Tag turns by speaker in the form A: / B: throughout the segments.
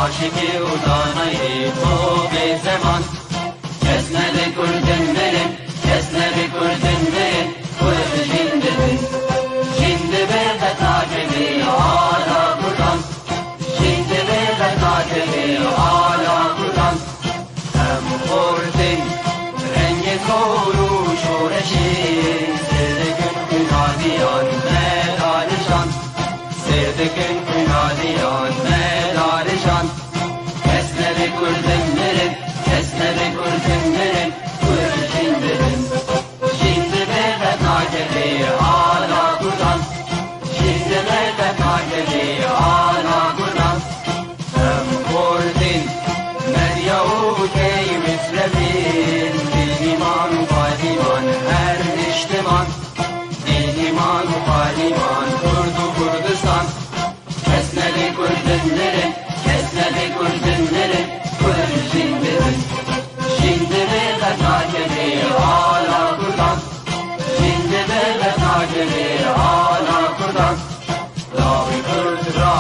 A: عاشقی و دانایی تو به زمان کس نده کردن برن کس نده کردن برن کرد جنده بن جنده برده تاجبی آلا کردن جنده برده تاجبی آلا کردن هم خوردن رنگ کور و شورشی سردکن کنادیان مدارشان سردکن کنادیان مدارشان کس نده کردن برن کس نده کردن برن کرد جنده بن جنده برده تاجبی آلا کردن جنده برده تاجبی آلا کردن هم خوردن مریا و کی مصرفین دیمان و پادیمان هر اجتماع دیمان و پادیمان کرد و کردستان کس نده کردن برن کس نده کردن برن کرد جنده بن جنده برده تاجبی آلا کردن جنده برده تاجبی آلا کردن لاوی کرد را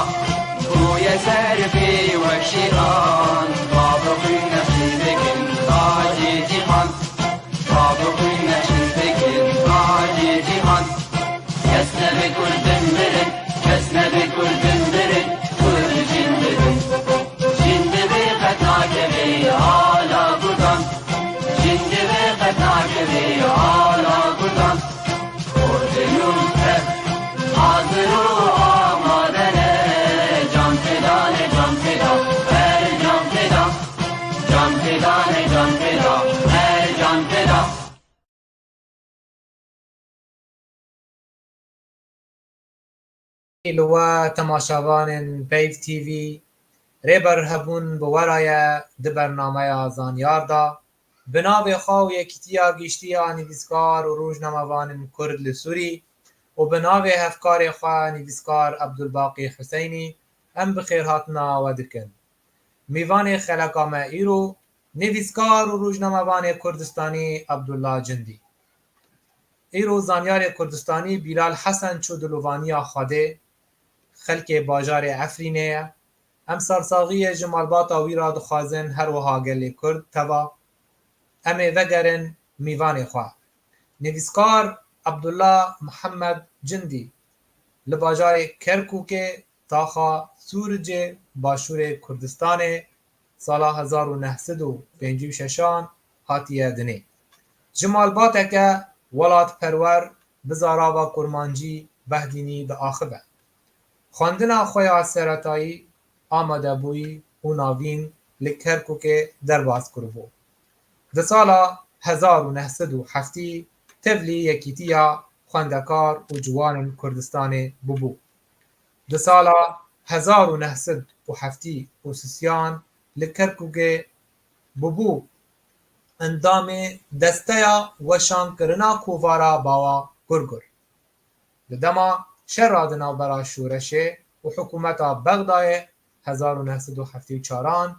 A: گوی سرفی و شیران بابروی نشیدگن تاجی جیهان بابروی نشیدگن تاجی جیهان کس نده کردن برن کس نده کردن برن کرد جنده بن جنده برده تاجبی آلا کردن جنده برده تاجبی آلا کردن کردنون تر حاضر و آمادنه جان فدانه جان فدا هر جان فدا جان فدانه جان فدا هر جان فدا
B: لوا تماشاوان پیف تیوی ریبر هبون بورای د برنامه زانیار دا بناو خواو یکیتیا گیشتی نویسکار و روزنامه‌وان کرد لسوری و بناو هفکار خواه نویسکار عبدالباقی حسینی ام بخیر هاتنا و دکن میوان خلقامه ایرو نویسکار و روزنامه‌وان کردستانی عبدالله جندی ایرو زانیار کردستانی بیلال حسن چو دلوانی خواده خلک باجار افرینه ام سرساغی جمالباتا وی را دخوازن هر وها گل کرد توا ام وگرن میوان خواه نویسکار عبدالله محمد جندی لباجار کرکوک تاخا سورج باشور کردستان سالا 1956 هاتیه دنه جمالباتا که ولات پرور بزاراوا کرمانجی بهدینی دا آخبه خواندنا خویا سرطایی آمده بوی و ناوین لکرکوک درباز کربو ده سالا 1907 تبلی یکیتیا خواندکار و جوان کردستان ببو ده سالا 1907 اوسیسیان لکرکوک ببو اندام دستیا وشان کرنا کووارا باوا گرگر لدما شرادنا برا شورشه و حکومتا بغدای 1974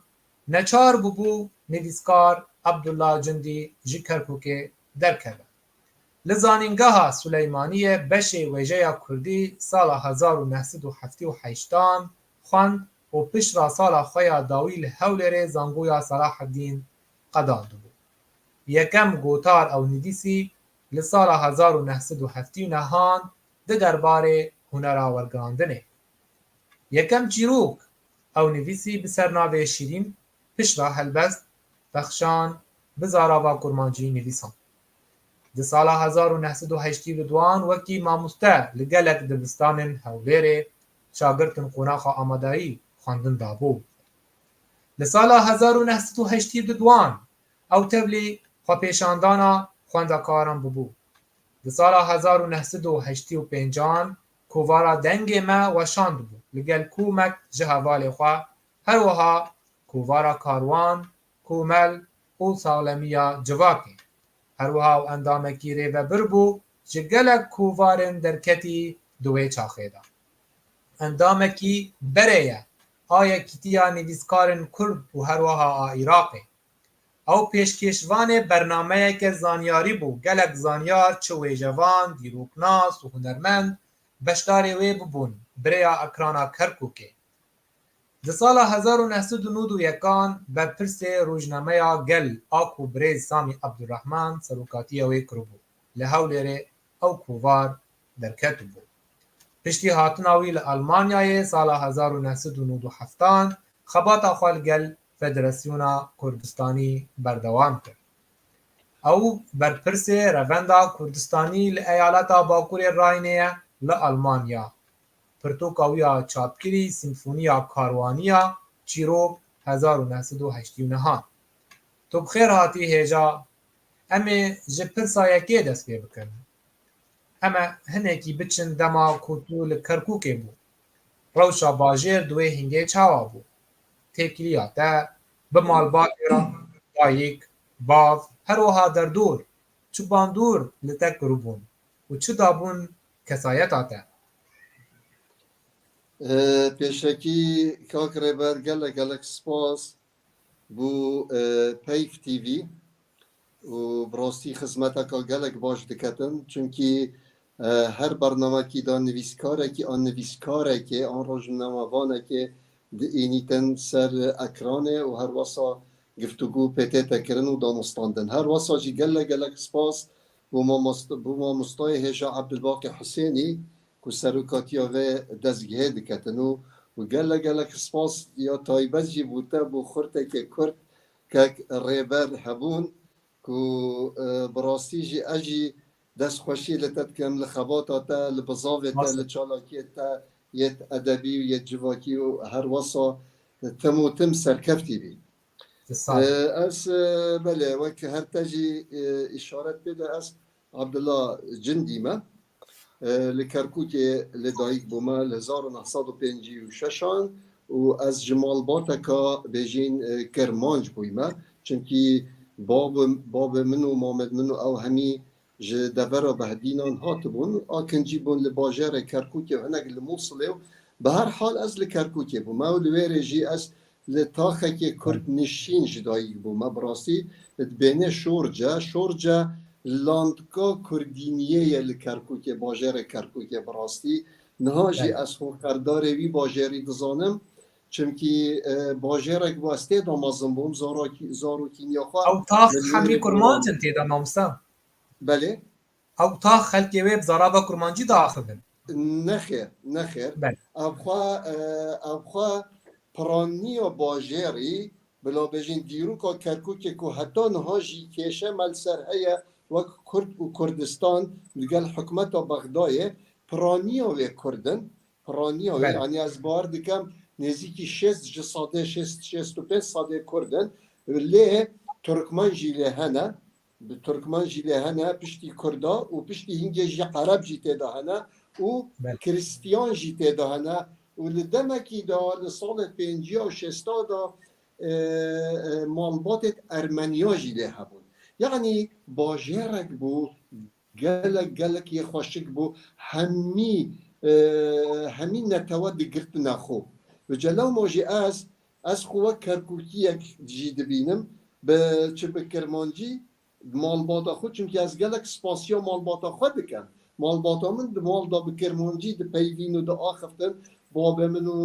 B: نچار ببو نویسکار عبدالله جندی جی کرکوک درکبه لزانینگاه سلیمانی بش ویژه کردی سال 1978 خواند و پیش را سال خویا داویل هولر زانگویا صلاح الدین قداند بود یکم گوتار او نویسی لسال 1979 ده درباره هنرا ورگراندنه یکم چیروک او نویسی بسرناوه شیرین پیش را هلبست بخشان بزاراوا کرمانجی نویسان ده سال 1982 وکی ماموسته لگلک دبستان هولره شاگردن قوناخ آمادایی خواندن دابو لسال 1982 او تبلی خوا پیشاندانا خواندکاران ببو ده سال 1985 کووارا دنگ ما وشاند بو لگل کومک جهوال خواه هر وها کووارا کاروان کومل و سالمیا جواکی هر وها و اندامکی ریوه بربو جگلک کووارن درکتی دوی چاخیدا اندامکی بریه آیا کتیا نویسکارن کرد و هر وها عراقی او پیشکشوان برنامه که زانیاری بو گلک زانیار چوی جوان دیروکناس و هنرمند بشداری وی ببون بریا اکرانا کرکوکی Di sala 1991 berpirsê rojnameya Gel a ku Birêz Samî Abdurrehman serokatiya wê kiribû. Li Hewlêrê ew kuvar derketibû. Piştî hatina wî li Almanyayê sala 1997 xebata xwe li gel Federasyona Kurdistanî berdewam kir. Ew berpirsê Revenda Kurdistanî li Eyaleta Bakurê Rayînê ye li Almanya. Pirtûka wî ya çapkirî Sîmfoniya Karwaniya Çîrok 1989. Tu bi xêr hatî hêja. Em ê ji pirsa yekê dest pê bikin. Em ê hinekî biçin dema ku tu li Kerkûkê bû. Rewşa bajêr di wê hingê çawa bû? Têkiliya te bi malbatê re dayîk, bav, her wiha derdor, çi bandor li te kiribûn û çi dabûn kesayeta te?
C: پێشەکی کاک ڕێبەر gelek سپاس بۆ پەیک TV و بڕاستی خزمەتەکە gelek باش diketin چونکی her bernamekî da nivîskarekî an nivîskarekê an rojnamevanekê diînîtin ser ekranê û her wesa giftugû pêtê tekirin û danostandin. Her wesa jî gelek spas bû mamostayê hêja Ebdulbaqî Husênî ku serokatiya vê destgihê diketin û gelek spas ya taybet jî bû te bû xurtekê Kurd kek rêber hebûn ku bi rastî jî ez jî destxweşî li te dikim li xebata te, li bizavê te, li çalakiyê te, yê edebî û yê civakî û her wesa tim û tim serkeftî bî. Ez belê wek her te jî îşaret pêde ez Abdullah Cindî me. Li Kerkûkê li dayîk bûme li 1956 û ez ji malbateka bêjîn Kermanc bûyme çunkî babê min û mamed min û ew hemî ji devera behdînan hatibûn a kincî bûn li bajarê Kerkûkê hinek li Mosulê û bi her hal ez li Kerkûkê bûme û li wêrê jî ez li taxekê Kurd nişîn ji dayîk bûme bi rastî dibêne şorce landga Kurdîniyê ye li Kerkûkê bajarê Kerkûkê bi rastî niha jî ez hoxerdarê wî bajarî dizanim çimkî bajarek westê da mezin bûm zarokîniya xwe
B: Ew tax hemî kurmancin têda mamosta?
C: Belê
B: Ew tax xelkê wê bi zarava kurmancî diaxivin?
C: Nexêr ev xwe piraniya bajarî bila bêjin dîroka Kerkûkê ku heta niha jî kêşe melser heye wek Kurd û Kurdistan li gel hikûmeta Bexdayê piraniya wê Kurdin piraniya wê yanî ez bar dikim nêzîkî 65 sadê Kurdin lê Türkmen jî lê hene Türkmen jî lê hene piştî Kurda û piştî hingê jî Ereb jî têda hene û Kristiyan jî têda hene û li demekî da li salê pêncîya û şêsta da malbatê Ermeniya jî lê hebûn. Yani bajarek bû gelek yê xweşik bû hemî netewe digirtine xwe. Bi celawma jî ez xwe wek Kerkûkiyek jî dibînim çi bi Kirmancî malbata xwe çunkî ez gelek spasiya malbata xwe dikim. Malbata min di malda bi Kirmancî dipeyvîn û diaxiftin babê min û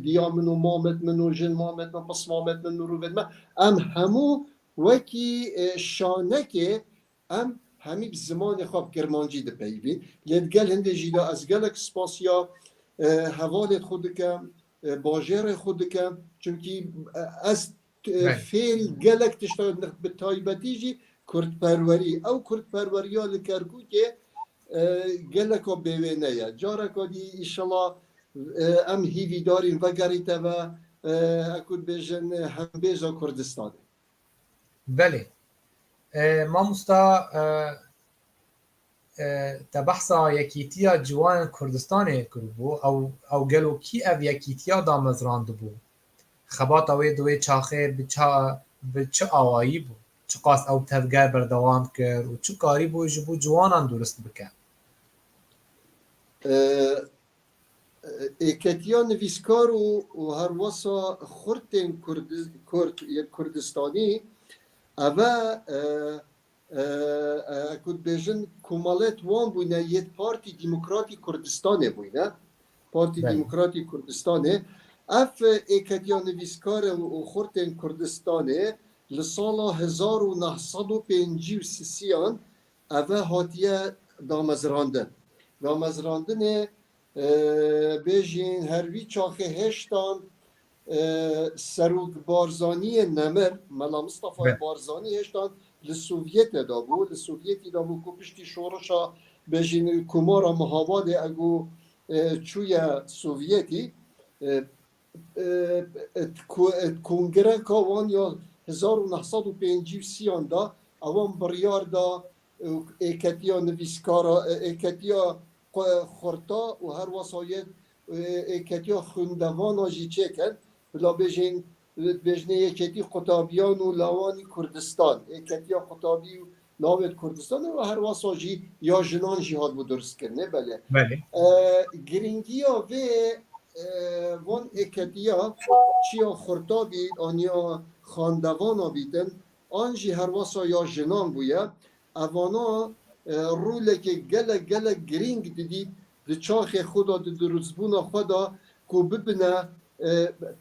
C: diya min û mamet min û jin mamet min pis mamet min û rûvên me em hemû wekî şanekê em hemî bi zimanê xwe bi Kirmancî dipeyvîn. Lê gel hindê jî de ez gelek spasiya hevalê xwe dikim bajarê xwe dikim çunkî ez fêrî gelek tişta bi taybetî jî Kurdperwerî ew Kurdperweriya li Kerkûkê geleka bêwêne ye. Careka dî îşallah em hîvîdarîn vegerî te ve ku dibêjin hembêja Kurdistanê.
B: Belê. Mamosta te behsa yekîtiya ciwanên Kurdistanê kiribû ew gelokî ev yekîtiya damezrandibû. Xebata wê di wê çaxê bi çi awayî bû? Çi qas ew tevger berdewam kir û çi karî bû ji bo ciwanan durist bike?
C: Êketiya nivîskar û her wesa xurtên Kurdistanî ev ku dibêjin komalêt wan bûne yê Partî Demokratîk Kurdistanê bûne. Partî Demokratîk Kurdistanê اف ایکتیا نویسکار و خورتن کردستانه لسال 1953 اوه هاتیه دامزراندن بیجین هروی چاخه هشتان سروک بارزانی نمر ملا مصطفى بارزانی هشتان لسوویت دا بود لسوویتی دا بود که پشتی شورشا بیجین کمارا مهاباد اگو چویا سوویتی کنگره کاوان یا 1953 دا اوان بریار دا ایکتیا نویسکارا ایکتیا خورتا و هر وسایت ایکتیا خوندوان آجی چکن بلا بجنه ایکتی قطابیان و لاوانی کردستان ایکتیا قطابی و لاوت کردستان و هر وساجی یا جنان جهاد بود درست کرنه بله گرینگیا و وان ایکتیا چیا خورتا بید آنیا خاندوانا بیدن آنجی هر واسا یا جنان بویا اوانا روله که گله گرینگ دیدید دی چاخ خدا دی دروزبونا خدا که ببینه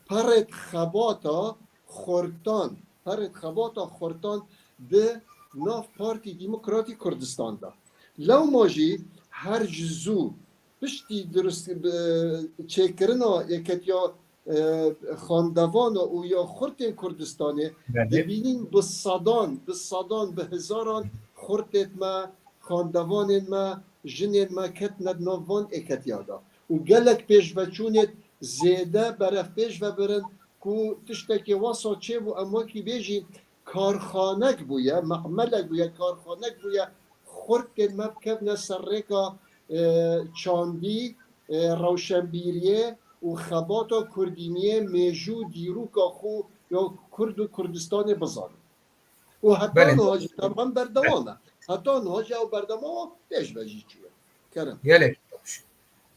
C: پرد خباتا خورتان ده ناف پارتی دیموکراتی کردستان دا لو ماجی هر جزو پشتی درست چکرنا یکتیا خاندوان و یا خورتین کردستانه ببینین به صدان به هزاران خورتت ما خاندوانین ما جنین ما کت ندنوان اکتیا دا و گلک پیش بچونت زیده برف پیش و برن که تشتکی واسا چه بو اما کی بیجی کارخانک بویا معملک بویا کارخانک بویا خورتین ما بکفن سرکا چاندی روشنبیریه و خباتا کردینیه میجو دیروکا خو یا کرد و کردستان بزن و حتی نهاجی طبعا بردوانه حتی نهاجی او بردوانه پیش بجی چیه کرم
B: گلک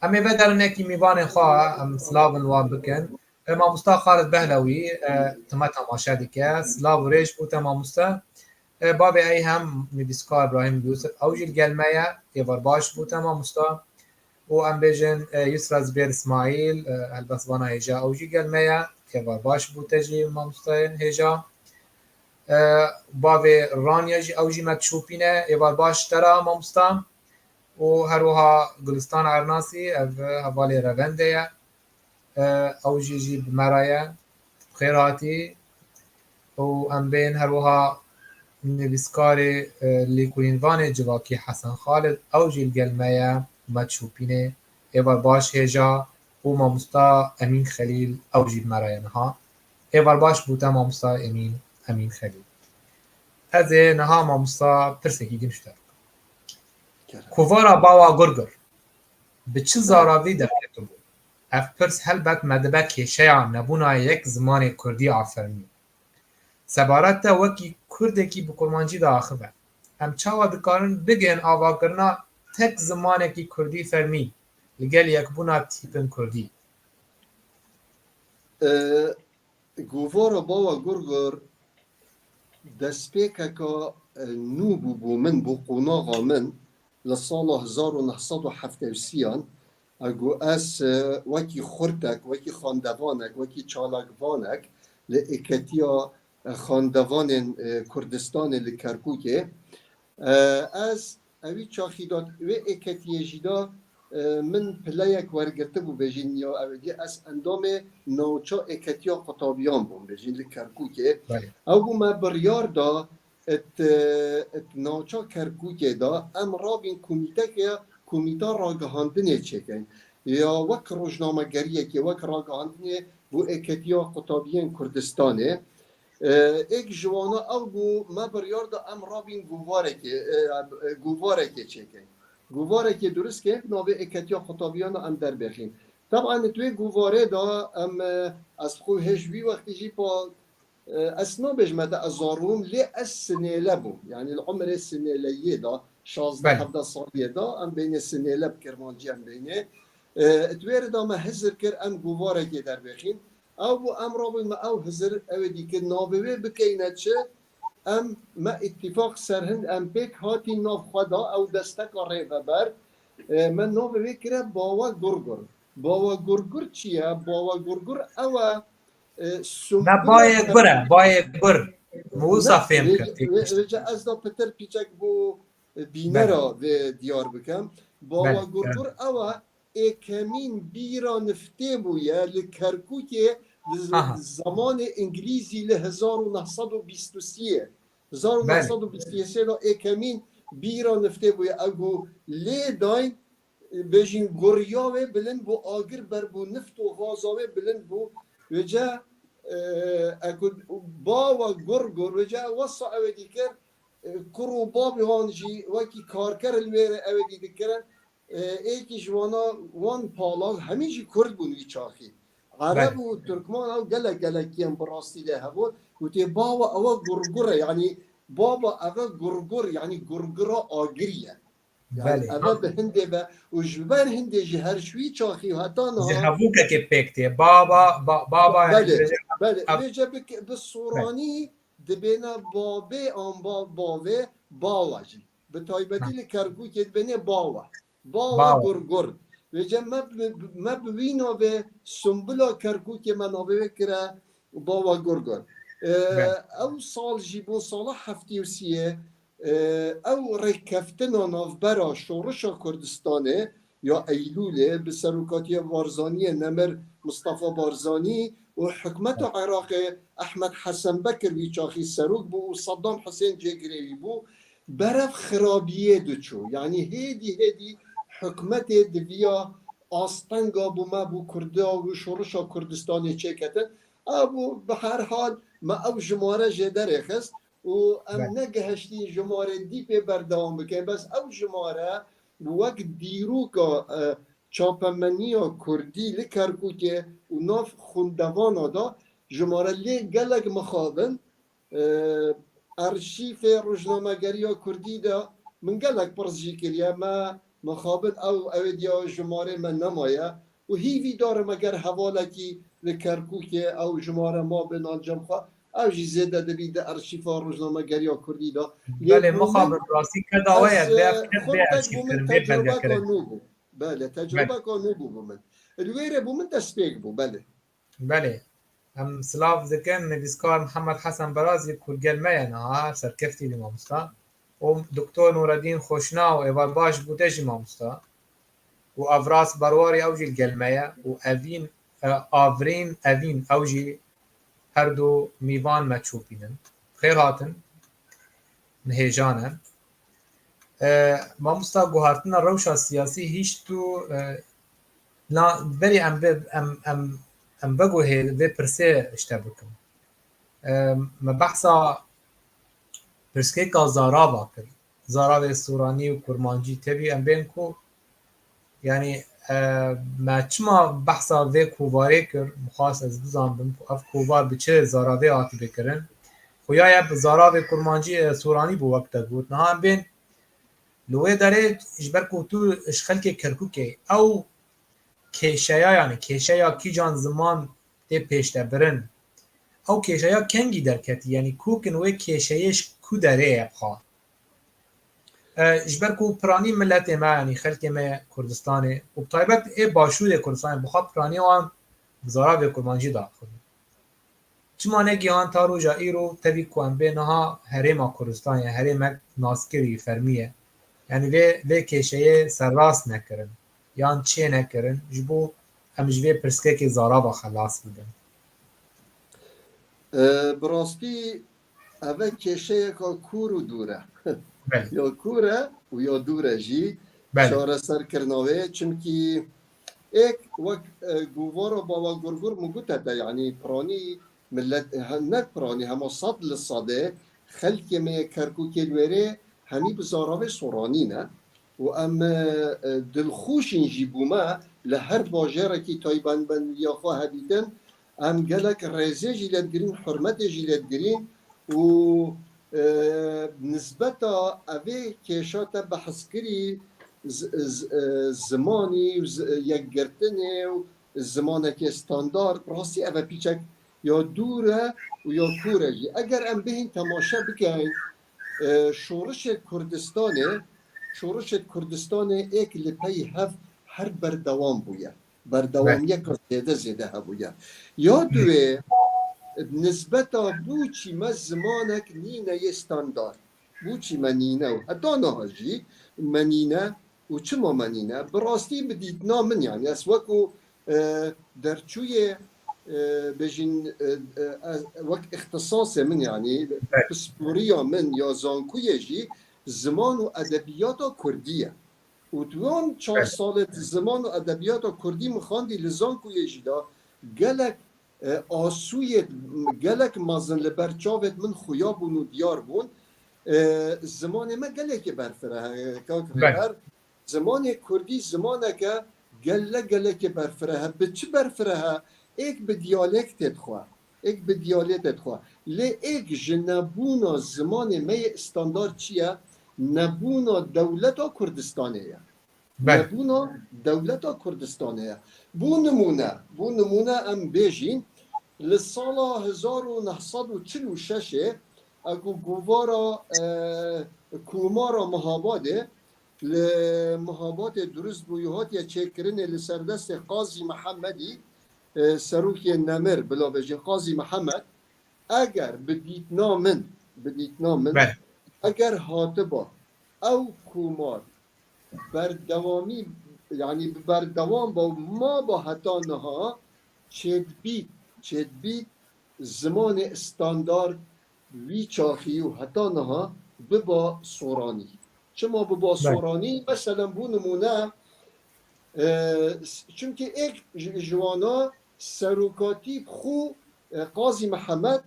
B: امی بدر نکی میوان خواه ام سلاون وان بکن اما مستا خالد بهلوی تما تماشا دیگه سلاو ریش بو تما مستا باب ای هم نویسکار ابراهیم یوسف اوجیل گلمه ایوار باش بو تما مستا و ام بیجن یسرا زبیر اسماعیل البسوانا هجا اوجی گلمه ایوار باش بو تجی ما مستا هجا باب رانیا جی اوجی مکشوپینه ایوار باش ترا ما مستا و هروها گلستان عرناسی او حوالی رونده اوجی جی بمرایا خیراتی و ام بین هروها نویسکار لیکولینوان جواکی حسن خالد اوجی الگلمه مچوپینه ایوار باش هجا و مامستا امین خلیل اوجی بمرایا ایوار باش بوتا مامستا امین خلیل از نها مامستا پرسکی گمشتر کووارا باوا گرگر به چه زاراوی درکتو بود اف پرس هلبت مدبه کشیا نبونا یک زمان کردی آفرمی سبارت تا وکی کردکی بکرمانجی دا آخبه ام چاوا دکارن بگن آوا کرنا تک زمانه کی کردی فرمی لگل یک بونا تیپن کردی
C: گووارا باوا گرگر دسپیکه که نو بو من بو قناغا من لسال 1973 اگو اس وکی خورتک وکی خاندوانک وکی چالاکوانک لئکتیا خاندوان کردستان لکرکوکه از اوی چاخی داد و اکتیه جیدا من پلیک ورگرته بو بجین یا اوی از اندام نوچا اکتیا قطابیان بون بجین لکرکوکه او بو ما بریار دا ات نوچا کرکوکه دا ام رابین کمیتا راگهاندنه چکن یا وک روشنامه گریه که وک راگهاندنه بو اکتیا قطابیان کردستانه ایک جوانا او بو ما بریار دا ام رابین گوواره که چکن گوواره که درست که نوه اکتیا قطابیان ام در بخین طبعا توی گوواره دا ام از خو هجوی وقتی جی پا اسنا بجمد ازاروم لی از سنیله بوم یعنی العمر سنیلیه دا 16-17 سالیه دا ام بین سنیله بکرمانجی ام بینه اتویر دا ما هزر کر ام گوواره که در بخین او بو ام رابین ما او هزر او دیگه نابوه بکینه چه ام ما اتفاق سرهند ام پیک هاتی ناف خدا او دستک ریوه بر من نابوه کره باوا گرگر باوا گرگر چیه؟ باوا گرگر او
B: نه
C: سنبلا
B: باید بره باید بر موسا
C: نه
B: فهم کرد
C: ویجا از دا پتر پیچک بو بینه
B: بله
C: را و دیار بکم باوا
B: بله
C: گرگر او اکمین بیرا نفته بویه لکرکوک
B: آها
C: زمان انگلیزی ل 1923
B: بله
C: 1923 را اکمین بیرا نفته بویه اگو لی داین بجین گریاوه بلند بو آگر بر بو نفت و غازاوه بلند بو وجا اكو باوا گرگر وجا وصا اودی کر کرو بابی هانجی وکی کارکر الویره اودی دکرن ایکی جوانا وان پالاغ همیجی کرد بونوی چاخی عرب
B: بله
C: و ترکمان او گلک گلکیم براستی ده هبون و تی باوا او گرگره یعنی بابا او گرگر یعنی گرگرا آگریه يعني
B: بله
C: أبا بهندي با وجبان هندي جهر شوي شاخي وهتانها
B: جهبوکه که پکته بابا یعنی
C: بله
B: بجه
C: بله
B: اف
C: ويجا
B: بله
C: بالصوراني دبينا بابي أم باوي باواجي بتايبتي لكربو كد بني باوا
B: باوا
C: غرغر ويجا ما بوينو به سنبلا كركو كي منابع كرا باوا غرغر
B: بله
C: او سال جيبو صالح هفتي وسيه او رکفتنا نافبرا شورش کردستانه یا ایلوله به سروکاتی بارزانی نمر مصطفى بارزانی و حکمت عراق احمد حسن بکر وی چاخی سروک بو و صدام حسین جگریوی بو برف خرابیه دوچو یعنی هیدی حکمت دویا آستنگا بو ما بو کرده و شورش کردستانی چکتن ابو به هر حال ما او جماره جدره خست و ام
B: بله
C: نگهشتی جماره دی پی بردوام بکن بس او جماره وقت دیروکا چاپمنیا کردی لکرکو که و ناف خوندوانا دا جماره لی گلگ مخابن ارشیف روزنامه‌گری کردی دا من گلگ پرزجی کریا ما مخابن او دیا جماره من نمایه و هیوی داره مگر حواله کی لکرکو که او جماره ما به نانجام خواه او جی زیده دبی ده ارشیف روزنامه‌گری کردی دا
B: بله
C: من
B: مخابر راستی که
C: از
B: داوایت به افکر به
C: خودتك
B: ارشیف
C: بومن
B: کرن به بلگه
C: تجربة
B: کرن
C: كونوبو بله تجربة
B: بله
C: كونوبو بومن الويرة بومن تسبيق بو بله
B: بله هم سلاف ذکن نویسکار محمد حسن برازی کرگلمه نه سرکفتی دی مامستا و دکتر نورالدین خوشنا و ایوال باش بوده جی مامستا و افراس برواری اوجی الگلمه و اوین اوین اوجی هر دو میوان مچوبینن خیر هاتن نهیجانن مامستا گوهارتنا روشا سیاسی هیچ تو لا بری ام بگو هی و پرسه اشته بکن ما بحثا پرسکه که زارابا کرد زاراب سورانی و کرمانجی تبی ام بین کو یعنی ما چما بحثا و کوباره کرد مخواست از بزان بم اف کوبار بچه زارابه آتی بکرن خویا یا زاراب کرمانجی سورانی بو وقت بود نه ام بین لوی داره اجبر کو تو اشخل که کرکو که او کشیا یعنی کشیا کی جان زمان ته پیشته برن او کشیا کنگی درکتی یعنی کوکن و کشیش کو داره ابخا اجبر کو پرانی ملت ما یعنی خلق ما کردستان و طایبت ای باشور کردستان بخواد پرانی آن بزارا به کرمانجی داخل چما نگیان تا رو جایی رو تبی کوان به نها هرما کردستان یا هرما ناسکری فرمیه یعنی و کشیه سرراست نکرن یان چه نکرن جبو هم جوی پرسکه که زارا با خلاص بودن
C: براستی اوه کشه که کورو دوره
B: بله
C: یا کوره و یا دوره جی
B: بله
C: چاره سر کرناوه چونکی ایک وقت گوارا بابا گرگر مگوته ده یعنی پرانی ملت نک پرانی همه صد لصده خلق می کرکو کلوره همی بزاراوه سورانی نه و ام دلخوشین جی بوما لهر باجره کی تایبان بن یا خواه هبیدن ام گلک رزه جیلت گرین حرمت جیلت گرین و نسبتا اوه کشات بحث کری زمانی و یک گرتنه و زمانه که استاندارد راستی اوه پیچک یا دوره و یا کوره جی اگر ام بهین تماشا بکنین شورش کردستان ایک لپی هف هر بردوام بویه بردوامی که زیده هبوده یا دوی نسبتا بوچی ما زمانک نینه استاندارد بوچی منینه و حتی نهاجی منینه و چما منینه براستی بدیدنا من یعنی از وکو درچوی بجین وقت اختصاص من یعنی پسپوریا من یا زانکوی جی زمان و ادبیات کردیه و دوان 4 سال زمان و ادبیات کردی مخاندی لزانکوی جی دا گلک آسوی گلک مازن لبرچاوت من خویا بون و دیار بون زمان ما گلک برفره که زمان کردی زمانه که گلک برفره به چه برفره ایک به دیالکت خواه ایک به دیالکت خواه لی ایک جنبونا زمان می استاندارد چیه نبونا دولتا کردستانیه نبونا دولتا کردستانیه بو نمونه ام بیجین لسالا 1946 اگو گوارا کومارا مهاباده لمهابات درست بویوهات یا چکرین لسردست قاضی محمدی سروکی نمر بلا بجین قاضی محمد اگر بدیتنا من اگر هاتبا او کومار بردوامی یعنی بردوام با ما با حتا نها چد بیت زمان استاندارد وی چاخی و حتا نها ببا سورانی چما ببا سورانی مثلا بو نمونه چونکه ایک جوانا سروکاتی خو قاضی محمد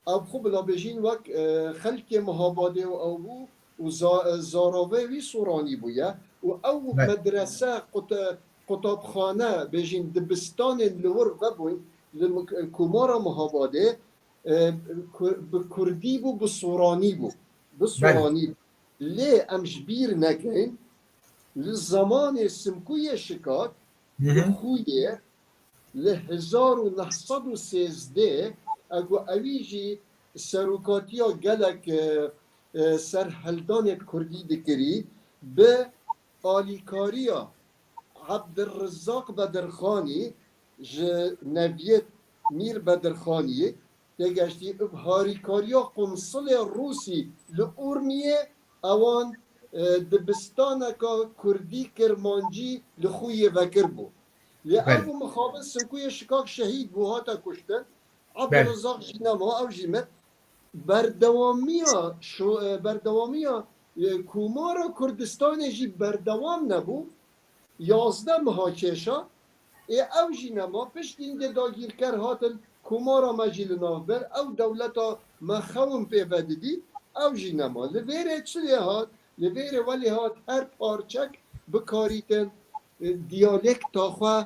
C: او خو بلا بجین وک خلق مهاباده و او بو و زاراوه وی سورانی بویه و او مدرسه قطابخانه بجین دبستان لور ببوین لکمارا مهاباده بکردی بو بسورانی بو لی امجبیر نکن لزمان سمکوی شکات خویه ل 1913 اگو اویجی سروکاتیا گلک سرهلدان کردی دکری به آلیکاریا عبدالرزاق بدرخانی نویت میر بدرخانی تگشتی ابهاریکاریا قنصل روسی لورمیه اوان دبستانه که کردی کرمانجی لخوی وکر بو لأبو مخابن سنکوی شکاک شهید بو هاتا کشتن عبدالرزاق جینما او جیمت بردوامیا کومارا کردستان جی بردوام نبو 11 مهاکشا او جینما پشت اینده داگیر کر هاتن کومارا مجیل نافبر او دولتا مخوم پیوددی او جینما لویره چلی هات لویره ولی هات هر پارچک بکاریتن دیالکت تاخوا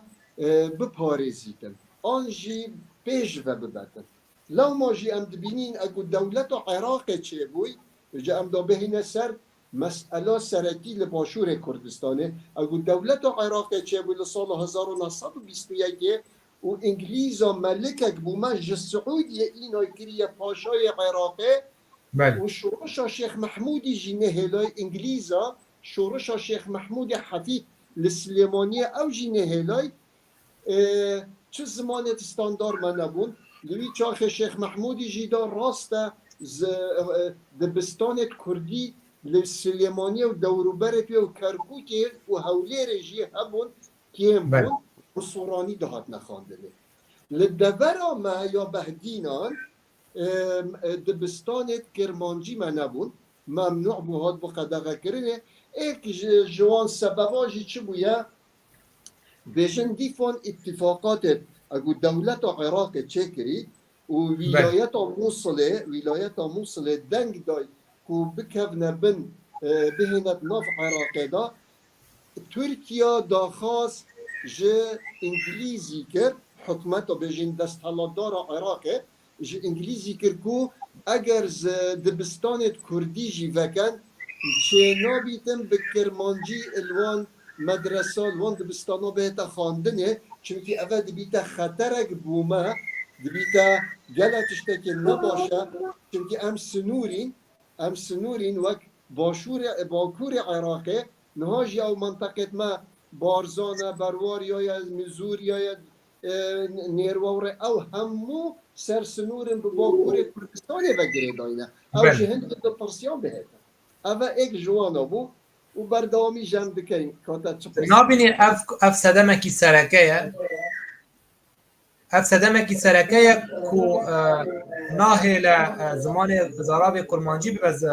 C: بپارزیتن آنجی پیش و ببتن لو ما جی ام دبینین اگو دولت عراق چه بوی جا ام دا بهینه سر مسئله سرکی لباشور کردستانه اگو دولت عراق چه بوی لسال 1921 و انگلیزا ملکک بو من جسعودی اینا کریه پاشای عراقه و شورشا شیخ محمودی جی نهلای انگلیزا شورشا شیخ محمود حفید لسلیمانی او جی نهلای چه زمانت استاندار من نبون لوی چاخ شیخ محمودی جی دا راسته دبستان کردی لسلیمانی و دوروبرت و کرکوکی و هولیر جی هبون کیم بون و سورانی دهات نخاندنه لدورا ما یا بهدینان دبستانت کرمانجی ما نبون ممنوع بوهاد بقدقه کرنه ایک جوان سبباجی چه بویا بجن دیفان اتفاقات اگو دولت عراق چکری و ولایت موصله دنگ دای کو بکفنه بن بهنت ناف عراق دا ترکیا داخواست جه انگلیزی کرد حکمت و بجن دست حلادار عراق جه انگلیزی کرد کو اگر دبستانت کردی جی وکن چه نابیتم به کرمانجی الوان مدرسه الوان دبستانو بهتا خواندنه چونکی اوه دبیتا خطرک بومه دبیتا گلتشتا که نباشه چونکی ام سنورین وک باکور عراقه نهاجی او منطقه ما بارزانه بروار یا مزور یا نیروار او همو سرسنورن به باکور کردستان وگره داینه او
B: بله.
C: جهند به پرسیان بهتن او ایک جوانا بو و بردوامی جمع دکین کاتا چپس
B: نابینین اف سدمکی سرکه اف سدمکی سرکه کو ناهل زمان زاراب کرمانجی بز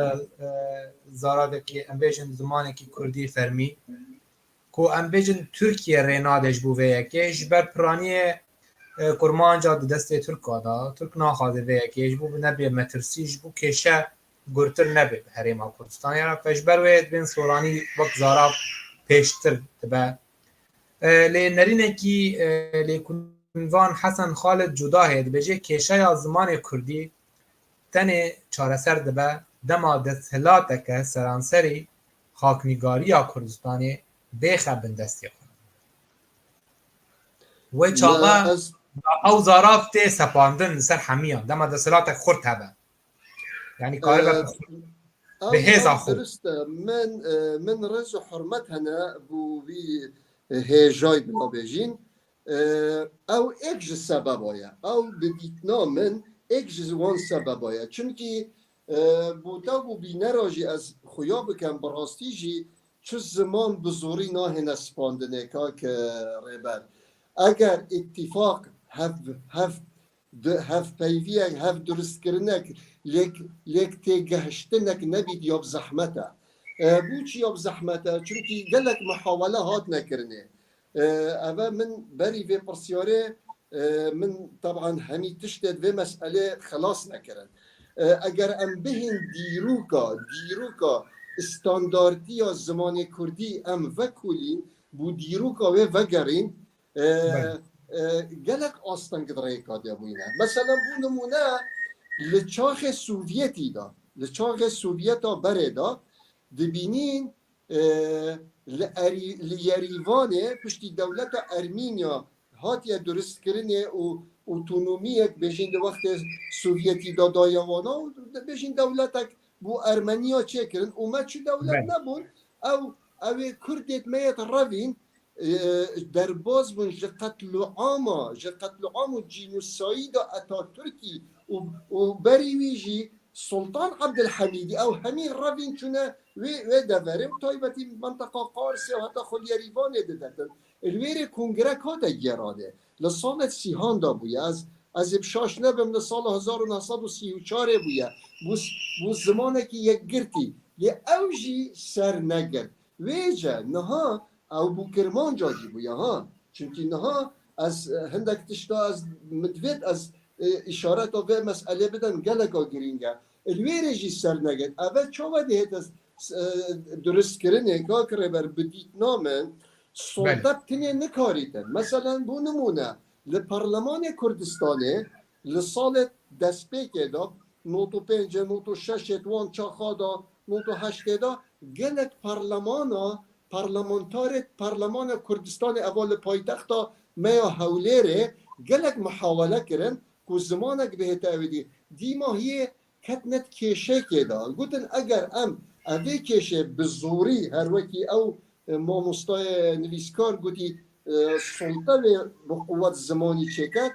B: زاراب کی امبیشن زمانی کی کردی فرمی کو امبیشن ترکیه رینادش بو ویکش بر پرانی کرمانجا دست ترک دا ترک ناخواده ویکش بو نبی مترسیش بو کشه گرتر نبی هریما کردستان یا فشبر وید بین سورانی وقت زاراب پیشتر تبا لی نرینه کی لی کنوان حسن خالد جدا هید بجه کشه یا زمان کردی تنه چارسر دبا دما دستهلاتک سرانسری خاکنگاری یا کردستانی بیخه بندستی خود و چاقا او زاراف تی سپاندن سر حمیان دما دستهلاتک خورد هبا یعنی کار به هزا خود
C: من رز و حرمت هنه بو بی هیجای بنا بیجین او اکج سبب آیا او بدیتنا من اکج وان سبب آیا چونکی بوتا بو بینه راجی از خویا بکن براستی جی چه زمان بزوری ناه نسپاندنه که ریبر اگر اتفاق هف پیویه هف درست کرنک لیک تگهشتنک نبید یاب زحمته بوچی یاب زحمته چونکی گلک محاوله هات نکرنه اما من بری في برسياري من طبعا همي تشتد في مسألة خلاص نكرن اگر ام بهن دیروکا استانداردی زمان کردی ام وکولین بو دیروکا و وگرین گلک آستان قدره کاده بوینه مثلا بو نمونه لچاخ سوویتی دا لچاخ سوویتا بره دا دبینین لیریوانه پشتی دولت ارمینیا هاتیه درست کرنه و اوتونومیک بجین ده وقت سوویتی دا دایوانا و بجین دولتک بو ارمنیا چه کرن اومد چه دولت نبون او کردت میت روین در باز بون جه قتل عام و جینوسایی دا اتا ترکی و بریویجی سلطان عبدالحمیدی او همین روین چونه و دفره و طایبتی منطقه قارسی و حتی خلیریوانه دادن الویر کنگره کاتا گراده لسالت سیهان دا بویه از ابشاش نبم لسال 1934 بویه بو زمانه که یک گرتی یه اوجی سر نگرد ویجه نها او بو کرمان جاجی بویه ها چونکی نها از هندک تشتا از مدوید از اشارت و مسئله بدن گلگا گرینگه الویره جی سر نگرد اول چاوه دهید از درست کرنه که کرده بر بدیت نامن سلطت تنه نکاریدن مثلا بو نمونه لپارلمان کردستانه لسال دست پیکه دا نوتو پنجه نوتو ششت وان چاخا دا نوتو هشته دا گلت پارلمان کردستان اول پایتختا میا حولیره گلت محاوله کرن که زمانک بهت اویدی دیما هیه کتنت کشه که دا گوتن اگر اوی کشه بزوری هر وکی او ما مستای نویسکار گوتی سلطه به قوت زمانی چکت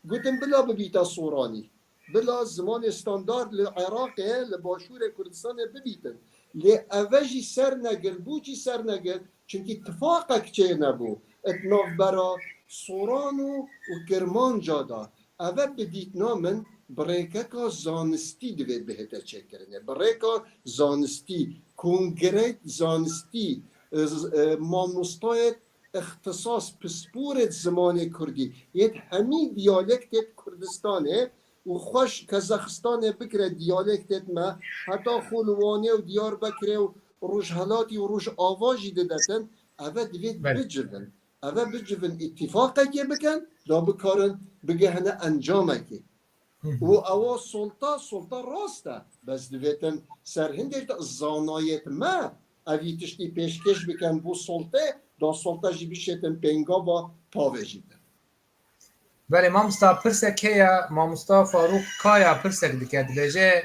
C: گوتن بلا ببیتا سورانی بلا زمان استاندارد لعراقه لباشور کردستان ببیتن لی اوجی سر نگر بوچی سر نگر چونکی اتفاقک چه نبو اتناف برا سورانو و کرمان جادا اوه بدیت نامن بریکا زانستی دوید بهتا چه کرنه بریکا زانستی کنگره زانستی ماموستای اختصاص پسپورت زمان کردی یه همین دیالکتت کردستانه و خوش کازاخستان بکره دیالکتت ما حتی خلوانه و دیار بکره و روشهلاتی و روش آواجی دادن اوه دوید بجون اتفاقه که بکن دا بکارن بگه هنه انجامه که و اوا سلطه راسته بس دویتن سرهندش دا زانایت ما اوی تشتی پیشکش بکن بو سلطه دا سلطه جی بشیتن پینگا و پاوه جیدن
B: بله مامستا پرسک هیا مامستا فاروق کایا پرسک دکد بیجه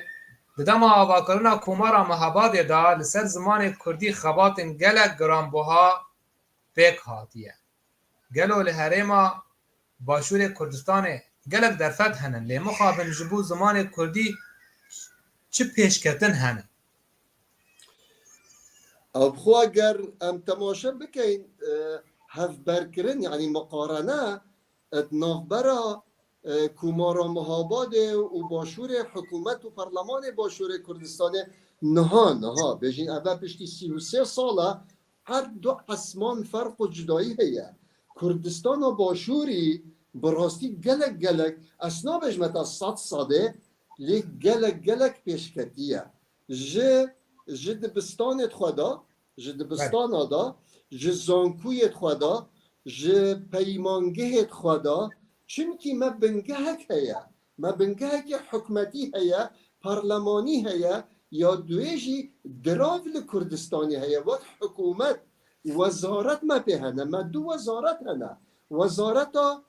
B: ددما آواکرنا کمارا مهاباد دا لسر زمان کردی خباتن گلک گرانبوها پێک هاتیە گەلۆ لە هەرێما باشوورێ کوردستانê gelek derfet henin lê mixabin ji bo zimanê Kurdî çi pêşketin hene
C: او بخو اگر ام تماشا بکەین هەفبەرکردن یعنی مقارنە ناوبەرە کومارا مهاباد و باشوور حکومت و پەرلەمانê باشوور کوردستانê niha bêjin ev piştî 33 sala her du esman ferq û cudayî heye Kurdistana başûrî bi rastî gelek ez nabêjme te 100 sadê lê gelek pêşketiye ji dibistanê xwe da ji dibistana da ji zankûyê xwe da ji peymangehê xwe da çimkî me bingehek heye me bingehekê hikûmetî heye parlemanî heye ya duê jî dirav li Kurdistanê heye wek hikûmet wezaret me pê hene me du wezaret hene wezareta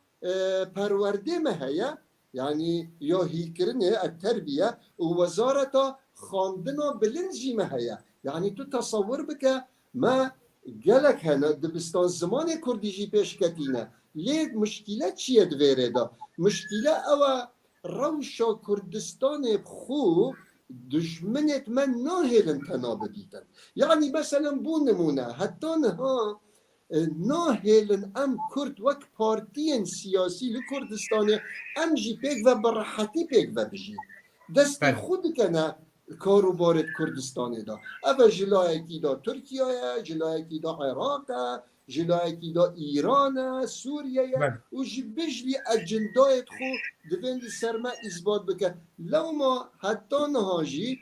C: perwerdê me heye yani ya hîkirinê terbiye û wezareta xandina bilind jî me heye yani tu tesewwur bike me gelek hene dibistan zimanê Kurdî jî pêşketîne lê muşkîle çi ye divêrê de muşkîle ew e rewşa Kurdistanê xû düşmenê me nahêlin tena bidîtin yani mesela bû nimûne heta niha nahêlin em Kurd wek partiyên siyasî li Kurdistanê em jî pêk ve bi rehetî pêk vebijîn destê xwe dikene karobarê Kurdistanê da ev e jilayekî da Tirkiyeyê jilayekî da Iraqê jilayekî da Îranê Sûriyeyê û ji bijlî ecendayê xwe divên li ser me îsbat bike lewma heta niha jî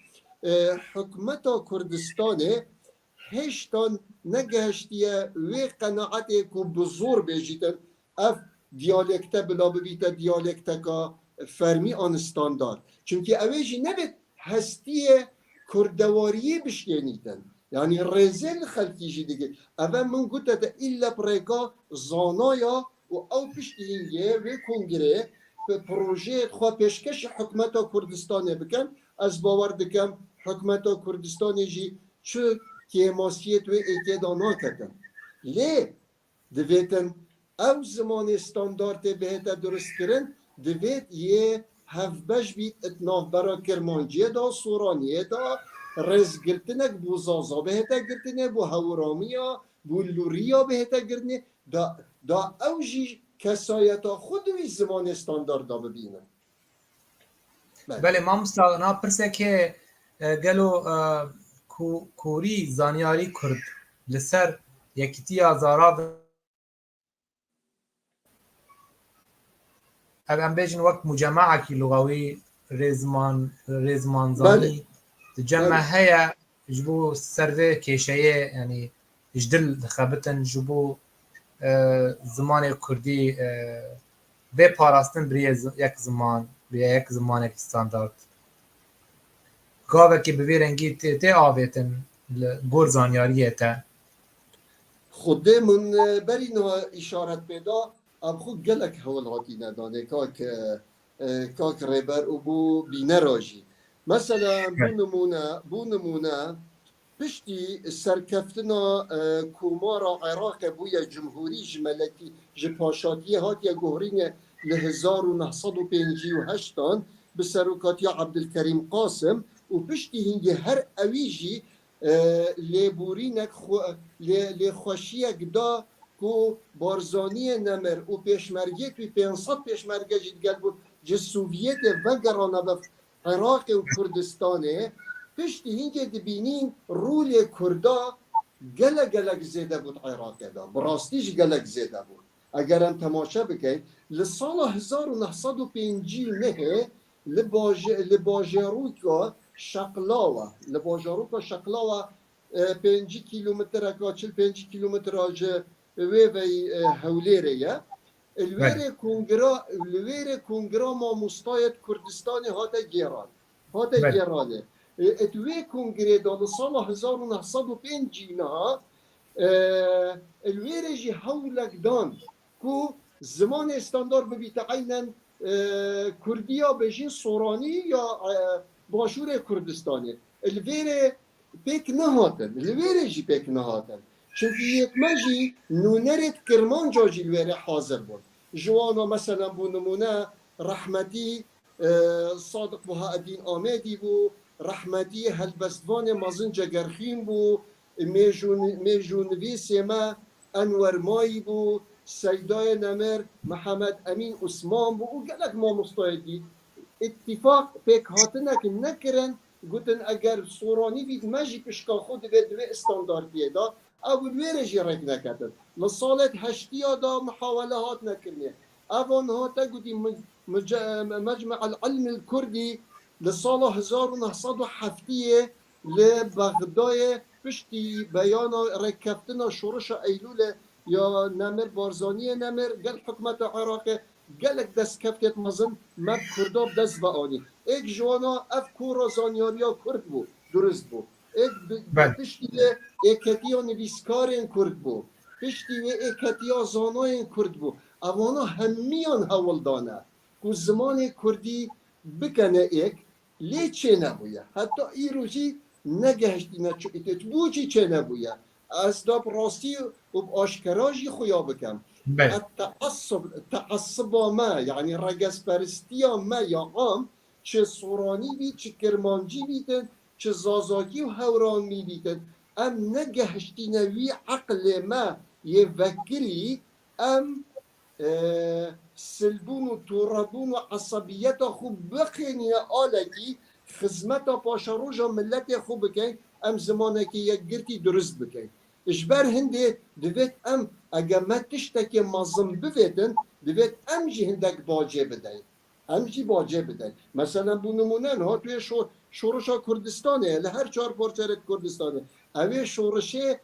C: hikûmeta Kurdistanê hêştan negehiştiye wê qenaetê ku bi zor bêjîtin ev diyalekte bila bibîte diyalekteka fermî an standard çünkü ew ê jî nebêt hestiyê kurdewariyê bişkênîtin yani rêzê li xelkî jî dike ev min gote te îlle pirêka zanaya û ew piştî hingê wê kongrê projeyê xwe pêşkeşi hikûmeta Kurdistanê bikin ez bawer dikim hikûmeta Kurdistanê jî çi kêmasiyet wê êkêda naketin lê divêtin ew zimanê standardê bihête duristkirin divêt yê hevbeş bît navbera Kirmanciyê da Soraniyê da rêzgirtinek bû zaza bihête girtinê bû hewramiya bû lûriya bihête girtinê da ew jî kesayeta xwe di wî zimanê standarda bibînin
B: belê mamosta na pirsekê gelo Kurî zanyarî Kurd li ser yekîtiya zarad ev em bêjin wek mucemmaekî lugawî rêzmanzanî di cem heye ji bo ser vê kêşeyê yanî ji dil dixebitin ji bo zimanê Kurdî vê parastin biriye yek ziman biriye yek zimanekî standard gavekî bi vê rengî tê avêtin li gor zanyariyê te
C: Xwedê min berî niha îşaret pêda ev xwe gelek hewil hatîne danê kak rêber û bû bînera jî mesela bû nimûne piştî serkeftina komara Iraqê bûye cumhurî ji melekî ji paşatiyê hatiye guhrînê li 1958 bi serokatiya Abdulkerîm Qasim û piştî hingê her ewî jî lêborînek lêxweşiyek da ku barzaniyê nemir û pêşmergê wî 500 pêşmerge jî digel bû ji Sovyetê vegerane ve Iraqê û Kurdistanê piştî hingê dibînîn rolê Kurda gelek zêde bû Iraqê da bi rastî jî gelek zêde bû eger em temaşe bikin li sala 1959 li bajarûka Şaqlawa li bajarûka Şaqlawa 5 kilometreka 45 kilometra ji wê hewlêrê ye li wêrê kongra mamostayê Kurdistanê hate gêranê et wê kongrê da li sala 1905 niha li wêrê jî hewlek dan ku zimanê standard bibîte aynen Kurdiya bêjin Soranî ya başûrê Kurdistanê li wêrê pêk nehatin li wêrê jî pêk nehatin چونکی یکمجی نونرت کرمان جاجی الویره حاضر بود جوانا مثلا بو نمونه رحمتی صادق بها الدین آمدی بو رحمتی هلبستوان مازن جگرخیم بو میجون ویسی ما انور مایی بو سیدای نمر محمد امین عثمان بو و گلک ما مستایدی اتفاق پیک هاتنه که نکرن گوتن اگر سورانی بید مجی پشکا خود دوی استانداردیه دا اول ویره جی رک نکردن لسالت هشتی دا محاوله هات نکرنه اوان هاتا گوتی مجمع العلم الكردي لسال 1907 لبغداد پشتی بیان رکفتنا شورش ایلول یا نمر بارزانی نمر گل حکمت عراق گلک دست کفتت مزن مد کرداب دست و آنی ایک جوانا اف کورا زانیاریا کرد بو درست بو ایک پشتی ایکتیا نویسکارین کرد بو پشتی ایکتیا زاناین کرد بو اوانا همیان هولدانه که زمان کردی بکنه ایک لی چه نبویه حتی ای روزی نگهشتی نچو ایتت بوچی چه نبویه از داب راستی و آشکراجی خویا بکم تعصب ما یعنی رگز پرستی ما یا عام چه سورانی بید چه کرمانجی بیدن چه زازاکی و هوران می بیدن ام نگهشتی نوی عقل ما یه وکری ام سلبون و توربون و عصبیت خوب بخین یا آلگی خدمت پاشا روژا ملت خوب بکن ام زمانه که یک گرتی درست بکن اجبر هنده دوید ام اگر ما تشتکی مازم بویدن دوید ام جی هندک باجه بدهی ام جی باجه بدهی مثلا بو نمونن ها توی شورشا کردستانه لهر 4 پارچه کردستانه اوی شورشه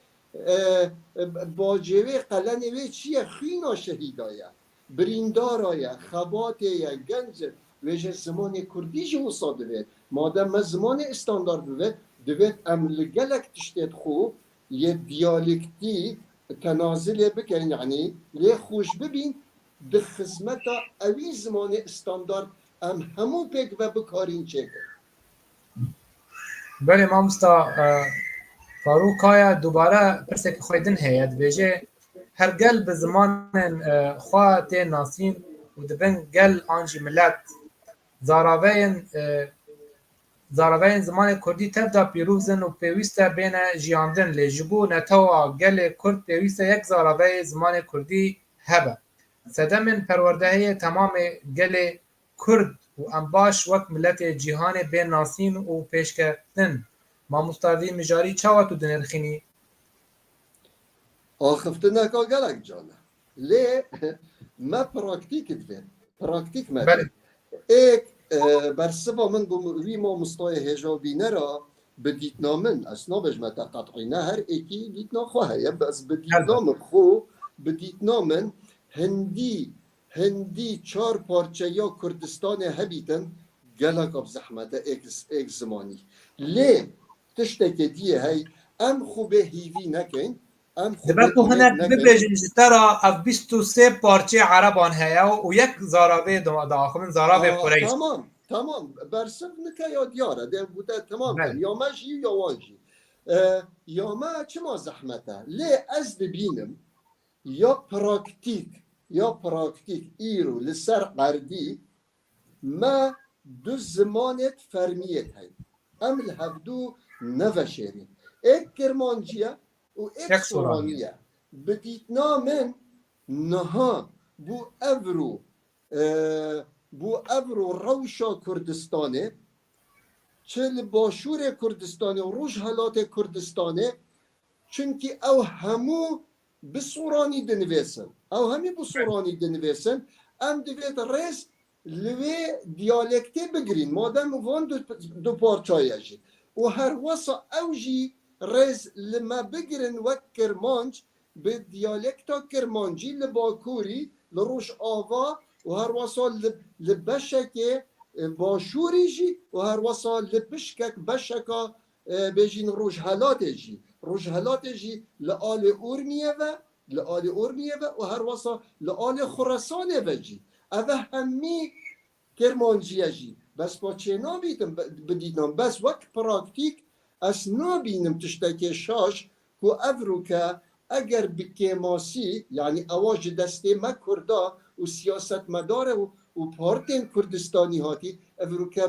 C: باجه قلن وی چیه خینا شهیدایه بریندارایه خباتیه گنج ویژه زمان کردی جو صادوه مادم زمان استاندارد بوید دوید ام لگلک تشتید خوب یه دیالکتی تنازل بکن یعنی لی خوش ببین ده خدمت اوی زمان استاندارد ام همو پیک و بکارین چه کن
B: بله مامستا فاروق آیا دوباره پرسه که خویدن هید ویژه هر گل به زمان خواه تی ناسین و دبن گل آنجی ملت زاراوین زمان کردی تبدا پیروزن و پیوسته بین جیاندن لجبو نتوا گل کرد پیوسته یک زاراوی زمان کردی هبه سدمن پروردهی تمام گل کرد و انباش وک ملت جیهان بین ناسین و پیشکردن ما مستردی مجاری چاوت و دنرخینی
C: آخفته نکا گلک جانه لی ما پراکتیک دوید پراکتیک ما ایک برسبا من وی ما مستای هجابینه را بدیتنامن اصنا بجمتا قطعی نه هر ایکی دیتنا خواه یه بس بدیتنام خو بدیتنامن هندی 4 پارچه یا کردستان هبیتن گلک اب زحمت ایک زمانی لی تشتک دیه هی ام خوبه هیوی نکن
B: دبکو هنک ببیجن جترا اف 23 پارچه عربان هیا و یک زاراوی داخل زاراوی قریش
C: تمام برسب نکه یا دیاره ده بوده تمام کن یا مجی یا وانجی یا ما چه ما زحمته لی از ببینم یا پراکتیک ایرو لسر قردی ما دو زمانت فرمیت هی ام الهفدو نوشیرین ایک کرمانجیه و ایک سورانیه بدیتنا من نها بو افرو روشا کردستانه چل باشور کردستانه و روش حالات کردستانه چونکی او همو بسورانی دنویسن ام دوید ریس لوی دیالکتی بگرین مادم وان دو پارچایه جی و هر واسا اوجی ریز لما بگرن وک کرمانج به دیالکتا کرمانجی لباکوری لروش آوا و هر واسا لبشک باشوری جی و هر واسا لبشکک بشکا بجین روش حالات جی لآل اورمیه و هر واسا لآل خراسانه و جی اوه همی کرمانجیه جی بس با چه نابیدم بدیدم بس وقت پراکتیک از نابینم تشتکی شاش که افرو که اگر بکیماسی یعنی اواج دسته ما کردا و سیاست مداره و پارتین کردستانی هاتی افرو که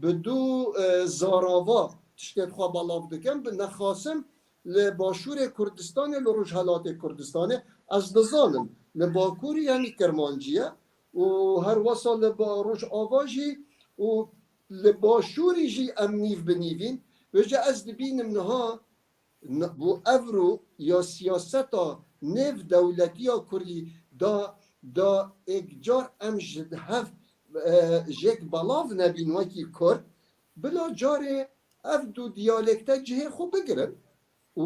C: بدو زاراوا تشتید خواه بلاف دکم نخواسم لباشور کردستان لروجهالات کردستان از دزانم لباکوری یعنی کرمانجیه و هر وصل لباروج آواجی و لباشوری جی امنیف بنیوین و جا از دبینم نها بو افرو یا سیاستا نف دولتی یا کردی دا اگجار ام جد هف جک بلاف نبین وکی کرد بلا جاره اف دو دیالکتا جه خوب بگرن و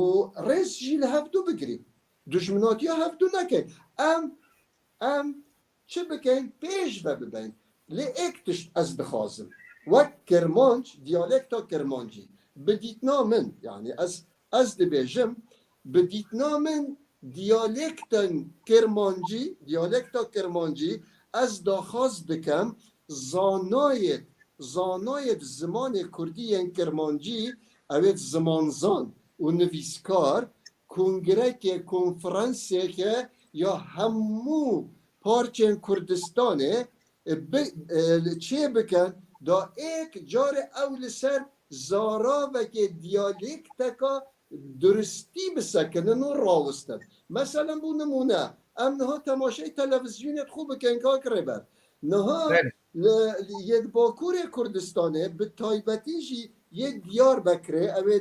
C: رئیس جیل هف دو بگرین دشمناتی ها هف دو نکن ام چه بکن پیش و ببین لی اکتش از دخوازم وک کرمانج دیالکتا کرمانجی بدیتنا من یعنی از دبیجم بدیتنا من دیالکتا کرمانجی از داخواست دکم زانایت زمان کردی کرمانجی اوید زمانزان و نویسکار کنگره که کنفرانسیه که یا همو پارچن کردستانه چه بکن دا ایک جار اول سر زارا و که دیالکتکا درستی بسکنن و راوستن مثلا بو نمونه ام نها تماشای تلویزیونیت خوب بکن که کربر نها یه باکور کردستانه به تایبتی جی یه دیار بکره اوه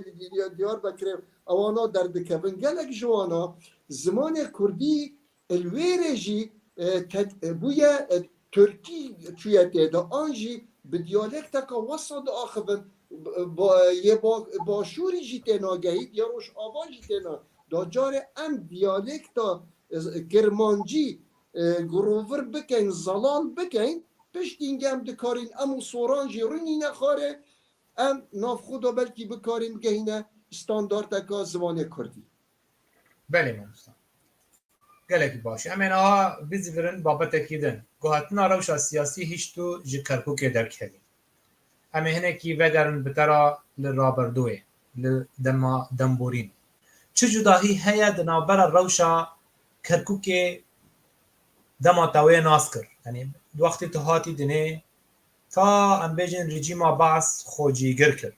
C: دیار بکره اوانا در دکبن گلک جوانا زمان کردی الویره جی بویا ترکی چویته دا آنجی به دیالکتا که وسط آخبن یه باشوری جی تناگهید یا روش آوا جی تنا دا جاره ام دیالکتا کرمانجی گروور بکن زلال بکن پشتینگه ام دکارین امو سورانجی رونی نخاره ام ناف خدا بلکی بکاریم گهینه استاندارد که زمان کردی
B: بله منستان گلکی باشه امین ها بیزیورن بابت اکیدن گوهتنا روشا سیاسی هیچ تو جی کرکوک درکهدی امه هنه کی ودرن بترا لرابردوه لدما دنبورین چه جداهی هیا دنابر روشا کرکوک دما تاوی ناس کر یعنی وقتی تهاتی دنه تا ام بیجن رژیم باس خوجی گر کر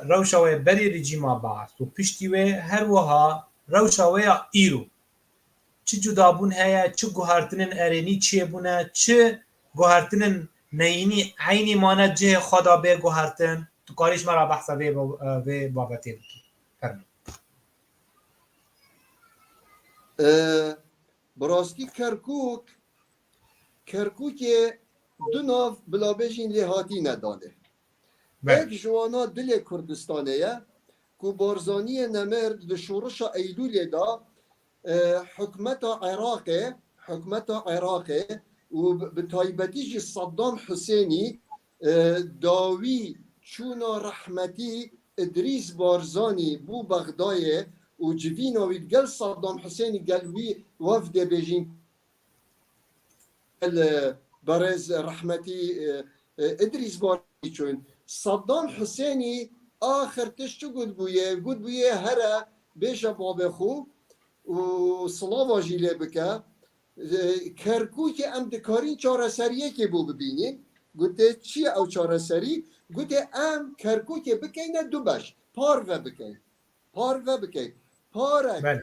B: روشاوی بری رژیم باس و پشتیوی هر وها روشاوی ایرو چه جدابون هیا چه گوهرتنن ارینی چه بونه چه گوهرتنن نینی عینی ماند جه خدا به گوهرتن تو کاریش مرا بحثا به بابتی بکی فرمون
C: براستی کرکوک دو ناف بلابشین لحاتی نداده یک جوانا دل کردستانه یه که بارزانی نمرد لشورش ایلول دا حکمت عراقه و به تایبتیج صدام حسینی داوی چونا رحمتی ادریس بارزانی بو بغدای و جوین آوید گل صدام حسینی گلوی وفد بیجین برز رحمتی ادریس بارزانی چون صدام حسینی آخر تشتو گود بویه هره بیشه بابه خو و صلاوا جیله بکه کرکوک ام دکارین چاره سریه که بو ببینین گوته چی او چاره سری گوته ام کرکوک بکنه دو بش پار و بکن پارک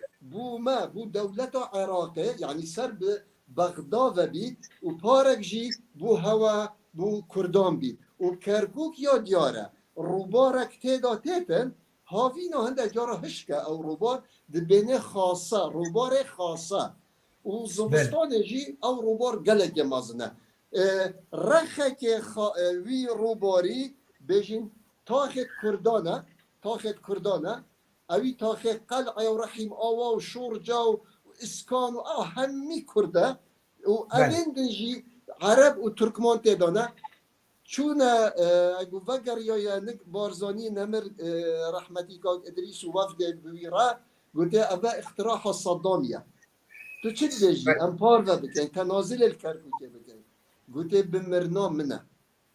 C: بو دولت عراقه یعنی سر به بغداد بی و پارک جی بو هوا بو کردان بی و کرکوک یا دیاره روبارک تیدا تیتن هاوینا هنده جاره هشکه او روبار دبینه روبار خاصه و زبستان جی او روبار گلگ مازنه رخه که وی روباری بیشین تاخت کردانه اوی تاخت قلعه و رحیم آوا و شورجا و اسکان و همی کرده و اوین جی عرب و ترکمان تیدانه چون اگو وگر یا نک بارزانی نمر رحمتی که ادریس و وفد بویره گوته اوه اختراح صدامیه تو چی دیجی؟ ام پار و بکن تنازل الکرکوک بکن گوته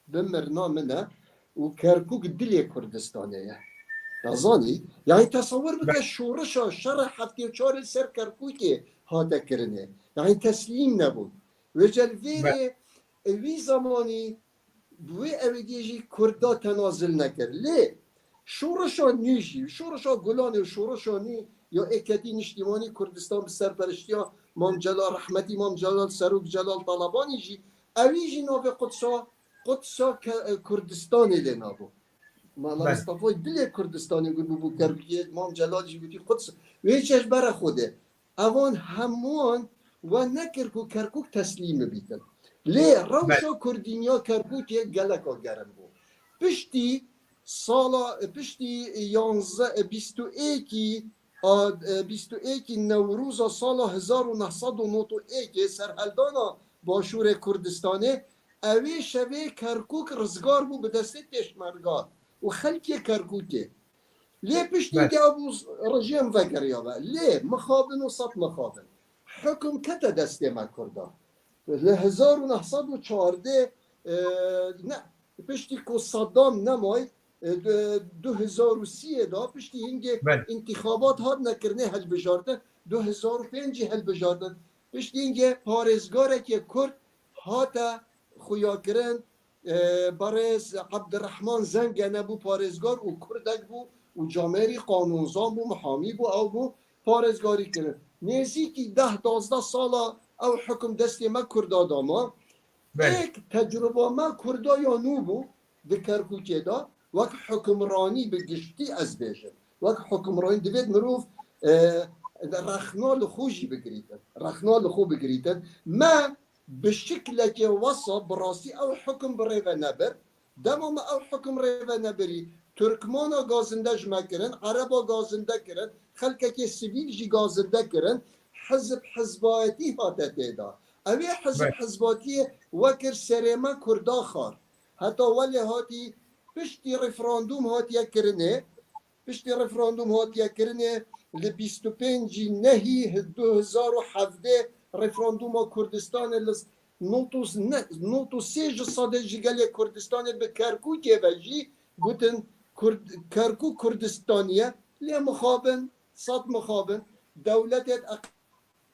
C: بمرنا منه و کرکوک دلی کردستانه ازانی یعنی تصور بکه شورش شر 74 سر کرکوک هاته کرنه یعنی تسلیم نبود و جلویر وی زمانی بوی اویدیجی کردا تنازل نکرد لی شورشا نیجی شورشا گلان و شورشا نی یا اکتی نشتیمانی کردستان به سرپرشتیا مام جلال رحمتی مام جلال سروک جلال طالبانی جی اویجی ناو قدسا کردستانی لی نابو مالا مصطفی دل کردستانی بو کرکیه مام جلال جی بودی قدس ویچش برا خوده اوان همون و نکرکو کرکوک تسلیم بیتن لی روشا کردینیا کرکوک یک گلکا گرم بود پشتی سالا پشتی 21 نوروز سال 1991 سرحلدانا باشور کردستانه اوی شوی کرکوک رزگار بود به دست تشمرگار و خلکی کرکوکه لی پشتی که ابو رژیم وکر یابه لی مخابن و صد مخابن حکم کتا دسته ما کرده 1914 نه پشتی که صدام نمای 2003 دا پشتی اینگه انتخابات هاد نکرنه حل بجاردن 2005 حل بجاردن پشتی اینگه پارزگاره که کرد هاتا خویا کرن برز عبدالرحمن زنگ نبو پارزگار و کردک بو و جامعه قانونزان بو محامی بو او بو پارزگاری کرن نزدیکی 10-12 سالا او حکم دستی ما کردا داما یک تجربه ما کردا یا نو بو به کرکوکه دا وقت حکمرانی به گشتی از بیشن وقت حکمرانی دوید مروف رخنال خوشی بگریتن رخنال خوب بگریتن ما به شکل که وصا براستی او حکم بریوه نبر دما ما او حکم ریوه نبری ترکمانا گازنده جمع کرن عربا گازنده کرن خلقه که سیویل جی گازنده کرن حزب حزبایتی هاته تیدا اوی حزب حزباتی وکر سرما کردا خار حتی ولی هاتی پشتی رفراندوم هاتیه کرنه ل 25 نهی 2017 رفراندوم کردستان نوتو سیج صده جگل کردستان به کرکوکه و جی گوتن کرکوک کردستانیه لی مخابن صد مخابن دولت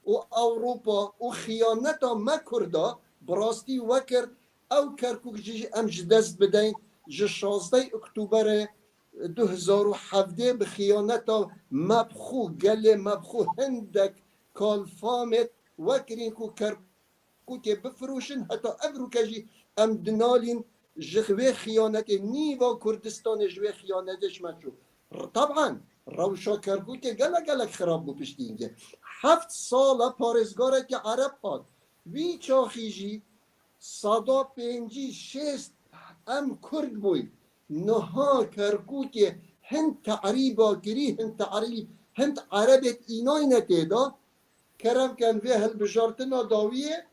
C: و اروپا و خیانتا ما کردا براستی وکر او کرکوک جی امج دست بدین جه 16 اکتبر 2017 به خیانتا مبخو گل مبخو هندک کالفامت وکرین کو کرکوک بفروشن حتی افروکه جی ام دنالین جخوه خیانت نیوا کردستان جوه خیانتش مچو طبعا روشا کرکوک گلک خراب بو پشتی اینگه 7 سال پارزگاره که عرب هاد وی چاخیجی 156 ام کرد بوی نها کرکوک هند تعریبا کری هند عربت اینای نتیدا کرم کن وی هل بجارتنا داویه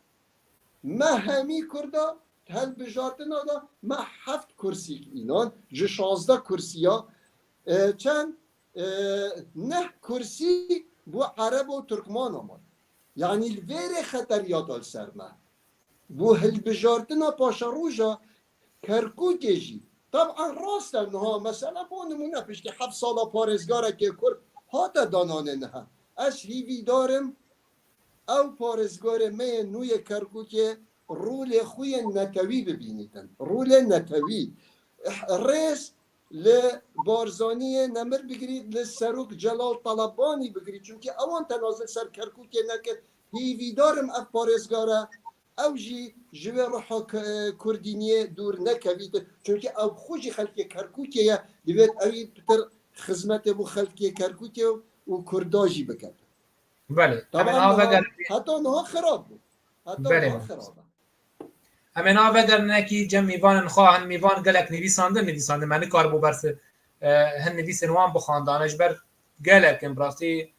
C: ما همی کردا هل بجارتنا دا ما 7 کرسی اینان جه 16 کرسیا چند 9 کرسی بو عرب و ترکمان آمد یعنی الویر خطریات آل سرمه بو هل بجارتنا پاشا روژا کرکوکه جی طبعا راست انها مثلا با نمونه پشتی 7 سالا پارزگاره که کرد هاتا دانانه نه اش هیوی دارم او پارزگار می نوی کرکوکه رول خوی نتوی ببینیدن رول نتوی ریس لبارزانی نمر بگیرید لسروک جلال طلبانی بگیرید چونکه اوان تنازل سر کرکوکه نکرد هیوی دارم اف پارزگاره او جی جوه روحا کردینیه دور نکوید چونکه او خوشی خلقی کرکوکه یا دوید اوی تر خدمت بو خلقی کرکوکه و کرداجی بکرد
B: بله
C: حتی نها خراب بود
B: همین ها بدر نکی جم میوان خواه هن میوان گلک نویسانده منی کار بو برس هن نویسن وان بخاندانش بر گلک امبراسی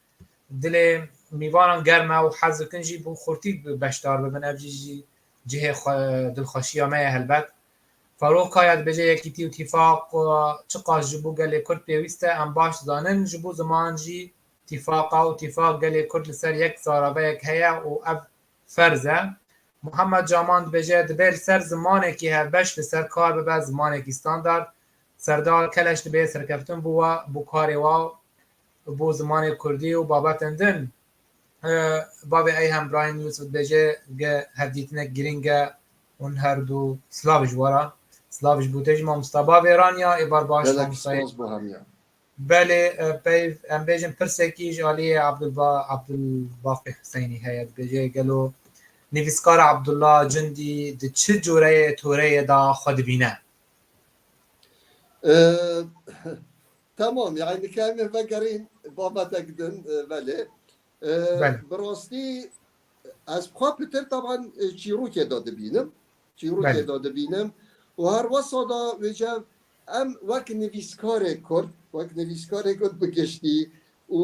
B: دل میوانان گرمه و حضر کنجی بو خورتی بشتار ببن افجی جه دلخوشی همه هلبت فاروق کاید بجه یکی تی اتفاق چقاش جبو گله کرد پیوسته ام باش زانن جبو زمان جی اتفاق و اتفاق گله کرد لسر یک زارابه یک هیا و اب فرزه محمد جاماند بجه دبیل سر زمانه که هر بش لسر کار ببه زمانه که استاندارد سردار کلش دبی سرکفتن بو کاری و بو زمان کردی و بابتندن بابی ای هم براین یوسف بجه هفدیتنه گرینگه اون هر دو سلاوش وارا سلاوش بوتج ما مستباب ایرانیا ایبار باش
C: گلک
B: مستای
C: سپاس بو همیا
B: بله پیو ام بیجن پرسکیج علی عبدالباقی حسینی هیت بجه گلو نویسکار عبدالله جندی د چه جوره توره دا خود بینه
C: تمام يعني كان فكرين بابا تقدن بله
B: بله
C: براستی از خواه پتر طبعا چیروک داده بینم
B: بله
C: داده بینم و هر وصدا وجه ام وک نویسکار کرد بگشتی و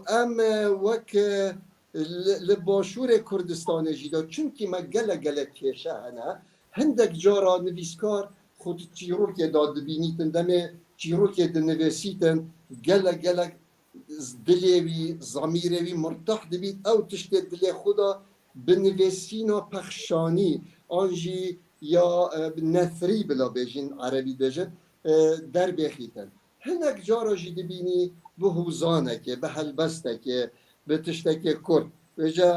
C: ام وک لباشور کردستان جیدا چونکی ما گله کشه هنه هندک جارا نویسکار خود چیروک داده بینیتن دمه چیروک دنویسیتن گله دلیوی ضمیروی مرتاح دبید او تشت دلی خدا بنویسینا پخشانی آنجی یا نثری بلا بیجین عربی بیجین در بخیتن هنک جارا جی دبینی به حوزانه که به هلبسته که به تشته که کرد وجا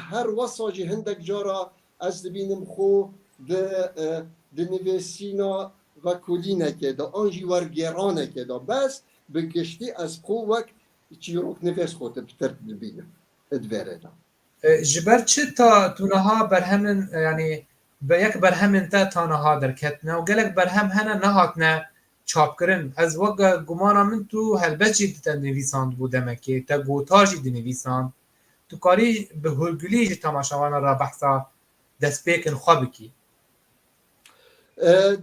C: هر وصاجی هندک جارا از دبینم خو ده نویسینا و کلینه که دا آنجی ورگرانه که دا بس بگشتی از قوک چیروک نفس خود بتر ببینم ادواره دا
B: جبر چه تا تونها برهمن یعنی به یک برهمن تا تانها درکتنه و گلک برهم هنه نهاتنه چاپ کرن از وقت گمانا من تو هلبچی تا نویساند بودمه که تا گوتاجی دی نویساند تو کاری به هرگلی جی تماشاوانا را بحثا دست بیکن خوابی کی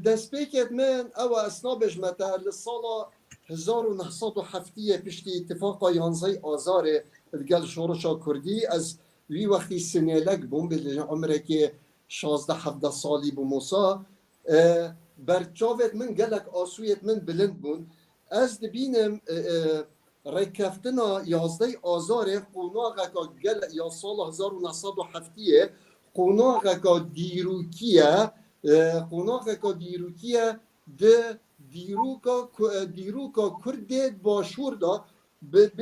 C: دست بیکت من او اسنا بجمتا لسالا 1907 پشتی اتفاق 11 آذار دگل شورشا کردی از وی وقتی سنیلک بوم به عمره که 16-17 سالی بو موسا برچاوت من گلک آسویت من بلند بون از دبینم رکفتنا 11 آذار قوناغا گل یا سال 1907 قوناغا دیروکیه ده دیروکا کرد باشور دا به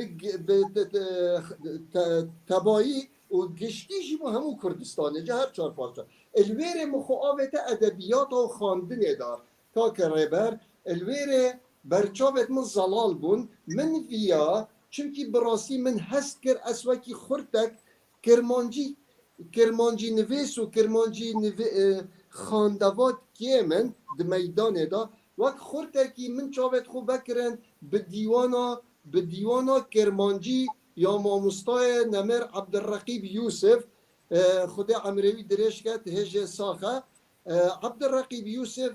C: تبایی و گشتیشی با همون کردستانه جه هر چار پارچه الویر مخوابت ادبیات و خاندنه دار تا که ریبر الویر برچاوت من زلال بون من ویا چونکی براسی من هست کر اسواکی خورتک کرمانجی نویس و کرمانجی خاندوات که من ده میدانه دا وقت خورتکی من چاوت خوب بکرن به دیوانا کرمانجی یا ماموستای نمر عبدالرقیب یوسف خدا عمروی درش کرد هج ساخه عبدالرقیب یوسف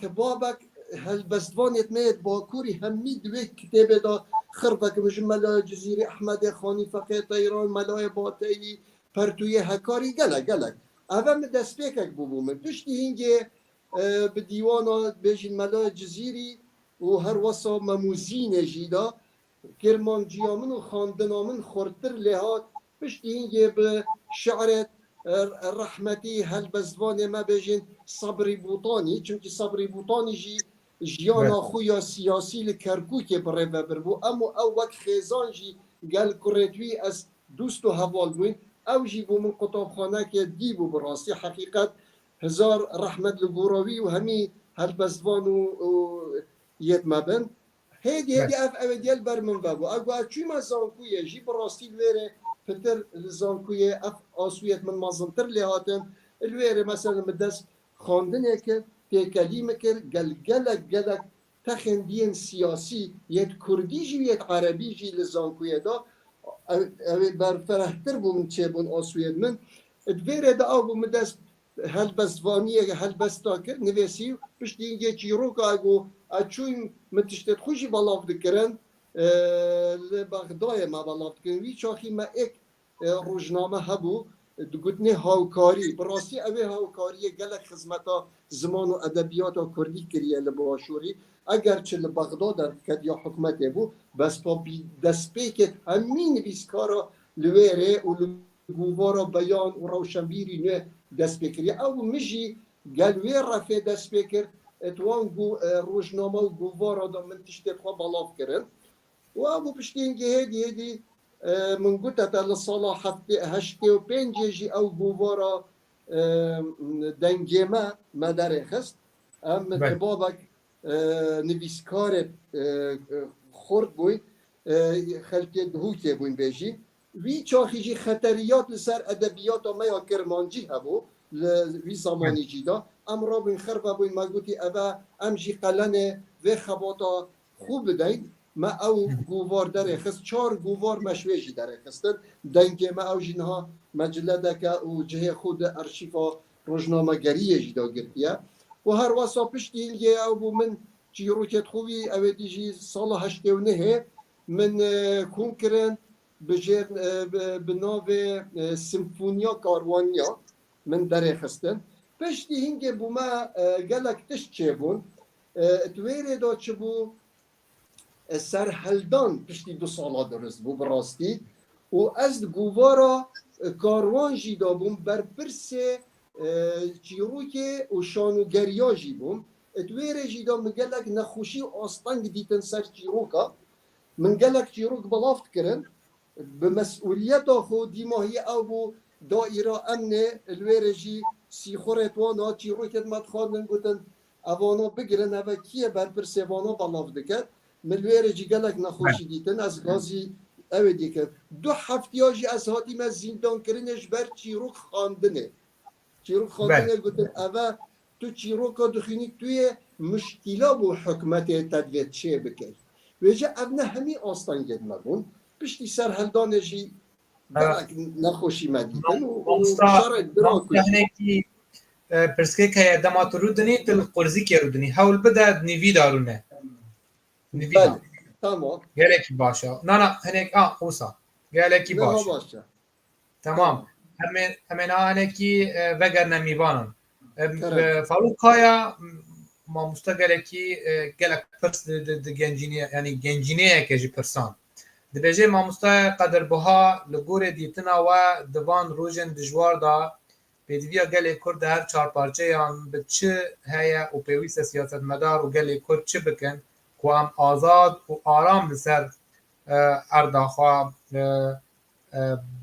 C: تبابک هالبستوانیت مید باکوری همی دوی کتابه دا خربک بجم ملای جزیره احمد خانی فقیت ایران ملای باطلی پرتوی هکاری گلک اول دست پیکک بومن پشتی هنگه به دیوانا بجین ملای جزیری و هر وصا مموزین جیدا کرمانجیامن و خاندنامن خورتر لحات پشتی هنگه به شعرت رحمتی هلبزوان ما بجین صبری بوطانی چونکه صبری بوطانی جیانا خویا سیاسی لکرکوک بره بربو اما او وقت خیزان جی گل کرتوی از دوست و حوال بوین او جی بو من قطابخانه که دی بو براستی حقیقت هزار رحمت لگوراوی و همی هلبزوان و یت مبن هیدی اف اودیل بر من بابو اگه چی ما زانکویه جی براستی الویره پتر زانکویه اف آسویت من مازنتر لحاتن الویره مثلا مدست خواندنه که تکلیمه که گلک تخندین سیاسی یت کردی جی یت عربی جی لزانکویه دا بر فرحتر بوم چه بون آسویت من الویره دا او مدست هلبستوانیه هلبستا کرد نویسی پشتی اینگه چی رو که اگو اچویم متشتت خوشی بلاف دکرن لبغدای ما بلاف دکرن وی چاخی ما ایک روزنامه هبو دگوتنه هاوکاری براستی اوه هاوکاری گلک خدمتا زمان و ادبیات و کردی کریه لباشوری اگرچه لبغداد در کد یا حکمت بو بس با دست پیکت همین بیسکارا لویره و لگووارا بیان و روشنبیری نه دست بکری او مجی گلوی رفه دست بکر اتوان روزنامه و گووارا دا من تشتید خواه بالاف کرن و ابو پشتین که هدی من قلت للصلاة هشتي وبينجي أو بوفارا دنجيما ما درخست أم بابك نویسکار خورد بوی خلقی دهوکی بوین بیجی وی چاخیجی خطریات لسر ادبیات و میا کرمانجی هبو وی زمانی جیدا ام را بین خربه بوین مگوتی اوه ام جی قلنه و خباتا خوب بدین ما او گووار داره خست 4 گووار مشویجی داره خستن دنگه ما او جینها مجلده که او جه خود ارشیفا روزنامه گریه جیدا گرتیه و هر واسا پشتی هلگه او بو من چی روکت خوبی او دیجی سال 89 من کون کرن بجر بناو سیمفونیا کاروانیا من داره خستن پشتی هنگه بو ما گلک تشت چه بون تویره دا چه بو سرهلدان پشتی 2 ساله درست بو براستی و از گووارا کاروان جیدا بوم بر پرسه چیروکه و شانوگریا جی بوم اتویره جیدا مگلک نخوشی و آستانگ دیتن سر چیروکا من گلک چیروک بلافت کرن به مسئولیت خود دیماهی او بو دائره امنه الویره جی سیخورت وانا چیروکت مدخوانن گوتن اوانا بگرن اوه کیه بر پرسه وانا بلافت دکر ملویره جی گلک نخوشی دیتن از غازی اوه دیکن 2 هفتیاجی از هاتیم از زندان کرنش بر چیروک خاندنه چیروک خاندنه گوتن اوه تو چیروکا دخینی توی مشکلا بو حکمت تدویت چه بکر ویجه اوه همی آستان گدمه بون پشتی سرهلدانشی گلک نخوشی مدیدن و شرک برا
B: کشی پرسکه که دمات رو دنی تل قرزی که رو دنی حول بده نوی دارونه نوی
C: بله تمام
B: گلکی باشه نه هنک اوسا گلکی باشه تمام همین هنکی وگر نمیبانن فاروق کایا ما مستقلکی گلک پرس گنجینه یعنی گنجینه که جی پرسان دبیجه ما مستا قدر بها لگور دیتنا و دوان روزن دجوار دا بدویا گلی کرد هر 4 پارچه یان به چه هيا و پیوست سیاست مدار و گلی کرد چه بکن که هم آزاد و آرام بسر ارداخوا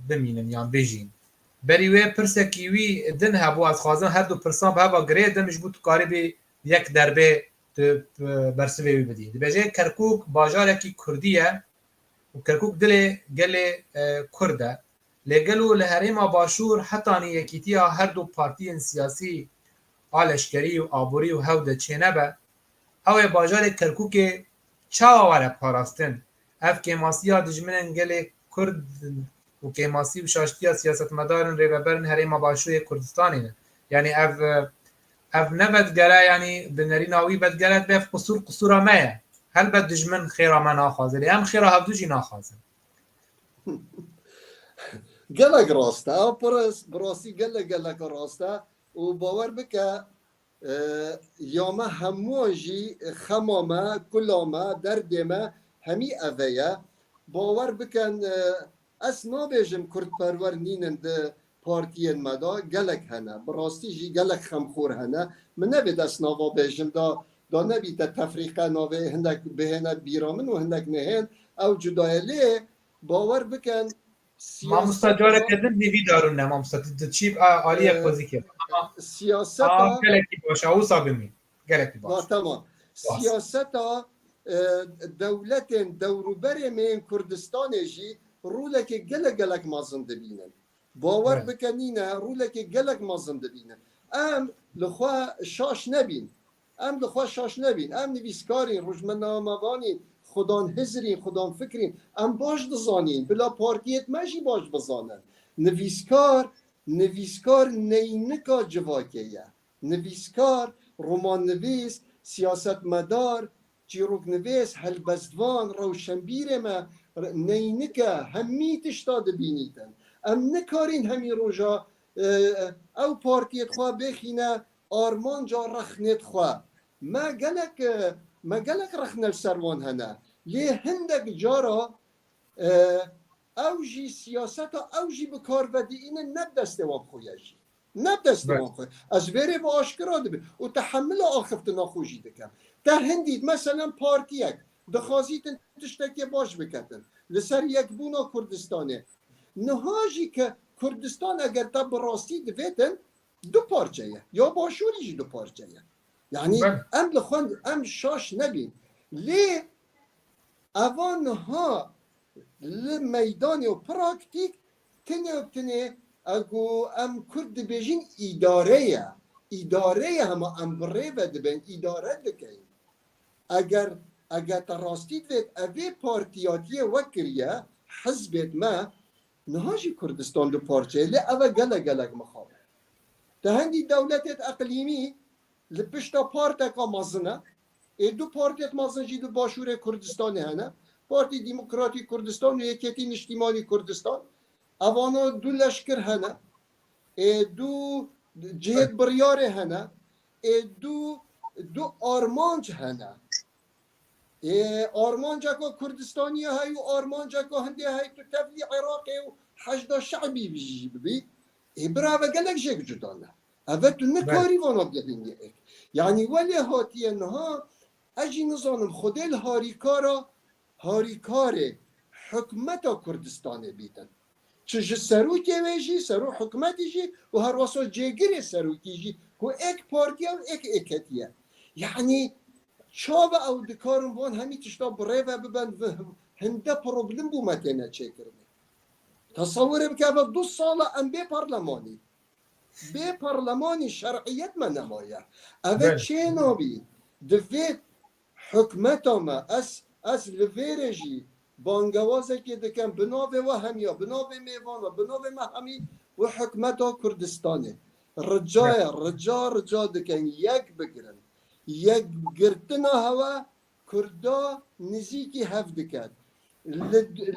B: بمینن یان بجین بریوه پرسکیوی دن هبو از خوازن هر 2% هبا گره دمش بود قریبی یک دربه برسوی بدی دبیجه کرکوک باجارکی کردیه و کرکوک دل گل کرده لگلو لحریم باشور حتی نیکیتیا هر 2 پارتی سیاسی آلشکری و آبوری و هوده چینه به او باجار کرکوک چاواره پاراستن اف کماسیا دجمنن گل کرد و کماسی و شاشتیا سیاست مدارن ریبرن حریم باشور کردستانی یعنی اف نبت گره یعنی بنری ناوی بد گره به قصور مایه هل بد دجمن خیره من آخازه هم خیره هفدو جی ناخازه
C: گلک راسته او براستی گلک راسته و باور بکه یامه هموجی خمامه کلامه دردمه همی اوه باور بکن از نابیجم کرد پرور نینن ده پارتین مدا گلک هنه براستی جی گلک خمخور هنه من نبید از نوا بیجم دا نبید تفریقه ناوه هندک بهنه بیرامن و هندک نهن او جدایلی باور بکن
B: ما مستجاره کردن نیوی دارون نه ما مستجاره چیب آلیه قضی که
C: سیاست
B: گلکی باشه او سابمی گلکی باشه
C: تمام سیاست دولت دوروبر من کردستان جی رولک گلک مازن دبینن باور بکنینه رولک گلک مازن دبینن ام لخوا شاش نبین ام نویسکارین روزمنامه‌وانین خودان هزرین خودان فکرین ام باش دزانین بلا پارتیت ماشی باش بزانن نویسکار نینکا جواکیه نویسکار رمان نویس سیاست مدار چیروک نویس هلبزدوان روشنبیر ما نینکا همی تشتاد بینیدن ام نکارین همی روژا او پارتیت خواه بخینه آرمان جا رخنت خواه ما گلک رخنه سروان هنه لی هندک جارا اوجی سیاست اوجی بکار ودی اینه ندسته واب خویشی نبدست وان از وری با آشکرا دبی و تحمل آخفت ناخوشی دکم در هندید مثلا پارتیک دخوازیت تشتکی باش بکتن لسر یک بونا کردستانه نهاجی که کردستان اگر تا براستی دویتن دو پارچه یا باشوریش دو پارچه یعنی ام لخوند ام شاش نبین لی اوان ها لمیدانی و پراکتیک تنه اگو ام کرد بیجین اداره همه ام بره و دبین اداره دکین اگر تراستی دوید اوی پارتیاتی وکریه حزبت ما نهاجی کردستان دو پارچه لی اوه گلگ مخابه ده هندی دولتت اقلیمی لپشتا پارتکا مازنه دو پارتیت مازن جی دو باشور کردستان هنه پارتی دموکراتی کردستان و یکیتی اجتماعی کردستان اوانا دو لشکر هنه دو جهت بریار هنه دو آرمانج هنه آرمانجا که کردستانی های و آرمانجا که هندی های تو تفلی عراقی و حشد شعبی بیجی ببی براوه گلک جگ جدانه اوه تو نکاری وانا بگذین یک یعنی ولی هاتی انها اجی نظانم خودل هاریکار حکمتا کردستان بیتن چه سروکی ویجی سرو حکمتی جی و هر واسو جگری سروکی جی که ایک پارتی و ایک ایکتیه یعنی چاو او دکارم وان همی تشتا بره و ببند و هنده پروبلم بو متینه چه کرده تصورم که اوه 2 ساله ام به پارلمانی شرعیت من نمایه اوه چه نابی دوید حکمتا ما از لویرجی بانگوازه که دکم بناوه و همیا بناوه میوانا بناوه ما همی و حکمتا کردستانه رجا دکن یک بگرن یک گرتنا هوا کردا نزیکی هفت دکن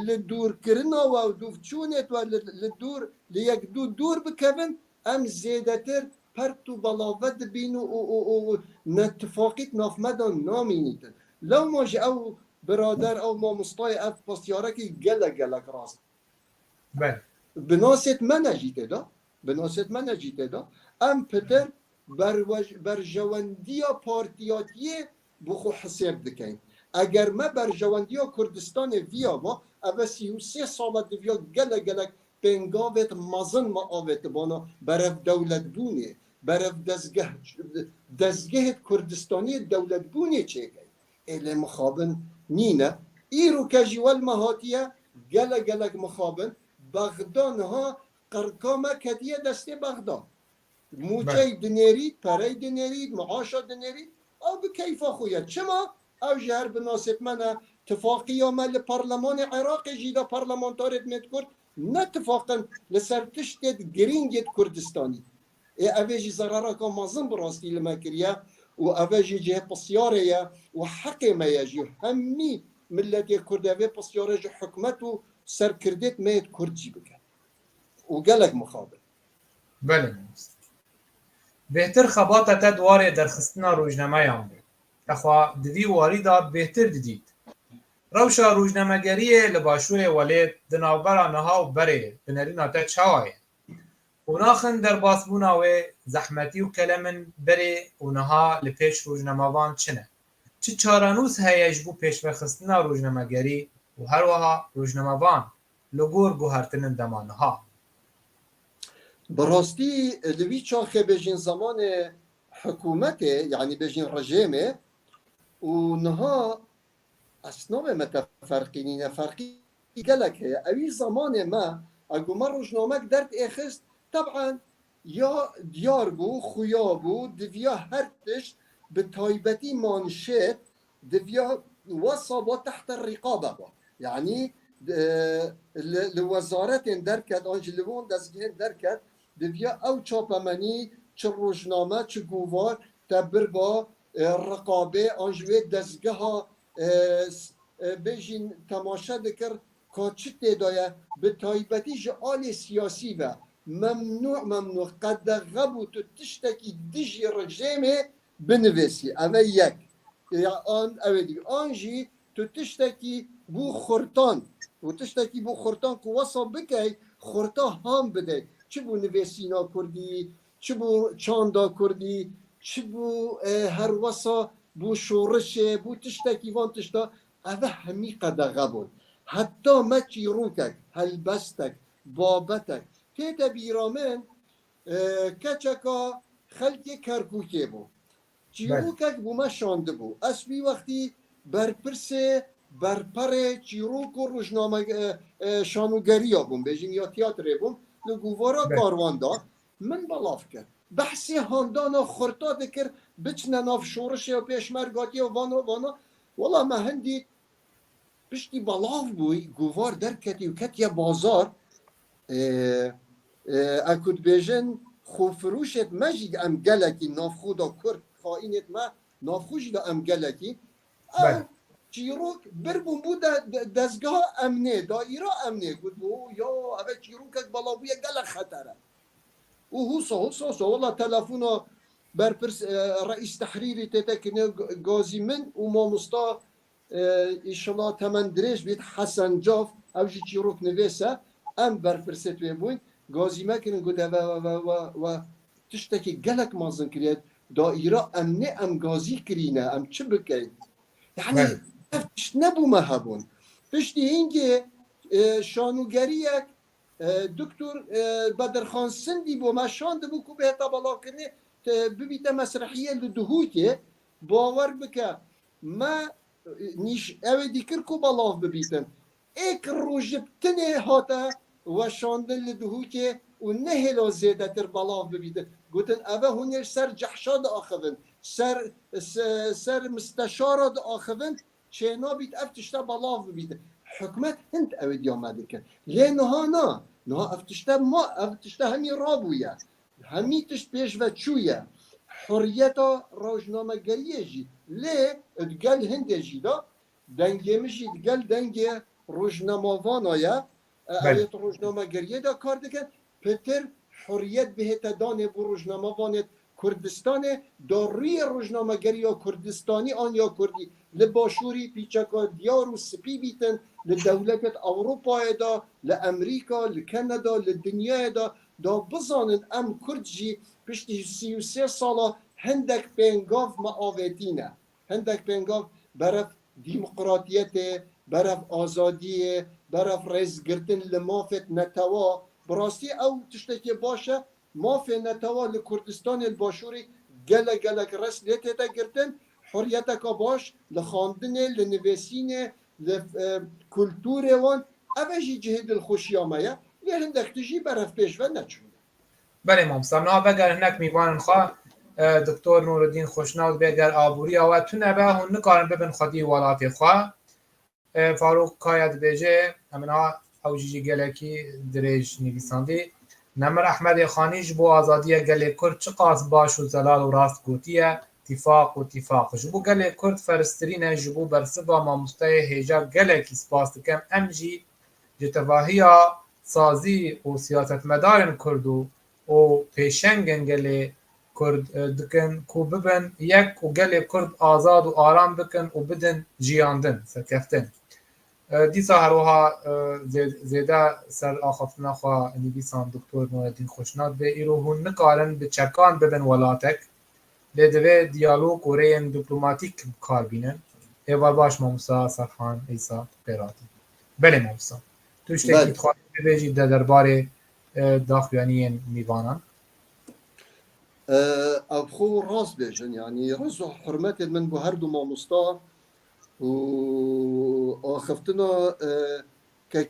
C: لدور کرنا و دوفچونت و لدور لیک دور بکن ام زیدتر پرتو بلاوت بینو و نتفاقیت نافمدان نامینیتن لو ماجی او برادر او ما مستای اف پاسیاره که گلک راست بناست من نجیته دا ام پتر برجواندیا پارتیاتیه بخو حساب دکن اگر ما برجواندیا کردستان ویا ما او 33 سالت ویا گلک پنگاوت مازن ما آوت بانا برف دولت بونه برف دزگه کردستانی دولت بونه چه گی ایل مخابن نینه ایرو کجیوال مهاتیه گلک مخابن بغدان ها قرکامه کدیه دسته بغدان موچه دنیرید پره دنیرید معاشا دنیرید او به کیفا خوید چما او جهر بناسب منه اتفاقی عمل پارلمان عراق جیدا پارلمانتارت مت کرد نه اتفاقا لسر تشتت گرینگت کردستانی اویجی ضرره که مازن براستی لما کریه و اویجی جه پسیاره و حق ما یجی همی ملت کردوی پسیاره جه حکمت و سر کردت مید کردجی بکن و گلک مخابل
B: بله بهتر خباته تا دواره درخستنا روزنامه یان بود اخوا دوی واری دا بهتر دیدید روشا روزنامه‌گری لباشور ولید دناوبرا نها و بره بنرینا تا چاوه وناخن در باسبونا و زحمتی و کلمن بره و نها لپیش روزنامه‌وان چنه چه چارانوس هیج بو پیش بخستنا روزنامه‌گری و هر وها روزنامه‌وان لگور گوهرتنن دمانها
C: براستی لوی چاخه بجین زمان حکومت یعنی بجین رژیمه و نها اسناب متفرقینین فرقی گلک هیا اوی زمان ما اگو ما روزنامک درد اخست طبعا یا دیار بو خویا بو دویا هر تشت به تایبتی مانشت دویا وصابا تحت الرقابه با یعنی لوزارت درکت آنجلوون دزگه درکت دویا او چاپمنی چه روزنامه چه گوار تبر با رقابه آنجوی دزگه ها بجین تماشا دکر کاچت دایا به تایبتی جعال سیاسی و ممنوع قد غبو تو تشتکی دیجی رژیمه بنویسی اوه یک آنجی تو تشتکی بو خورتان که وصا بکی خورتا هم بده چه بو نویسینا کردی چی بو چاندا کردی چی بو هر وسا بو شورشه بو تشتکی وان تشتا اوه همی قدغه بود حتی ما چیروکک هلبستک بابتک تیتا بیرامن کچکا خلکی کرکوکی بو چیروکک بو ما شانده بو اسبی وقتی برپرسه برپره چیروک و روشنامه شانوگری بوم بیجین یا تیاتره بوم لگووارا کاروان دا من بلاف کرد بحثی هاندانا خورتا دکر بچنه ناف شورشه و پیشمرگاتی و وانا والا ما هندی پشتی بلاف بوی گووار درکتی و کتی بازار اکود بیجن خوفروشت مجید ام گلکی ناف خودا کرد خائنت ما ناف خوشی دا ام گلکی او چیروک بربون بود دزگاه امنه دایره امنه گود بو یا اوه چیروکک بالا بویه گلک خطره و حسا والله تلفونا برپرس رئیس تحریری تتکنه گازی من و ما مستا ایشالله تمن دریش بید حسن جاف او جی چیروک نویسه ام برپرست وی بوین گازی مکنن گوده و تشتکی گلک مازن کرید دایره امنه ام گازی کرینه ام چه بکن یعنی افتش نبو مهبون پشتی اینکه شانوگریک دکتر بدرخان سندی بو ما شانده بو که بهتا بلا کنه ببیته مسرحیه لدهوتی باور بکه ما نیش اوه دیکر که بلاف ببیتن ایک روژبتنه هاته و شانده لدهوتی و نه هلا زیده تر بلاف ببیتن گوتن اوه هونیر سر جحشاد آخوین سر مستشارات آخوین چینا بیت افتشتا بلاف ببیتن حکمت هند اوه دیامده کن لی نه افتشتا همی رابویه همی تشت پیش و چویه حریتا روشنامه گریه جی لی ادگل هنده جی دا دنگه مشی ادگل دنگه روشنامه وانایه اویت روشنامه گریه دا کار دکن پتر حریت بهت دانه بو روشنامه وانت کردستان داروی روشنامه گریه کردستانی آن یا کردی لباشوری پیچکا دیار و سپی بیتن لدولت اوروپا دا لامریکا لکندا لدنیا دا بزانن ام کرد جی پشتی 33 سالا هندک پنگاف معاوتینه هندک پنگاف برف دیمقراطیت برف آزادیه برف رزگرتن لمافت نتوا براستی او تشتکی باشه مافت نتوا لکردستان الباشوری گلک رس لیتا گرتن حریتک باش لخاندنه لنویسینه لکلتور وان اوشی جهد الخوشیامه یه هندک تجی برف پیش و نچونه
B: بله مامسام نه بگر هنک میوانن خواه دکتر نورالدین خوشنود بگر آبوری و تو نبه هون نکارن ببن خودی والاتی خواه فاروق کاید بیجه امنا اوجیجی گلکی دریج نویساندی نمر احمد خانیج بو آزادی گل کرد چه قاس باش و زلال و راست گوتیه اتفاق جبو گل کرد فرسترینه جبو برسبا مامستای هیجا گلکی سپاس دکم امجی جتواهیا سازی و سیاست مدارن کردو و پیشنگن گل کرد دکن کو ببن یک و گل کرد آزاد و آرام بکن و بدن جیاندن سرکفتن دیسا هروها زیده سر آخفتنا خواه نویسان دکتر نورالدین خوشنود به ایرو هون نکارن به چکان ببن ولاتک لدوه دیالوگ و رین دیپلوماتیک کار بینن ایوال باش ماموسا سرخان ایسا پیراتی بله ماموسا تو اشتاکی خواهی ببیجید درباره داخویانی میوانان
C: او خو راست بیجن یعنی رزو حرمت من بو هر دو ماموستا و آخفتنا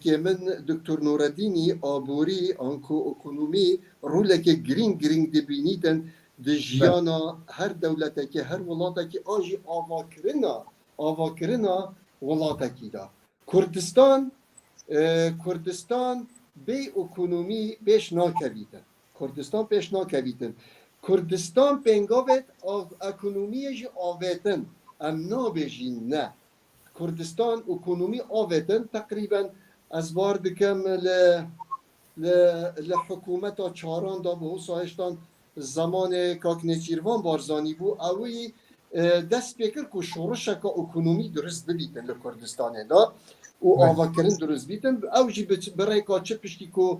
C: که من دکتر نورالدینی آبوری آنکو اکونومی رولک گرینگ دبینیدن ده جیانا هر دولتکی هر ولاتکی آجی آواکرنا ولاتکی دا کردستان بی اکونومی پیش ناکویدن کردستان پنگاوت اکونومیش آویتن ام نابیجین نه کردستان اکونومی آویتن تقریبا از بار دکم لحکومت چاران دا به حسایشتان زمان کاکنیچیروان بارزانی بو اوی دست بکر که شورشک اکونومی درست ببیتن لکردستانه دا و آواکرین درست بیتن او جی برای که چه پشتی که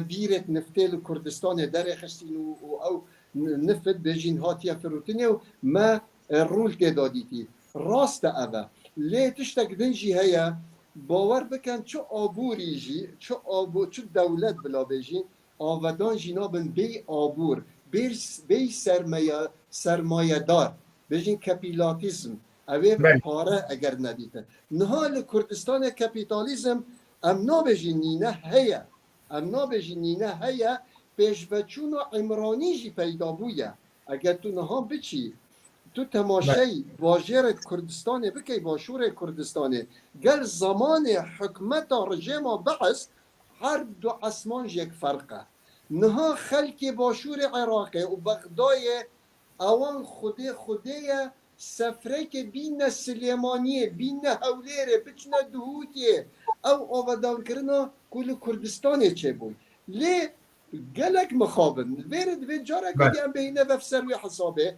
C: بیرت نفته لکردستانه در خستین و او نفت بجین هاتیه فروتنه و ما رول تدادیتی راست اوه لی تشتک دنجی هیا باور بکن چو آبوری جی چو دولت بلا بجین آودان جنابن بی آبور بی سرمایه دار بجین کپیلاتیزم اوه
B: بله
C: پاره اگر ندیده نها کردستان کپیتالیزم ام نابجین نینه هیا ام نابجین نینه هیا پیشوچون و عمرانی جی پیدا بویه اگر تو نها بچی تو
B: بله
C: تماشای واژر کردستان بکی باشور کردستان گل زمان حکمت رژیم بعث هر دو اسمان یک فرقه نها خلک باشور عراقی و بغدای اوان خوده سفره که بین سلیمانیه بین هولیره بچنه دهوتیه او آودان کرنا کل کردستان چه بوی لی گلک مخابن ویرد وی جارا که
B: بله
C: دیم بینه وفسر وی حسابه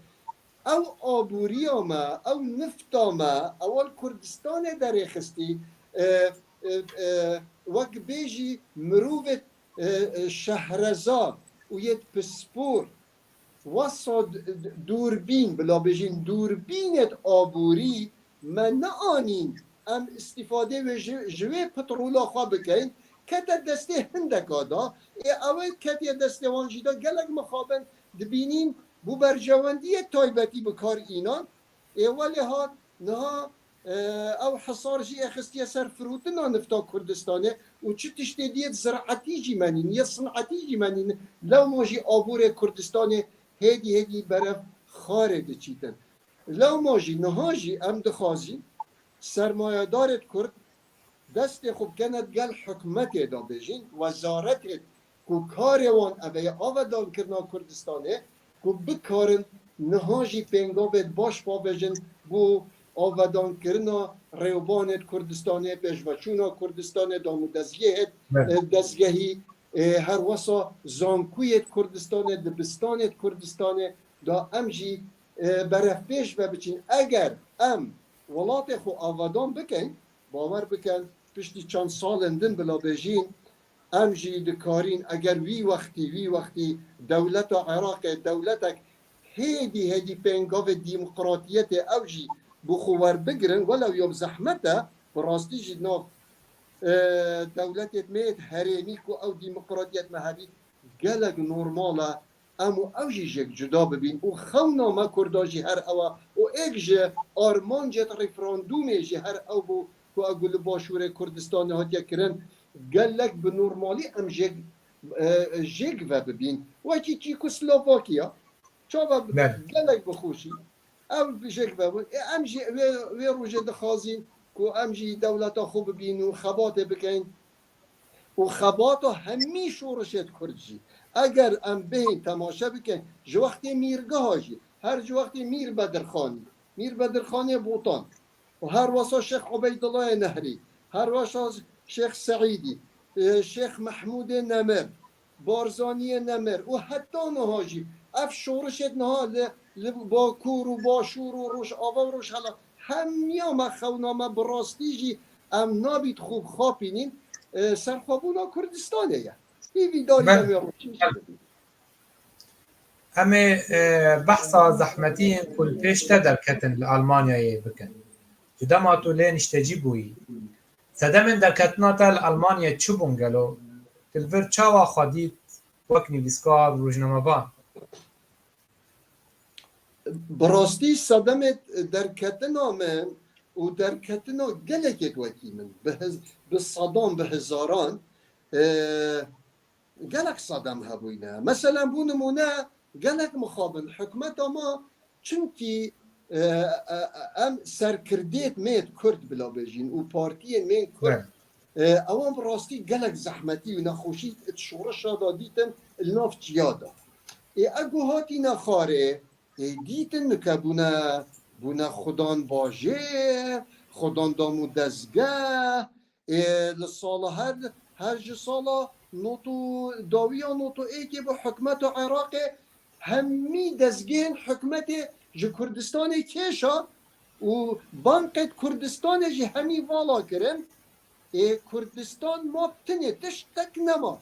C: او آبوری ما او نفت ما اول کردستان در خستی وک بیجی مروفت شهرزاد و یه پسپور واسه دوربین بلا بجین دوربینت آبوری من نه آنین ام استفاده و جوی پترولا خواه بکن کت دسته هندک آدا اوه کت دسته وانجی دا گلک مخابن دبینین بو برجواندی تایبتی بکار اینا ولی ها نه او حصار جی اخستی سر فروتنا نفتا کردستانه و چه تشتی دیت زراعتی جی منین یا صنعتی جی منین لو موجی آبور کردستانه هدی برف خارد چیتن لو ماجی نهاجی ام دخازی سرمایه دارت کرد دست خوب کند گل حکمت دا بجین وزارت کو کاروان اوه آودان کرنا کردستانه کو بکارن نهاجی پنگابت باش پا بجین بو آودان کرنا ریوبانت کردستانه پیشوچونا کردستانه دامو دزگهی هر وسا زانکویت کردستانه دبستانت کردستانه دا امجی برف پیش بچین اگر ام ولات خو آودان بکن باور بکن پشتی چند سال اندن بلا بجین امجی دکارین اگر وی وقتی دولت عراق دولتک هدی پنگاو دیمقراطیت اوجی بخوار بگرن ولو یوم زحمته براستی جناف دولتت ميت هرميكو او ديمقراطيات مهبي قالك نورمالا امو اوجي جك جدا ببين و خونا ما كرداجي هر اوا و اكج ارمانجت ريفراندومي جي هر او بو كو اقول باشور كردستان هاتيا كرن قالك بنورمالي ام جك ببين وكي تشيكو سلوفاكيا شوف قالك بخوشي او جك ببين ام جي ويروجي دخازين کو امجی دولت خوب بینو خبات بکن و خبات همی شورشت کرجی اگر ام بین تماشا بکن جو وقتی میرگاه هاجی هر جو وقتی میر بدرخانی بوتان و هر واسا شیخ عبیدالله نهری هر واسا شیخ سعیدی شیخ محمود نمر بارزانی نمر و حتی نهاجی اف شورشت نها با کور و باشور و روش آوا و روش حالا همیا ما خونامه براستی جی ام نابید خوب خوابینین سرخوابونا کردستانه یا این ویداری همی روشی
B: همه بحثا زحمتی کل پیشته در کتن لألمانیای بکن جدا ما تو لین اشتجی بویی سدمن در کتناتا لألمانیا چو بونگلو تلفر چاوا خادید وک نویسکار روزنامه بان
C: براستی صدم در کتنا من و در کتنا گلکت وکی من به صدام به هزاران گلک صدام هبوینه مثلا بو نمونه گلک مخابن حکمت ما چونکی ام سرکردیت میت کرد بلا بجین و پارتی میت کرد اوان براستی گلک زحمتی و نخوشی شورش را دیتن الناف جیادا اگو هاتی نخاره دیتن که بونه خودان باجه خودان دامو دزگه لسال هر سالا نوتو داویا نوتو ای که به حکمت عراق همی دزگین حکمت جه کردستان کشا و بانقت کردستان جه همی والا کرن کردستان ما بتنه تشتک نما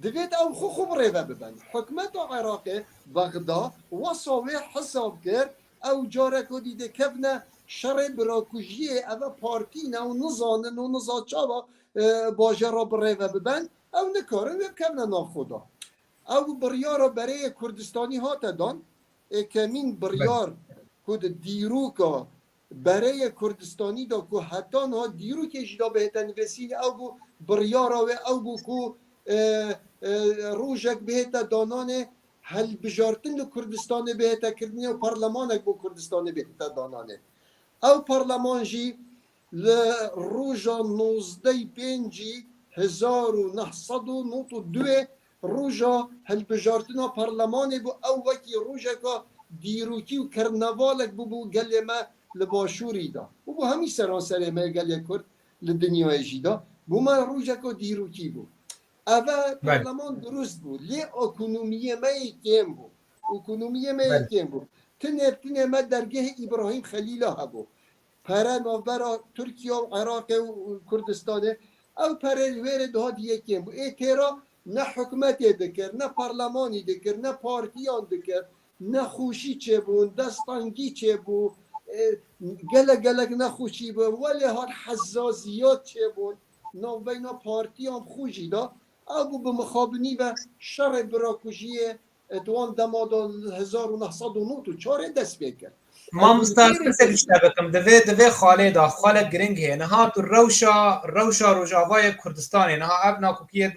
C: دوید او خوب ریوه ببن حکمت عراق بغدا وصاوی حساب کرد او جاره که دیده کفنه شر براکوژیه او پارتین او نزانن و نزاچاوا باجه را بریوه ببن او نکارن و کفنه ناخدا او بریار برای کردستانی هات دان کمین بریار کد دیروکا برای کردستانی دا که حتی ها دیروکش دا بهتن وسیل او بو بریار او بو که روژک بهتا دانانه هل بجارتن لکردستان بهتا کردنی و پارلمانک بو کردستان بهتا دانانه او پارلمان جی لروژا 19/5/1992 روژا هل بجارتنا پارلمان بو او وکی روژا که دیروکی و کرنوالک بو گلی ما لباشوری دا بو همی سراسر ما گلی کرد لدنیای جی دا بو ما روژا که دیروکی بو اول پارلمان درست بود لی اکنومیه ما کم بود اکنومیه ما کم بود تنه ما درگه ابراهیم خلیل ها بود پره نوبرا ترکیه و عراق و کردستانه او پره ویر دو دیگه کم بود ای تیرا نه حکمتی دکر نه پارلمانی دکر نه پارتیان دکر نه خوشی چه بود دستانگی چه بود گلک نخوشی بود ولی هر حزازیات چه بود نو بین پارتیان خوشی دا او به مخابنی و شر براکوژی دوان دماد 1994 دست بکرد
B: ما مستعد بکم دوی خالد گرنگ هی نها تو روشا روجاوای کردستانی نها اب ناکوکیت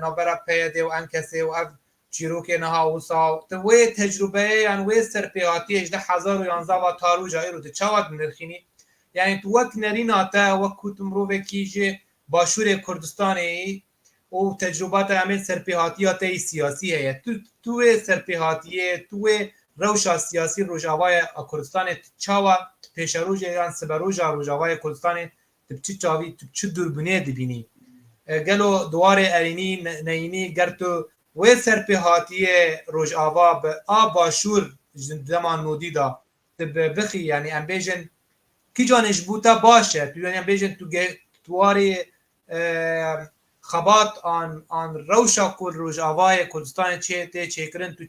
B: نابرا پیده و انکسه و اب چیروک نها وسا توی تجربه یعنی وی سرپیاتی 10011 و تاروجا ایرو چاوت نرخینی یعنی تو وقت نریناتا و کتمرو وکیج باشور کردستانی و تجربات همه سرپیاتیات سیاسی هست تو سرپیاتیه تو روشا سیاسی روجاوای کردستان چاوا پیش روج ایران سبروجا روجاوای کردستان تبچی چاوی تبچی دوربینه دبینی گلو دوار ارینی نینی گرتو و سرپیاتیه روجاوا به باشور زمان نودی دا بخی یعنی امبیجن کی جانش بوتا باشه یعنی امبیجن تو دواری خبات آن روشا کل روجاوای کردستان چه کرن تو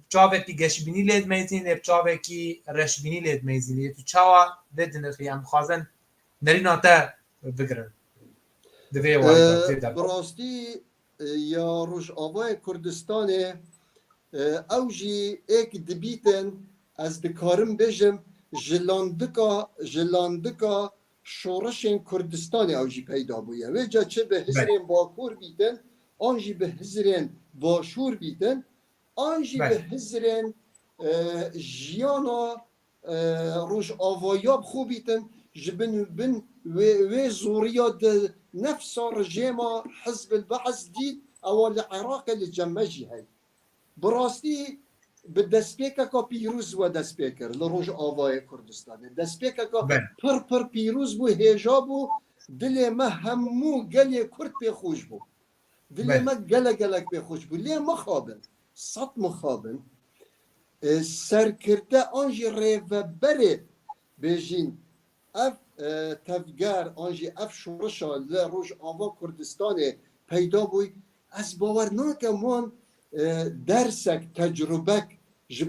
B: چاوه کی گشبینی لید میزین چاوه کی رشبینی لید میزین تو چاوا بدن خیام خازن نریناتا بگرن دوی
C: براستی یا روجاوای کردستان اوجی ایک دبیتن از دکارم بجم جلاندکا شورشین کردستان اوجی پیدا بویه و جا چه به هزرین باکور بیتن آنجی به هزرین باشور بیتن آنجی به هزرین جیانا روش آوایاب خوبیتن جبن و زوریاد نفس رجیما حزب البعث دید اول عراق لجمجی هی براستی به دستپیکا که پیروز و دستپیکر لروج آوای کردستان دستپیکا که پر پیروز بو هیجا بو دل ما همو گلی کرد پی خوش بو دل ما گلک پی خوش بو لی مخابن صد مخابن سرکرده آنجی ریو بره بیجین اف تفگر آنجی اف شورشا لروج آوا کردستان پیدا بوی از باور ناکم وان درسک تجربه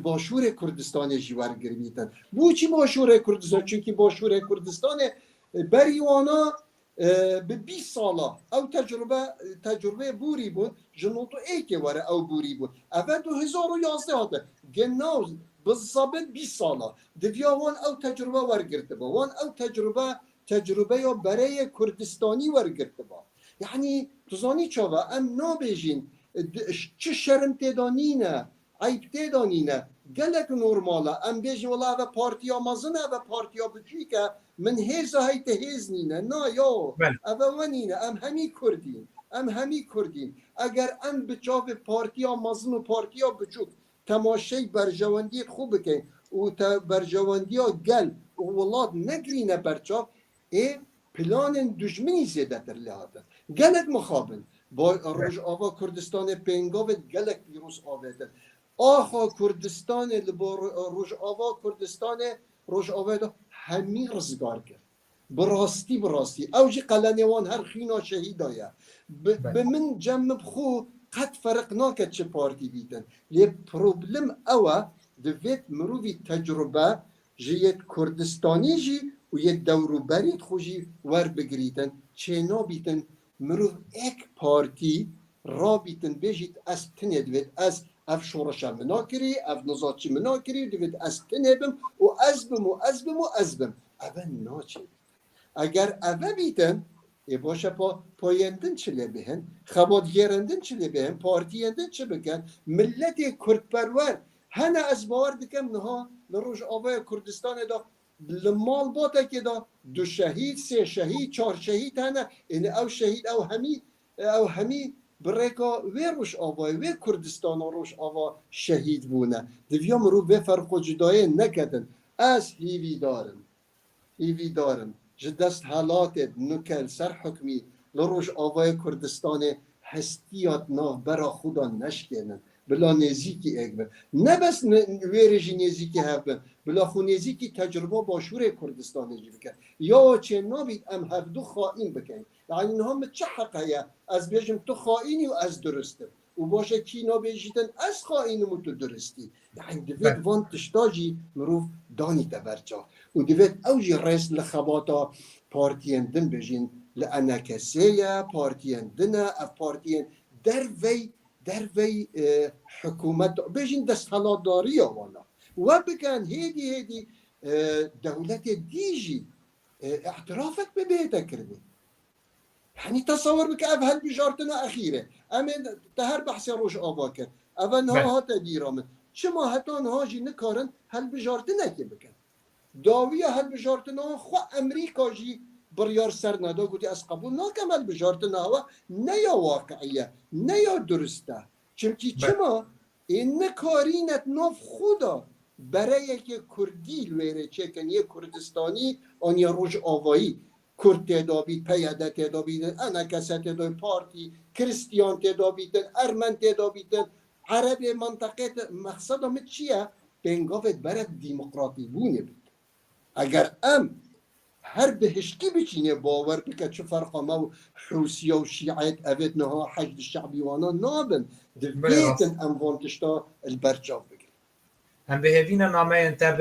C: باشور کردستان جوار گرمیتن بو چی باشور کردستان چونکی باشور کردستان بریوانا به 20 ساله او تجربه بوری بود جنوتو ایکی واره او بوری بود اول 2011 هاته گناز بالضبط 20 ساله دویا وان او تجربه ورگرده با وان او تجربه یا برای کردستانی ورگرده با یعنی توزانی چاوه ام نابیجین چه شرم تدانینه عیب تدانینه گلک نورماله ام بیجی والله و پارتیا مزنه و پارتیا بچیکه من هیزا هیت هیز نینه نا یا او ونینه ام همی کردین اگر ام بچاو پارتیا مزن و پارتیا بچوک تماشای برجواندی خوب بکن و برجواندی ها گل و ولاد نگرینه برچاو پلان دجمنی زیده تر لحاظه گلک مخابن با روش آوا کردستان پنگاوت گلک پیروز آویده آخا کردستان با روش آوا کردستان روش آوا دا همی رزگار کرد براستی او جی قلنوان هر خینا شهیدایا به من جمع بخو قد فرق ناکد چه پارتی بیتن لی پروبلم اوه دوید مروی تجربه جیت کردستانی جی و یه دوروبریت خوشی ور بگریتن چه نابیتن مروف ایک پارتی را بیتن بیجید از تنه دوید از اف شورشا منا کری اف نزاچی منا کری دوید از تنه بم و از بم اوه ناچه اگر اوه بیتن باشه پایندن چله بهن خبادگیرندن چله بهن پارتیندن چه بکن ملت کردپرور هنه از باور دکم نها لروش آوای کردستان دا لمال باتا که دا 2 شهید 3 شهید 4 شهید هنه این او شهید او همی برکا وی روش آوای وی کردستان روش آوا شهید بونه دویام رو به فرق جدای نکدن از هیوی دارم جدست حالات نکل سر حکمی لروش آوای کردستان هستیات ناف برا خدا نشکنن بلا نزیکی اگبن نه بس ویرجی نزیکی هفبن بلا خو نزیکی تجربه باشور کردستان جی بکن یا چه نابید ام هفدو خائن بکن یعنی اینها هم چه حق هیا از بیجم تو خائنی و از درسته و باشه کی نابیجیتن از خائن و تو درستی یعنی دوید وان تشتاجی مروف دانی تبرجا و دوید اوجی رئیس لخباتا پارتین دن بجین لانکسیه پارتین دنه اف پارتین در وی حکومت بجین دستحالات داری وانا و بکن هیدی دولت دیجی اعترافت به بیتا کرده یعنی تصور بک اف هل بجارتنا اخیره اما تهر بحث روش آبا کرد اول ها هاتا دیرامن چما هتا نها جی نکارن هل بجارتنا که بکن داویه هل بجارتنا خو امریکا جی بریار سر ندا گوتی از قبول ناکم هل بجارتنا و نه یا واقعیه نه یا درسته چونکی چما این کارینت ناف خدا برای که کردی لویره چکن یه کردستانی آن یا روش آوایی کرد تدابید پیاده تدابیدن انکسه تدابید پارتی کریستیان تدابیدن ارمن تدابیدن عرب منطقه مقصد همه چیه؟ بنگافت برد دیمقراطی بونه بید اگر هر بهشتی بچینه باور بکه چه فرق ما حوثیه و شیعیت اوید نها حشد شعبی وانا نابن دویتن وانتشتا البرجاف بگه
B: هم بهوین نامه انتا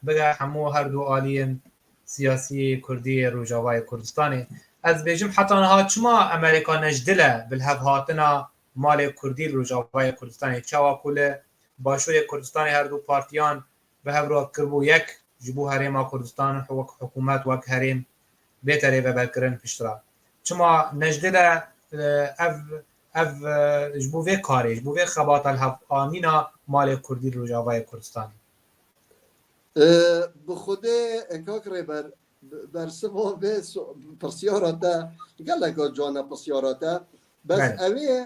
B: بگه همو هر دو آلین سیاسی کردی روجاوای کردستانی از بیجم حتی نها چما امریکا نجدله بالهف هاتنا مال کردی روجاوای کردستانی چاوا کل باشور کردستانی هر دو پارتیان به هفرو کربو یک جبو هریم کردستان وک حکومت وک هریم بهتره و برکرن پیشترا چما نجدله اف جبو وی کاری جبو وی خبات الهف آمینا مال کردی روجاوای کردستانی
C: بخوده انکاک ریبر بر سبا به پرسیاراتا گلگا جانا پرسیاراتا بس اوه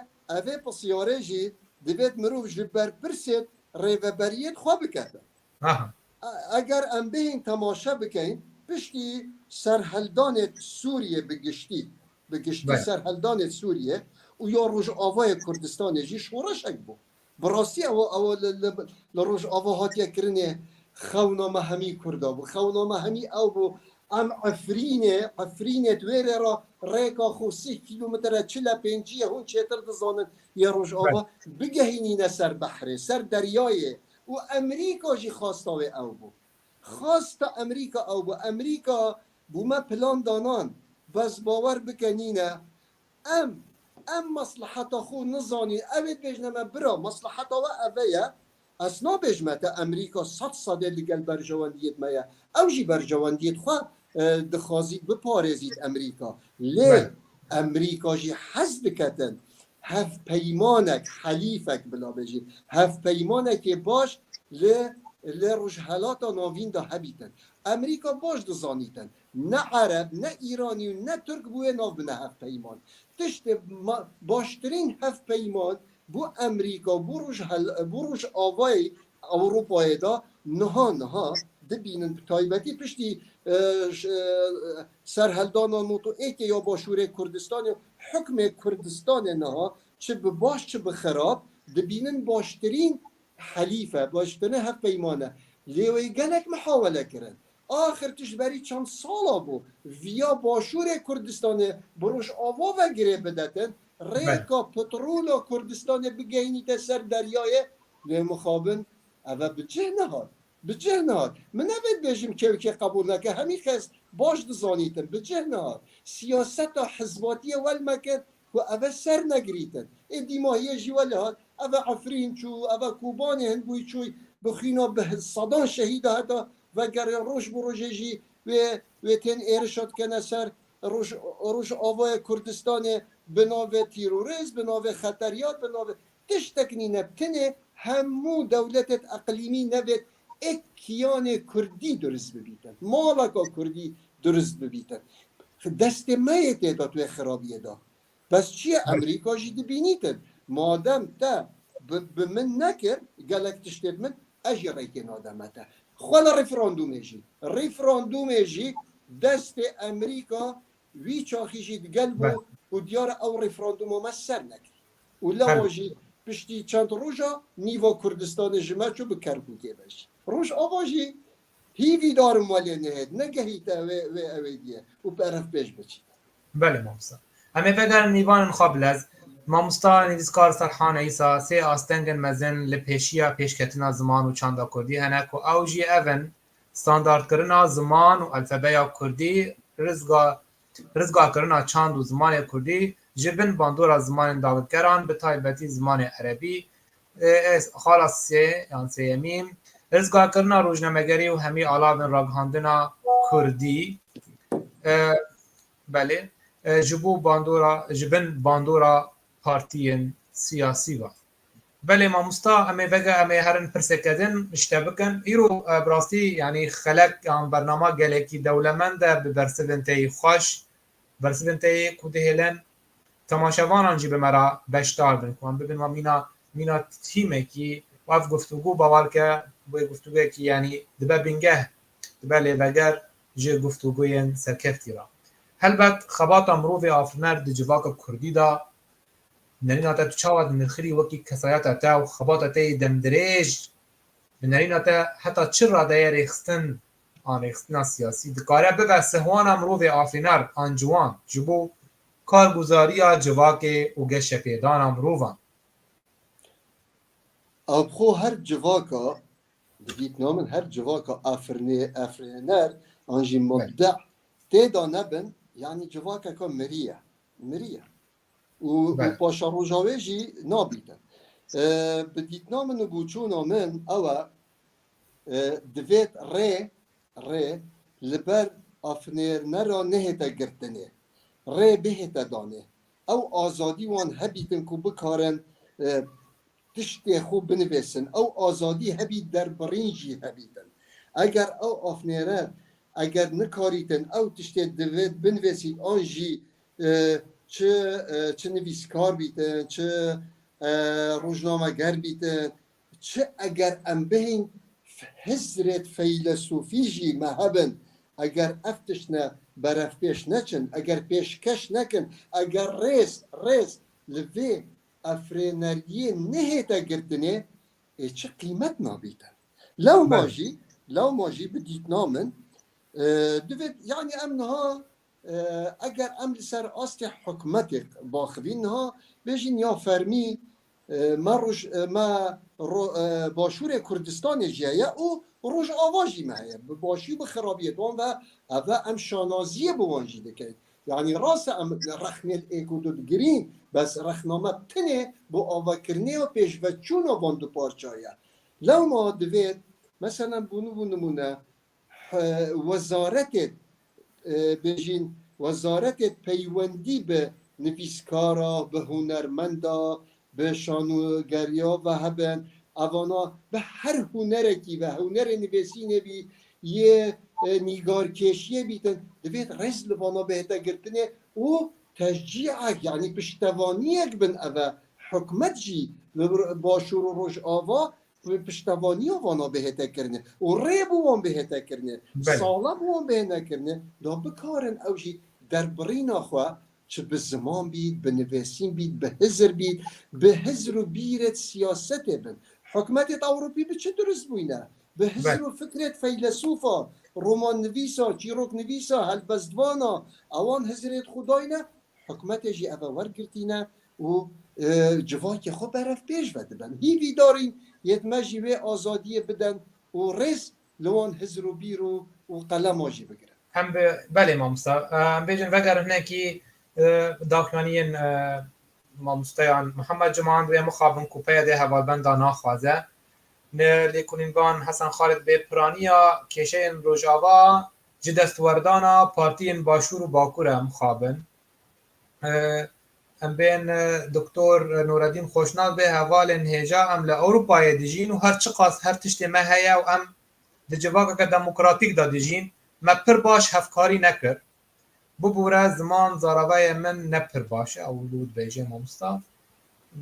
C: پرسیاره جی دوید مروف جبر پرسید ریبریت خواه بکرده اگر ام بین تماشا بکن پشتی سرحلدان سوریه بگشتی سرحلدان سوریه و یا روش آوای کردستان جی شورشک بو براستی او لروش آوا هاتیه کرنه خونامه همی کرده بو خونامه همی او بو ام عفرینه دویره را ریکا خو 3 کیلومتر 45 هون چیتر دزانن یه روش آوا بگهینینه سر بحره سر دریایه و امریکا جی خواستاوه او بو خواست امریکا او بو امریکا بو ما پلان دانان بس باور بکنینه ام مصلحتا خو نزانی اوید بجنمه برا مصلحتا و اویه اسنا بجمته امریکا 100 لگل برجواندیت میا او جی برجواندیت خواه دخوازید بپارزید امریکا لی امریکا جی حزب کتن هف پیمانک حلیفک بلا بجید هف پیمانک باش لی رجحلاتا ناوین دا هبیتن امریکا باش دزانیتن نه عرب نه ایرانی نه ترک بوی ناو بنه هف پیمان تشت باشترین هف پیمان بو امریکا بو روش آوای اروپای دا نها دبینن تایبتی پشتی سرحلدانان موتو ایک یا باشور کردستان حکم کردستان نها چه به باش چه به خراب دبینن باشترین حلیفه باشترین هف پیمانه لیوی گلک محاوله کرن آخر تشبری چند سالا بو ویا باشور کردستان بروش آوا و گره بدتن ریکا پترول کردستان بگهینی سر دریای و مخابن اوه بجه نهاد من نبید بجیم که قبول نکه همی خست باش دزانیتن بجه نهاد سیاست حزباتی ول مکن و اوه سر نگریتن این دیماهی جیوال هاد اوه عفرین چو اوه کوبانی هنگوی چوی بخینا به صدان شهید هاتا و گر روش بروجی و تن ارشاد کنه سر روش آوای کردستان بناو تیروریسم بناو خطریات بناو تشتکنی نبتنه همو دولت اقلیمی نبید اکیان کردی درست ببیتن مالکا کردی درست ببیتن دست مایه تیدا توی خرابیه دا بس چیه امریکا جی بینیتن مادم تا به من نکر گلک تشتید من اجی ریکن آدمتا خوالا ریفراندوم جی دست امریکا وی چاخی جی گلبو و دیار او ریفراندوم ما سر نکر و لواجی پشتی چند روزا نیوا کردستان جمعه چو بکرکوتی باش روش آواجی هیوی دارم ولی نهید نگهی تا و اویدیه و برف پیش بچید
B: بله مامستا اما بگر نیوان خابل از مامستا نویسکار سرحان ایسا سی آستنگن مزن لپیشیا پیشکتنا زمان و چاندا کردی هنک و اوجی اون ستاندارد کرنا زمان و الفبایا کردی رزگا کرنا چاند و زمان کردی جبن باندورا زمان داودگران به تایبتی زمان عربی خلاص سیمیم رزگا کرنا روزنامه‌گری و همی علاوه راگهاندنا کردی بله جبن باندورا پارتیین سیاسی و بله ما مستا امی وگا امی هرن پرسکدن اشتبکن ایرو براستی یعنی خلق برنامه گلکی دولمند به برسلنتی خوش برسلنتی کوده هلن تماشاوان آنجی به مرا بشتار بنکن ببین ما مینا تیمه کی واف گفتگو باور که با گفتگو کی یعنی دبا بنگه دبا لیوگر جه گفتگوین سرکفتی را هلبت خبات امروز آفرنر دی جواک کردی دا نرین تا تشاود نخری وکی کسایت تا و خبات تا دمدریج نرین تا حتی چر را دایر ریخستن آن ریخستن سیاسی دکاره بگه سهوان امروز آفرنر آنجوان جبو کارگزاری جواک اوگه شپیدان امروزان
C: ابخو هر جواکا ویتنام هر جواکا آفرینر آنجی مبدع تیدا نبن یعنی جواکا که مریه و پاشا روژاوه جی نابیدن به ویتنام نبوچونا من اوه دوید ری لبر آفرینر را نهتا گرتنه ری بهتا دانه او آزادی وان هبیتن که بکارن تشتی خوب بنویسن او آزادی هبید در برینجی هبیدن اگر او آفنیره اگر نکاریتن او تشتی دوید بنویسید آنجی چه نویسکار بیتن چه روزنامه گر بیتن چه اگر ام بهین حضرت فیلسوفی جی مهبن اگر افتشنا برف پیش نچن اگر پیشکش نکن اگر ریس لوی افرینریه نهیتا گردنه چه قیمت نابیتن لو ماجی بدیت نامن دوید یعنی امنها اگر امر سر آست حکمت باخوین ها بجین یا فرمی ما باشور کردستان جایه او روش آواجی مایه باشی بخرابیتون و اوه ام شانازیه بوانجی دکید یعنی راست ام رخنیت ایکودود گرین بس رخنامه تنه با آوا کرنه و پیش و چون آوان دو پارچایه لو ما دوید مثلا بونو نمونه وزارت پیوندی به نویسکارا به هنرمندا به شانوگریا و هبن اوانا به هر هنرکی و هنر نویسی نبی یه نیگارکشیه بیتن دوید رزل وانا بهتا گرتنه و تشجیع یعنی پشتوانیک بن اوه حکمت جی باشور و روش آوا پشتوانی وانا بهتا کرنه و ریب وان بهتا کرنه سالم وان بهتا کرنه دا بکارن او جی در برینا خواه چه به زمان بید به نویسین بید به هزر و بیرت سیاست بن حکمت اوروپی به چه درست بوینه به هزر و فکرت فیلسوفا رومان نویسا چیروک نویسا هلبزدوانا اوان هزرت خدای نه حکمت جی اوه ورگرتینه و جواکی خود برف پیش وده بن هیوی دارین یت مجی و آزادی بدن و رس لوان هزر و بیرو و قلم آجی بگیرن
B: هم بله مامستا هم بیجن وگر هنه کی داخلانین مامستایان محمد جمعان روی مخابن کوپه ده هوالبندا ناخوازه لیکونین بان حسن خالد به پرانیا کشه روژاوا جدستوردانا پارتین باشور و باکور مخابن ام بین دکتر نورالدین خوشنال به حوال هجا ام لاوروپای دیجین و هر چه قاس هر تشتی ما هيا و ام د جواکه دموکراتیک دا دیجین ما پر باش هفکاری نکر ببوره زمان زاروای من نپر باشه او لود بیجه مامستا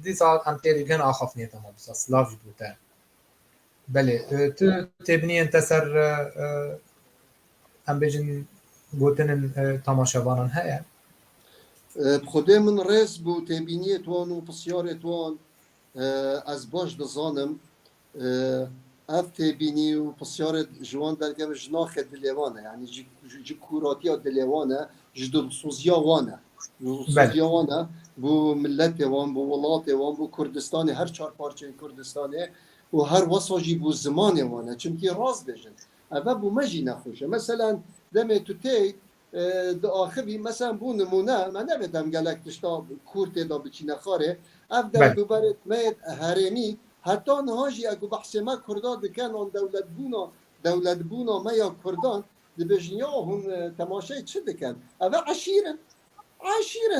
B: دی ساعت ام تیریگن آخاف نیتا مامستا سلاف جدوته بله تو تبنی انتصر ام بیجن گوتن تماشاوانان هيا
C: خودی من رس بو تبینی توان و پسیار توان از باش دزانم اف تبینی و پسیار جوان درگم جناخ دلیوانه یعنی جی کوراتی دلیوانه جدل سوزیا وانه سوزیا وانه بو ملت وان بو ولات وان بو کردستان هر چهار پارچه کردستانه و هر وساجی بو زمان وانه چونکی راز بجن اما بو مجی نخوشه مثلا دم تو تی ده آخری مثلا بو نمونه من نبیدم گلک تشتا کورت دا بچینه خاره اف در دوباره مید هرمی حتی نهاجی اگه بحث ما کردا دکن آن دولت بونا ما یا کردان ده بجنیا هم تماشای چه دکن اوه عشیرن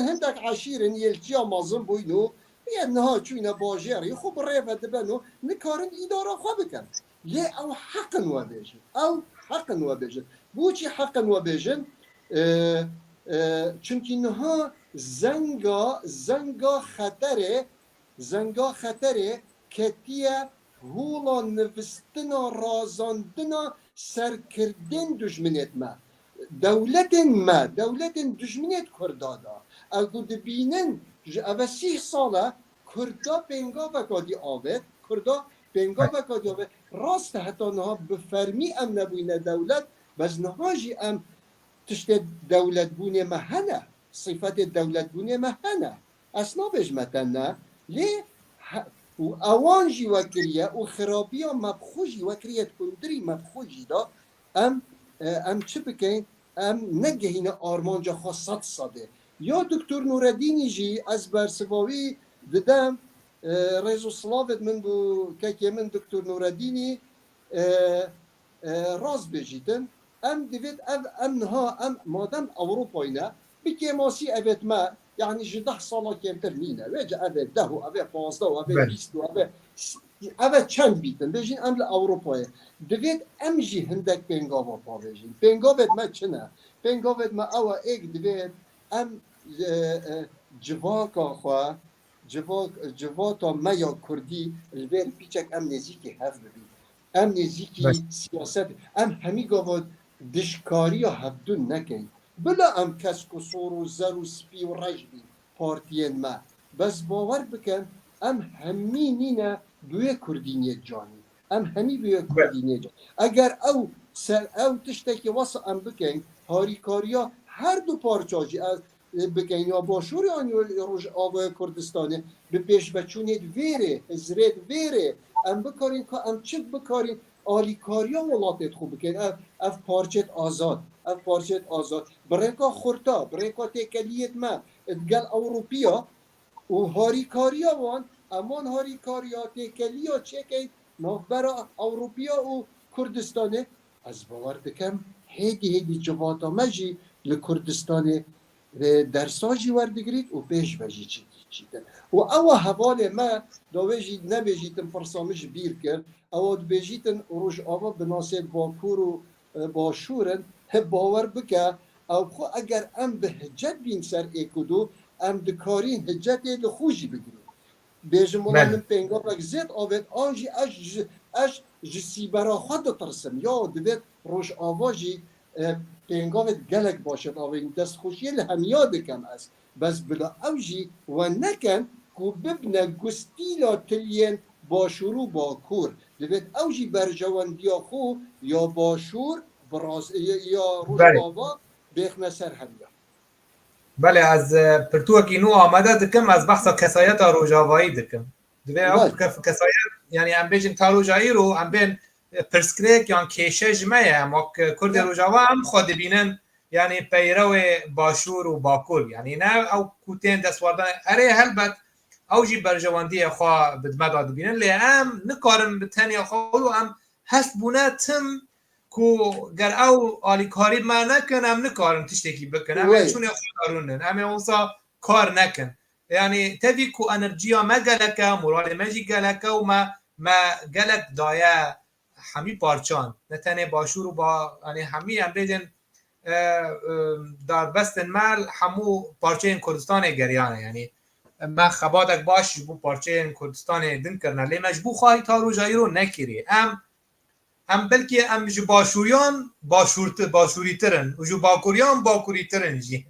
C: هندک عشیرن یلچیا مازم بوینو یه نها چوینه باجری خوب ریفه دبنو نکارن ایدارا خواه بکن یه او حقن و بیجن بو چی حقن و بیجن چونکی نها زنگا خطره کتیه هولا نوستنا رازاندنا سرکردن دجمنت ما دولتن دجمنت کردادا اگه دبینن اوه 30 ساله کردا بینگا وکادی آوید راست حتی نها بفرمی ام نبوینه دولت بس نهاجی ام تشت دولت بونه مهنه صفت دولت بونه مهنه اصلا بجمتن نه لی و اوانجی وکریه و خرابی ها مبخوشی وکریه کندری مبخوشی دا ام چه بکن ام نگهین آرمانجا خواست ساده یا دکتر نورالدینی جی از برسواوی ددم رئیس سلاوت من بو که من دکتر نورالدینی راز بجیتن ام دوید ام مادم اوروپایی نه بکی ماسی اوید ما یعنی 10 سالا کمتر نینه ویجه اوید 10 و اوید 15 و اوید 20 و اوید چند بیتن بجین ام اوروپایی دوید ام جی هندک پنگاوا پا بجین پنگاوید ما چنه پنگاوید ما اوه ایک دوید ام جواکا خواه جواتا ما یا کردی الویر پیچک ام نزیکی هف ببین ام نزیکی سیاست ام همی گاوا دشکاری ها هفدون نکن بلا ام کسک و سور و زر و سپی و رجبی پارتین ما بس باور بکن ام همی نینه بوی کردینیت جانی ام همی بوی کردینیت جانی اگر او تشتکی واسه ام بکن هاریکاریا هر دو پارچاجی از بکن یا باشوری آنی روش آوای کردستانه به پیش بچونید ویره ازرید ویره ام بکارین که ام چک بکارین آلیکاریا ولاتت خوب بکن اف پارچت آزاد بریکا خورتا بریکا تکلیت ما ادگل اوروپیا و هاریکاریا وان امان هاریکاریا تکلیا چکید نافبرا اوروپیا و کردستانه از باور بکم هیدی جواتا مجی لکردستانه درساجی وردگرید و پیش بجی چیدن و او حواله ما دویجی نبیجیتن فرسامش بیر کرد او بیجیتن روش آوا بناسب باکور و باشورن باور بکه او خو اگر ام به حجت بین سر ایکودو ام دکارین حجت لخوشی بگیریم بیجم مولا من پینگا بک زید آوید آنجی اش جسی برا خود ترسم یا دوید روش آواجی پینگاوت گلک باشد آوین دست خوشی لحمیا دکم است بس بلا اوجی و نکن کو ببنه گستیلا تلین باشور و باکور دبێت ئەوژی بەرژەوەندیە خۆ یا باشور یا ڕۆژاوا بێخنە سەر هەمیە.
B: بله از پرتوکی نو آمده دکم از بحث کسایت روجاوایی دکم دوی او کسایت یعنی ام بیجن تا روجایی رو ام بین پرسکریک یا کیشه جمعه اما کرد روجاوا هم خود بینن یعنی پیرو باشور و باکور یعنی نه او کوتین دستواردن اره هلبت او جی برجواندی خواه بدمداد بینن لی ام نکارن بتنی خواه ام هست بونه تم کو گر او آلیکاری ما نکن ام نکارن تشتکی بکن ام چون خودارونن ام اونسا کار نکن یعنی تبی کو انرژیا ما گلکه مرال مجی گلکه و ما گلک دایه همی پارچان نتنه باشور و با یعنی همی هم بیدن در بستن مال همو پارچه کردستان گریانه یعنی ما خبادک باش بو پارچه کردستان دن کرنه لی مجبو خواهی تا روجایی رو نکری ام بلکه ام جو باشوریان باشوری ترن و جو باکوریان باکوری ترن جی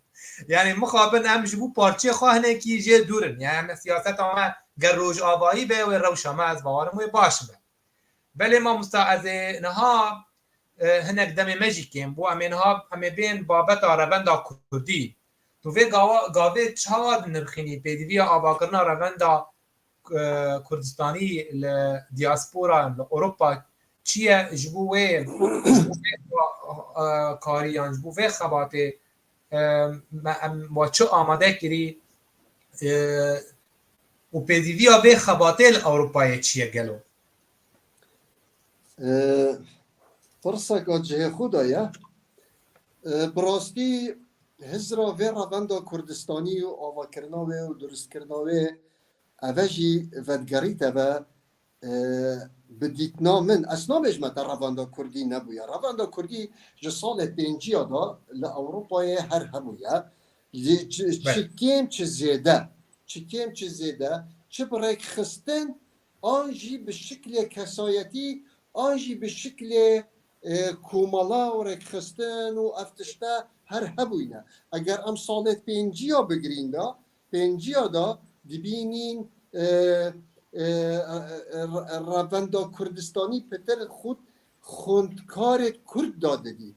B: یعنی مخابن ام جو پارچه خواهنه کی جه دورن یعنی سیاست ما گر روج آبایی به و روشامه از باورموی باش به بله ما مستعزه نها هنک دم مجیکیم بو امینها همه بین بابت آرابندا کردی تو وی گاوه چهاد نرخینی پیدوی آبا کرنا آرابندا کردستانی دیاسپورا اروپا چیه جبوه کاریان جبوه خباته و چه آماده کری و پیدوی آبه خباته اروپای چیه گلو
C: پرسکا جه خودایه براستی هزرا و رواندا کردستانی و آواکرناوه و درست کرناوه اوجی ودگریت و بدیتنا من اصلا بجمت رواندا کردی نبویا رواندا کردی جه سال پینجی دا لأوروپای هر همویا چکیم چه زیده چه برای خستن آنجی به شکل کسایتی آنجی به شکل کومالا و رکخستن و افتشته هر هبوینه اگر ام سالت پینجیا بگرین دا دبینین روندا کردستانی پتر خود خوندکارت کرد داده دی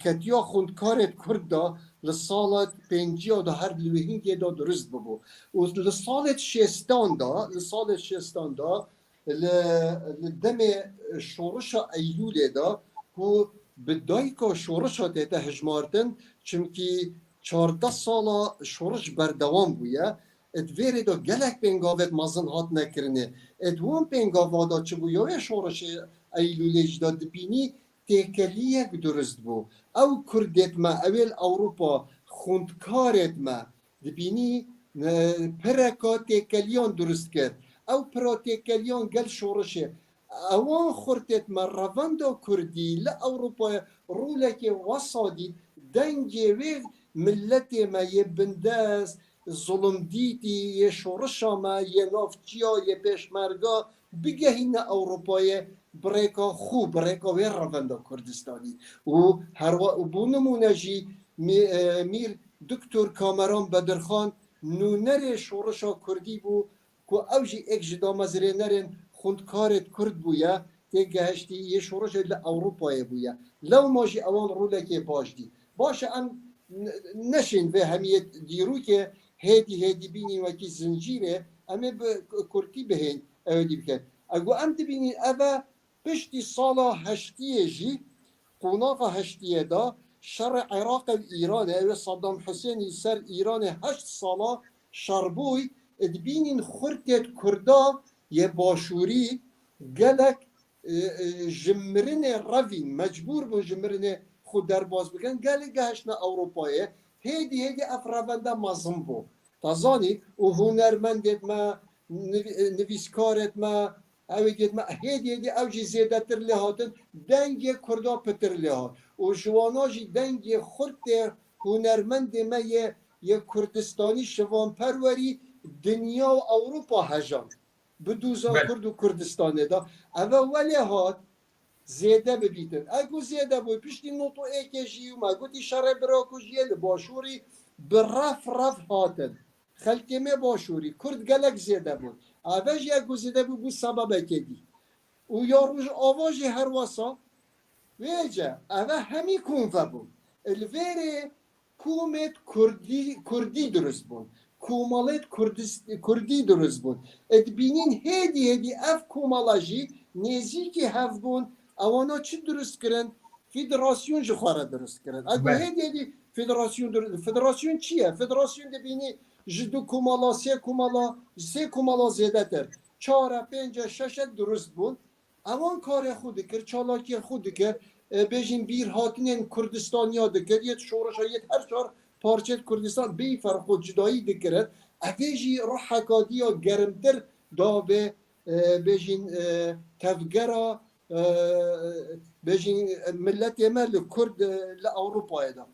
C: کتیا خوندکارت کرد دا لسالت پینجیا دا هر لوهینگی دا درست ببو و لسالت شستان دا لدم شورش ایلول دا و بدای که شورش ها تیتا هجمارتن چونکی 14 سالا شورش بردوام بویا ادویری دا گلک پینگاوت مازن هات نکرنه ادوان پینگاوادا چه بویا شورش ایلولیج دا دبینی تیکلیک درست بو او کردت ما اول اوروپا خوندکارت ما دبینی پرکا تیکلیان درست کرد او پراتیکلیان گل شورشه اوان خورتت ما رواندا کردی لأوروپا رولک وصادی دنگی وی ملت ما یه بنداز ظلم دیتی یه شورشا ما یه نافتیا یه پیشمرگا بگهین اوروپای بریکا خوب بریکا وی رواندا کردستانی و بو نمونه جی میر دکتر کامران بدرخان نونر شورشا کردی بو که اوجی اک جدا مزره نرین خوندکارت کرد بویا تگهشتی یه شورش لأوروپای بویا لو ماجی اوان رولکی باش دی باشه ام نشین به همیت دیرو که هیدی بینی وکی زنجیره اما کرتی بهین اوی بکن اگو ام دبینین اوه پشتی سالا هشتیه جی قناف هشتیه دا شر عراق و ایران اوی صدام حسینی سر ایران 8 سالا شربوی ادبینین خورتت کردا یه باشوری گلک جمرن روین مجبور بو جمرن خود در باز بگن گلک گهشنا اوروپایه هیدی افرونده مازم بو تازانی و هنرمندت ما نویسکارت ما اوی گید ما هیدی اوجی زیده تر لحاتن دنگی کردا پتر لحات و جواناجی دنگی خورت هنرمند ما یه کردستانی شوان پروری دنیا و اوروپا هجان بدوزا کرد و کردستانه دا اوه ولی هات زیده ببیتن اگو زیده بوی پشتی نوتو ایکشی و ما گوتی شرع براکو جیل باشوری برف هاتن خلکی می باشوری کرد گلک زیده بود اوش یک گزیده بود بو سبب کدی و یاروش آواجی هر واسا ویجا اوه همی کنفه بود الویره کومت کردی درست بود کومالت کردی درست بود ادبینین هدی اف کومالاجی نزیکی هف بون اوانا چی درست کرن فدراسیون جخواره درست کرن اگه هدی فدراسیون چیه؟ فدراسیون دبینی جدو کومالا سه کومالا زیده تر 4 5 6 درست بود اوان کار خود کرد چالاکی خود کرد بیشین بیر هاتینن کردستانیا دکرد یه شورشایت هر شهر پارچه کردستان بی فرق و جدایی دکرد اویجی روح حکادیا گرمتر دا به بیشین تفگرا بیشین ملت یمل کرد لأوروپا دا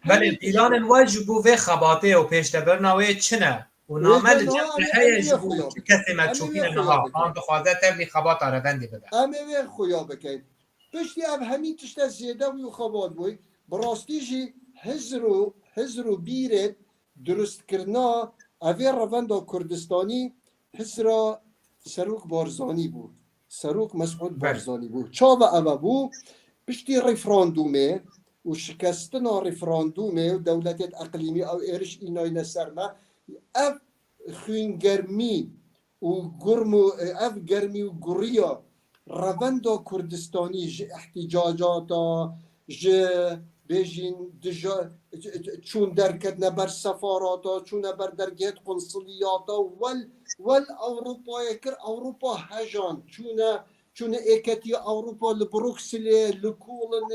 B: بله پیلان الواجب و خباته و پیشتبرناوی چنه و نامل جمعه جبو کسی مدشوفین نها آن دخوازه تبلی خبات آردندی بده
C: امه وی خویا بکن پشتی اب همین تشت زیده و خبات بوی براستی جی هزرو بیرد درست کرنا اوی روند کردستانی هزرا سروک بارزانی بود سروک مسعود بارزانی بود چاو اوه بود پشتی رفراندومه و شکستنا رفراندومه و دولتت اقلیمی او ایرش اینای نسرمه اف خوینگرمی و اف گرمی و گریا روند کردستانی ج احتجاجاتا ج بیجین چون درکت نبر سفاراتا چون نبر درگیت قنصلیاتا ول اوروپا یکر اوروپا هجان چون ایکتی اوروپا لبروکسل لکولن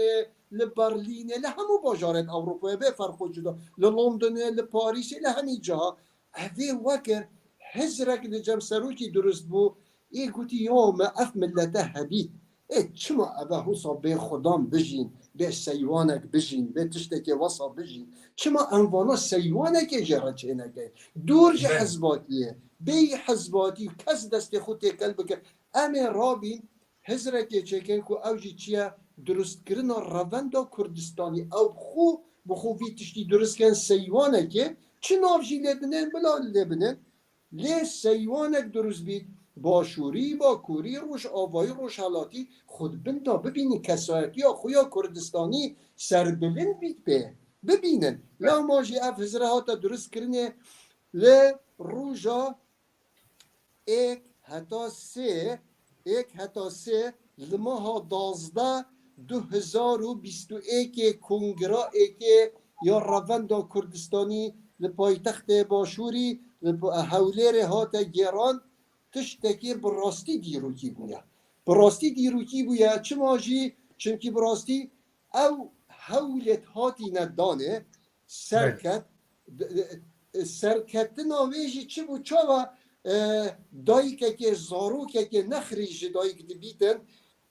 C: لبرلین لهمو باجارت اوروپا به فرق جدا لندن لپاریس لهمی جا هذه وكر هزرك لجم سروكي درست بو ايه قلتي يوم اف ملته هبيت ايه چما ابا حسا بي خدام بجين بي سيوانك بجين بي تشتكي وصا بجين چما انوانا سيوانك جرچينك دور جي حزباتيه بي حزباتي كس دستي خوتي قلبك امي رابين هزرك چكن كو اوجي چيا درست کرنا روندا کردستانی او بخو وی تشتی درست کن سیوانك چه نافجی لبنن بلا لبنن لی سیوانک درست بید باشوری با کوری روش آوایی روش حالاتی خود بندا ببینی کسایتی یا خویا کردستانی سربلند بید به ببینن لا ماجی اف هزره هاتا درست کرنه لی روژا ایک هتا سه لماها 2021 کنگرا ایک یا روندا کردستانی لپایتخت باشوری هولیر هات گیران تشتکی براستی دیروکی بویا براستی دیروکی بویا چه ماجی چونکی براستی او هولت هاتی ندانه سرکت ناویجی چه بو چاوا دایی که زارو که نخریج دایی که بیتن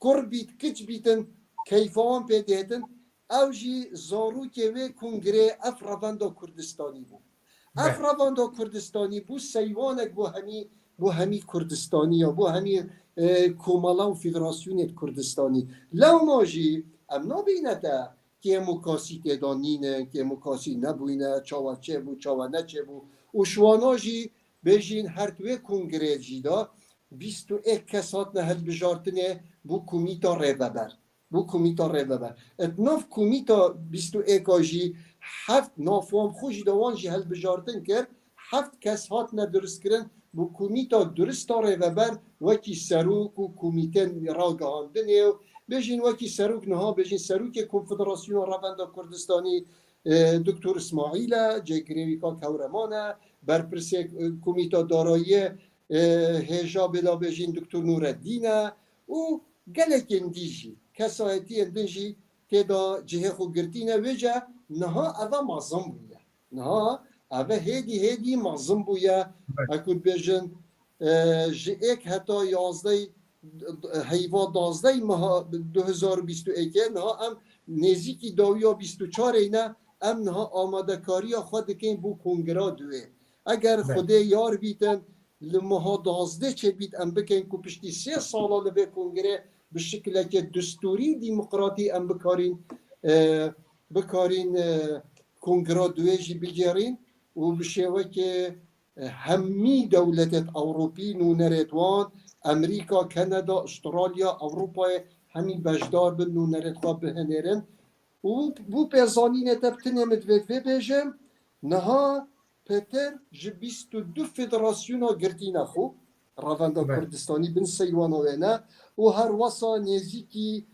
C: کر بیت کچ بیتن کیفان پیدهتن او جی زارو که وی کنگره اف رواندا کردستانی بود اف رواندا کردستانی بود سیوانک بو همی کردستانی یا بو همی کومالا و فدراسیونیت کردستانی لو ماجی ام نبینده که مکاسی تدانینه که مکاسی نبوینه چاوا چه بو چاوا نچه بو و شواناجی بیجین هر توی کنگره جیدا 21 کسات نه هل بجارتنه بو کومیتا ریببر اتناف کومیتا 21 آجی 7 نافوام خوشی دوانجی هل بجارتن کرد 7 کس هات ندرست کرن بو کومیتا درست ریببر وکی سروک و کومیتن را گهاندنه و بیجین وکی سروک نها بیجین سروک کنفدراسیون رواندا کردستانی دکتر اسماعیل جگریویکا کورمانه برپرسی کومیتا دارایی هجا بلا بیجین دکتر نوردینه و گلک اندیجی کسایتی اندیجی تدا جهه خو گرتینه ویجا نها اوه مازم بویا نها اوه هیدی مازم بویا اکود بیجن جه ایک حتی 11 هیوا 12 ماه 2021 نها ام نزیکی داویا 24 اینه ام نها آماده کاری خود کن بو کنگرا دوه اگر خوده یار بیتن لمها 12 چه بیت ام بکن که پشتی 3 سالا لبه کنگره به شکل که دستوری دیمقراطی ام بکارین کنگرا دوه جی بگیرین و بشیوه که همی دولت اوروپی نونرتوان امریکا کانادا استرالیا اروپا همی بجدار بن نونرتوا بهنرن و بو پرزانین تبتنه مدوید بیجم نها پتر جی 22 فدراسیونا گرتینا خو رواندا
B: بله.
C: کردستانی بن سیوانا وینا و هر وسا نزیکی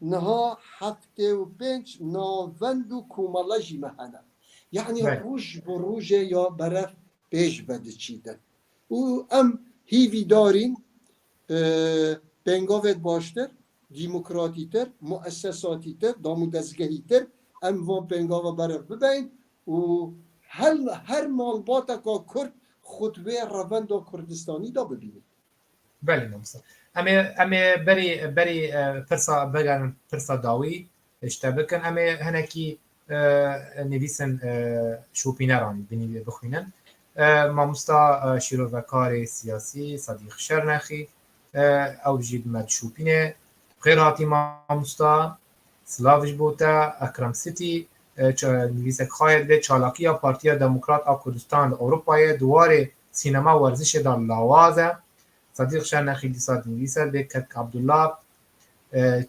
C: نها 75 ناوند و کومالاجی مهنه يعني
B: بله.
C: روج بروج یا برف پیش بده چیدن و ام هیوی دارین بنگاوت باشتر ديمقراطي تر مؤسساتي تر دامو دزگهی تر ام وان بنگاوا برف ببین و هر مالباتا که کرد خطوه روند کردستانی دا ببینید
B: بله نمسا اما بری پرسا بگن پرسا داوی اشتبکن اما هنکی نویسن شوپینرانی بینی بخوینن مامستا شیروکار سیاسی صدیق شرنخی او جید مد شوپینه غیر هاتی مامستا سلاوش بوتا اکرم سیتی نویسک خواهد به چالاکی پارتیا دموکرات آف کردستان اروپای دواره سینما ورزش در لاوازه صدیق شرنخی دیساد نویسد به کتک عبدالله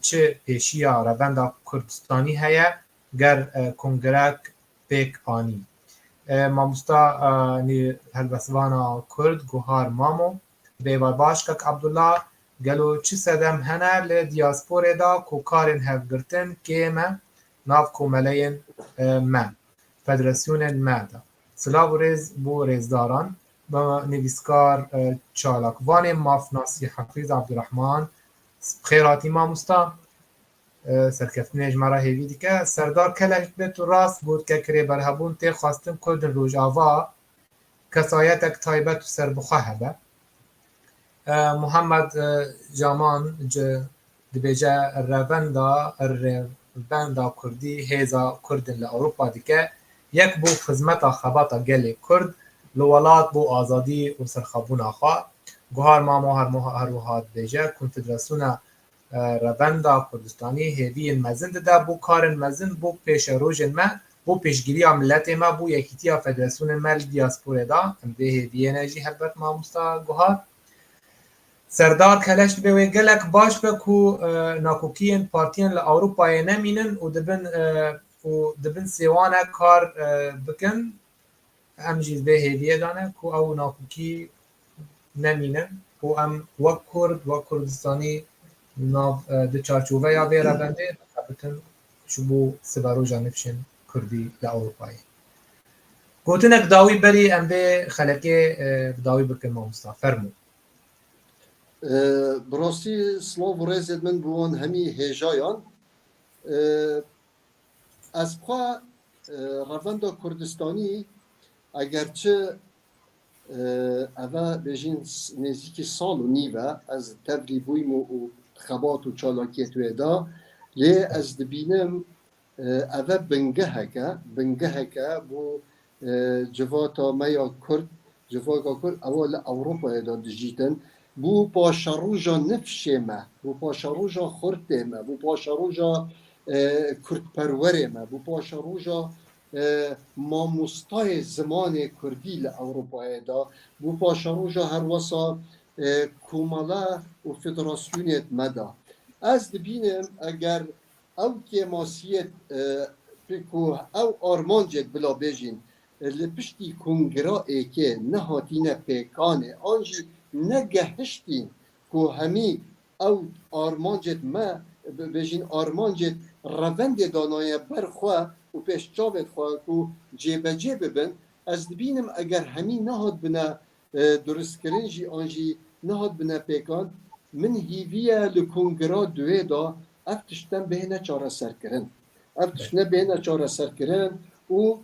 B: چه پیشیا روند کردستانی هیا گر کنگرک پیک آنی مامستا هلبسوانا کرد گوهار مامو بیوار باش کک عبدالله گلو چی سدم هنه لدیاسپور دا کوکارن هفگرتن که ما ناف کوملین ما فدراسیون ما دا سلاو ریز بو ریزداران با نویسکار چالاکوان مافناسی حفیظ عبدالرحمن خیراتی مامستا سرکفتنه اجمالا هیوی دیگه سردار کلش بیت و راست بود که کری برهبون تی خواستن کردن روش آوا کسایتک تایبت و سربخواه هبه محمد جامان دبیجه روندا کردی هیزا کردن لأوروپا دیگه یک بو خدمت خباتا گلی کرد لولات بو آزادی و سرخابون آخوا گوهار مامو هر وحاد بیجه کنفدراسیون روندا کردستانی هیوی مزند ده بو کارن مزند بو پیش روژن ما بو پیشگیری ملت ما بو یکیتی فدراسیون مل دیاسپور دا ام ده هیوی انرژی هلبت ماموستا گوهار سردار کلش به گلک باش بکو ناکوکین پارتین لأوروپای نمینن و دبن سیوانه کار بکن ام جیز به هیویه دانه کو او ناکوکی نمینن و ام وک کرد وک کردستانی ناو ده چارچوبه یا ویره بنده بکن شبو سبارو جانبشن کردی لأوروپای گوتنک داوی بری ام به خلقه داوی بکن ما مصطفى فرمو
C: براستی سلاو و ریزید من بوان همی هیجایان از خواه روند کردستانی اگرچه اوه بجین نزدیکی سال و نیوه از تبریبویم و خبات و چالاکیت ویدا لی از دبینم اوه بنگهکه بو جواتا میا کرد جواتا کرد اول اوروپا دا دجیتن بو پاشروجا نفشه ما بو پاشروجا خورده ما بو پاشروجا کرد پروره ما بو پاشروجا ماموستای زمان کردی لأوروپای دا بو پاشروجا هر وسا کومالا و فدراسیونیت مدا از دبینم اگر او که ماسیت بکو او آرمانجت بلا بیجین لپشتی کنگرا که نهاتین پیکانه آنجی نگهشتین که همی او آرمانجت ما بیجین آرمانجت روند دانای برخواه و پیش چاوت خواه که جیبه جیبه بن از دبینم اگر همی نهاد بنا درست کرنجی آنجی نهاد بنا پیکان من هیویه لکنگرا دوی دا افتشتن بهنه چاره سر کرن افتشتن بهنه چاره سر کرن و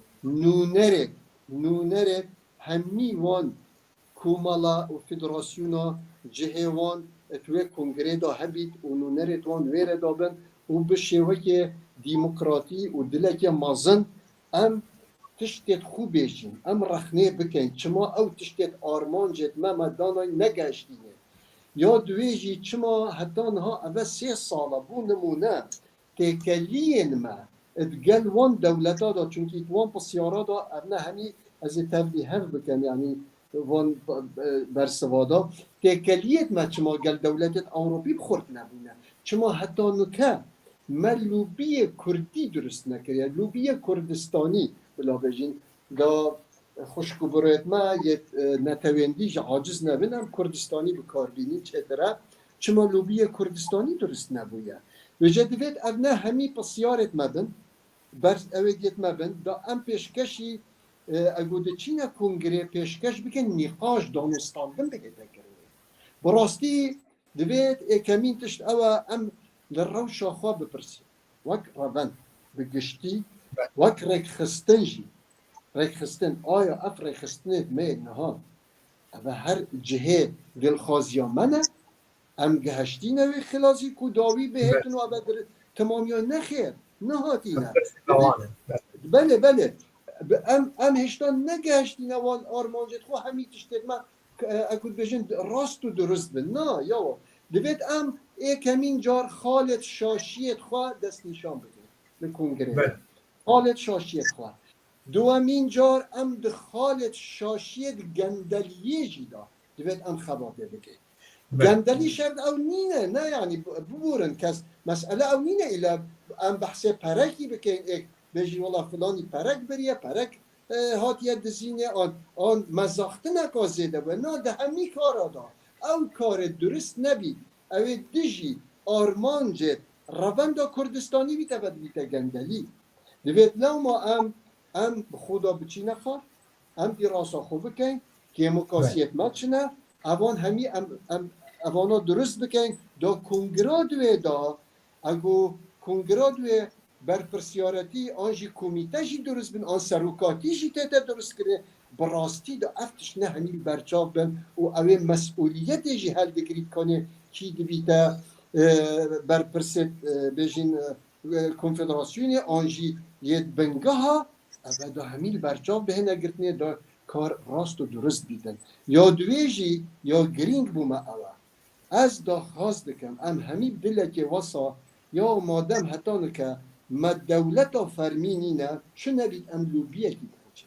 C: نونره همی وان کومالا و فدراسیونا جهوان توی کنگره دا هبید و نونره توان ویره دا بند و بشیوه که دیمقراطی و دلکه مازن ام تشتید خوب بیشین ام رخنه بکن چما او تشتید آرمان جد ما دانای نگشتینه یا دویجی چما حتی نها اوه 3 ساله بو نمونه تکلین ما ادگل وان دولتا دا چونکی وان پسیارا دا ابنه همی از تبدی هف بکن یعنی وان برسوادا تکلیت ما چما گل دولت اوروپی بخورد نبونه چما حتی نکه ما لوبی کردی درست نکرد لوبی کردستانی بلا بجین دا خوشکو برایت ما یه نتویندیش عاجز نبینم کردستانی بکاربینی چطوره چما لوبی کردستانی درست نبوده و جدوید ابنا همی پسیارت مبن برز اویدیت مبن دا ام پیشکشی اگه چینا کنگره پیشکش بکن نقاش دانستاندن بگه دکرده براستی دوید کمین تشت اوه ام لروش خواه بپرسی وک روان بگشتی وک رکخستن جی رکخستن آیا اف رکخستنه مید نها اوه هر جهه دلخوازیا منه ام گهشتی نوی خلاصی کو داوی بهتون و اوه تمامیان نخیر نهاتینه بله بله ام هشتان نگهشتی نوان آرمانجت خو همی تشتید ما اکود بجن راست و درست بن نه یا دوید ام کمین جار خالد شاشیت خواه دست نشان بده به کنگره خالد شاشیت خواه دوامین جار ام ده خالد شاشیت گندلیه جیدا دوید ام خباته بگه گندلی شرد او نینه نه یعنی ببورن کس مسئله او نینه الا ام بحثه پرکی بکن ایک بجی والله فلانی پرک بریه پرک هاتیه دزینه آن مزاخته نکازیده و نه ده همی کارا دا او کار درست نبی او دیجی آرمانجت روند کردستانی بیته بد بیته گندلی دوید لو ما ام خدا بچی نخواه ام دی راسا خوب بکن که مکاسیت مچنه اوان همی اوانا درست بکن دا کنگرا دوی دا اگو کنگرا دوی بر پرسیارتی آنجی کمیته جی درست بین آن سروکاتی جی تیتا درست کرده براستی دا افتش نه همی برچاو بین و اوه مسئولیت جی هل دکرید کنه کی دویتا بر پرسید بیجین کنفدراسیون آنجی ید بنگه ها اوه دا همی برچاو به نگرتنه دا کار راست و درست بیدن یا دویجی یا گرینگ بومه اوه از دا خواست دکم ام همی بلکه واسا یا مادم حتی نکه ما دولت فرمینی نه چه نبید ام لوبیه کی بخوچه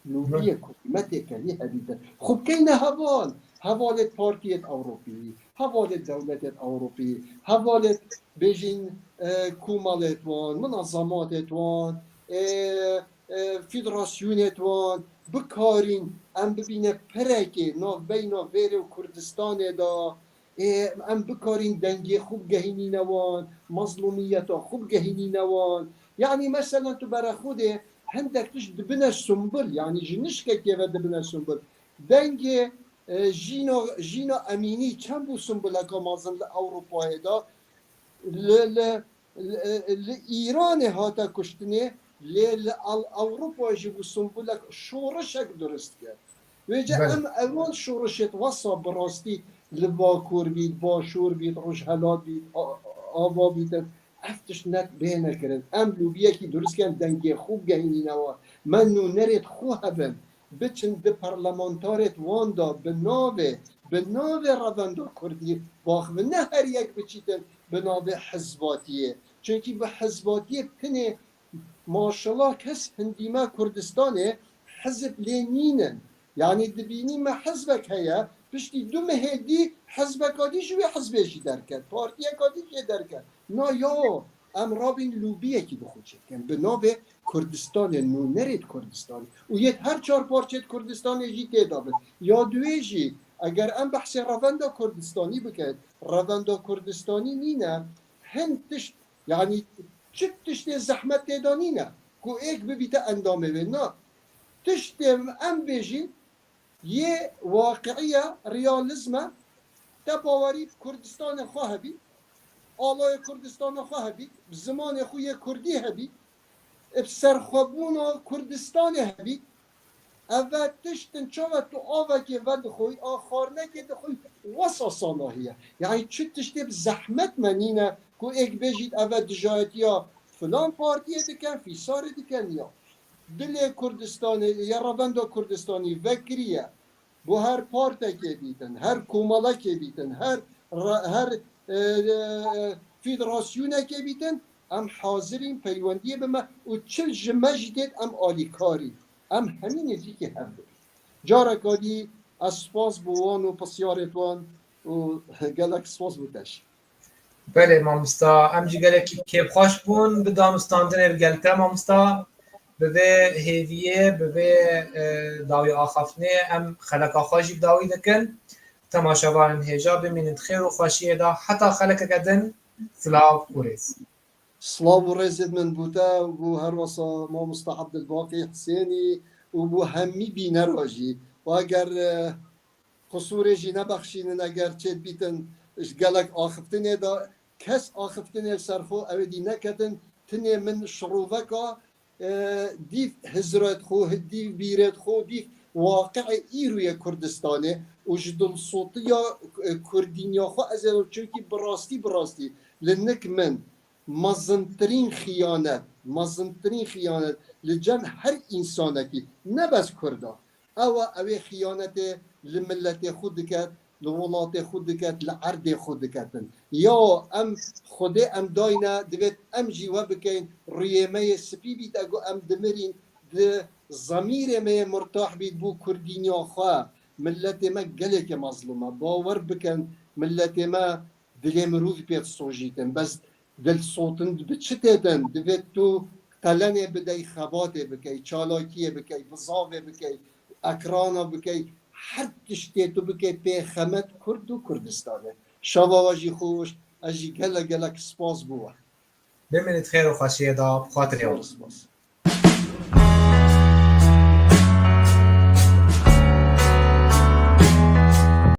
C: لوبیه حکومت کنی هبیده خب که نه حوالت پارتیت اوروپی حوالت دولت اوروپی حوالت بیجین کومالت وان منظماتت وان فدراسیونت وان بکارین ام ببینه پرکه ناف بینا ویره و کردستان دا ام بکارین دنگی خوب گهینی نوان مظلومیت خوب گهینی نوان یعنی مثلا تو برای خوده هندک تش دبنه سنبل یعنی جنش که و دبنه سنبل دنگی جینا امینی چند بو سنبل که مازن لأوروپای دا ایران هاتا کشتنه لأوروپای جی بو سنبل شورشک درست کرد ویجا ام اول شورشت وصا براستی لباکور بید باشور بید روشهلات بید آوا بید افتش نت بینه کرد ام لوبیه کی درست کن دنگی خوب گهینی نوا من نو نرید خواه هبم بچن ده پارلمانتارت واندا به ناوه رواندا کردی باخ و نه هر یک بچیتن به ناوه حزباتیه چونکی به حزباتیه کنه ماشالله کس هندیما کردستانه حزب لینینن یعنی دبینی ما حزبک هیا پشتی دو مهدی حزب کادی شوی حزبشی درکد پارتی کادی شوی درکد نه یا ام رابین لوبیه کی بخوچه کن به ناو کردستان نو نرید کردستان و یه هر چهار پارچه کردستان جی تیدابد یا دوی جی اگر ام بحث رواندا کردستانی بکد رواندا کردستانی نینه هند تشت یعنی چت تشت زحمت تیدانی نه کو ایک ببیت اندامه و نه تشت ام بیجی یه واقعیه ریالیزمه تباوری کردستان خواه بی آلای کردستان خواه بی زمان خوی کردی هبی سرخوابون کردستان هبی اول تشتن چوه تو آوه که ود خوی آخارنه که دخوی واسا صلاحیه یعنی چه تشتی زحمت منینه که ایک بجید اول دجایتی ها فلان پارتیه دکن فیسار دکن یا دل کردستان یا رواندا کردستانی وکریه bu her parti biten, her kumala biten, her federasyona biten, am hazirin peyvandiye bime u çil jmejdet am alikari. ام همین چی که هم جارا کادی اسپاس بوان و پسیارتوان و گلک سپاس بودش.
B: بله مامستا ام جی گله که خوش بون به دانستاندن گلته مامستا به هیویه به داوی آخفنه ام خلق آخاشی داوی دکن تماشاوان هجا بمینند خیر و خوشیه دا حتی خلق کدن سلاو کوريز
C: سلاو و رزید من بوده و هر واسه ما مستعد الباقی حسینی و بو همی بینه راجی و اگر قصور جی نبخشین اگر چه بیتن گلک آخفتنه دا کس آخفتنه سرخو او دی نکتن تنه من شروفه که دیف هزرت خو دیف بیرت خو دیف واقع ایروی کردستانه و جدل صوتی یا کردینیا خو از چونکی براستی لنک من مزنترین خیانت لجن هر انسانه کی نه بس کردا او خیانت لملت خود دکت لولات خود دکت لعرد خود دکتن یا ام خود ام داینا دوید ام جیوه بکین ریمه سپی بید اگو ام دمرین ده ضمیر ما مرتاح بید بو کردینیا خواه ملت ما گلک مظلومه باور بکن ملت ما دلی مروف بید سوجیتن بس دل صوتن بچتدن دوید تو قلنه بدهی خباته بکی چالاکیه بکی بزاوه بکی اکرانا بکی هر تشتی تو بکی پیخمت کرد و کردستانه شوا واجی خوش اجی گلک سپاس بوه
B: بمینید خیر و خوشیه دا بخاطر یاد
C: سپاس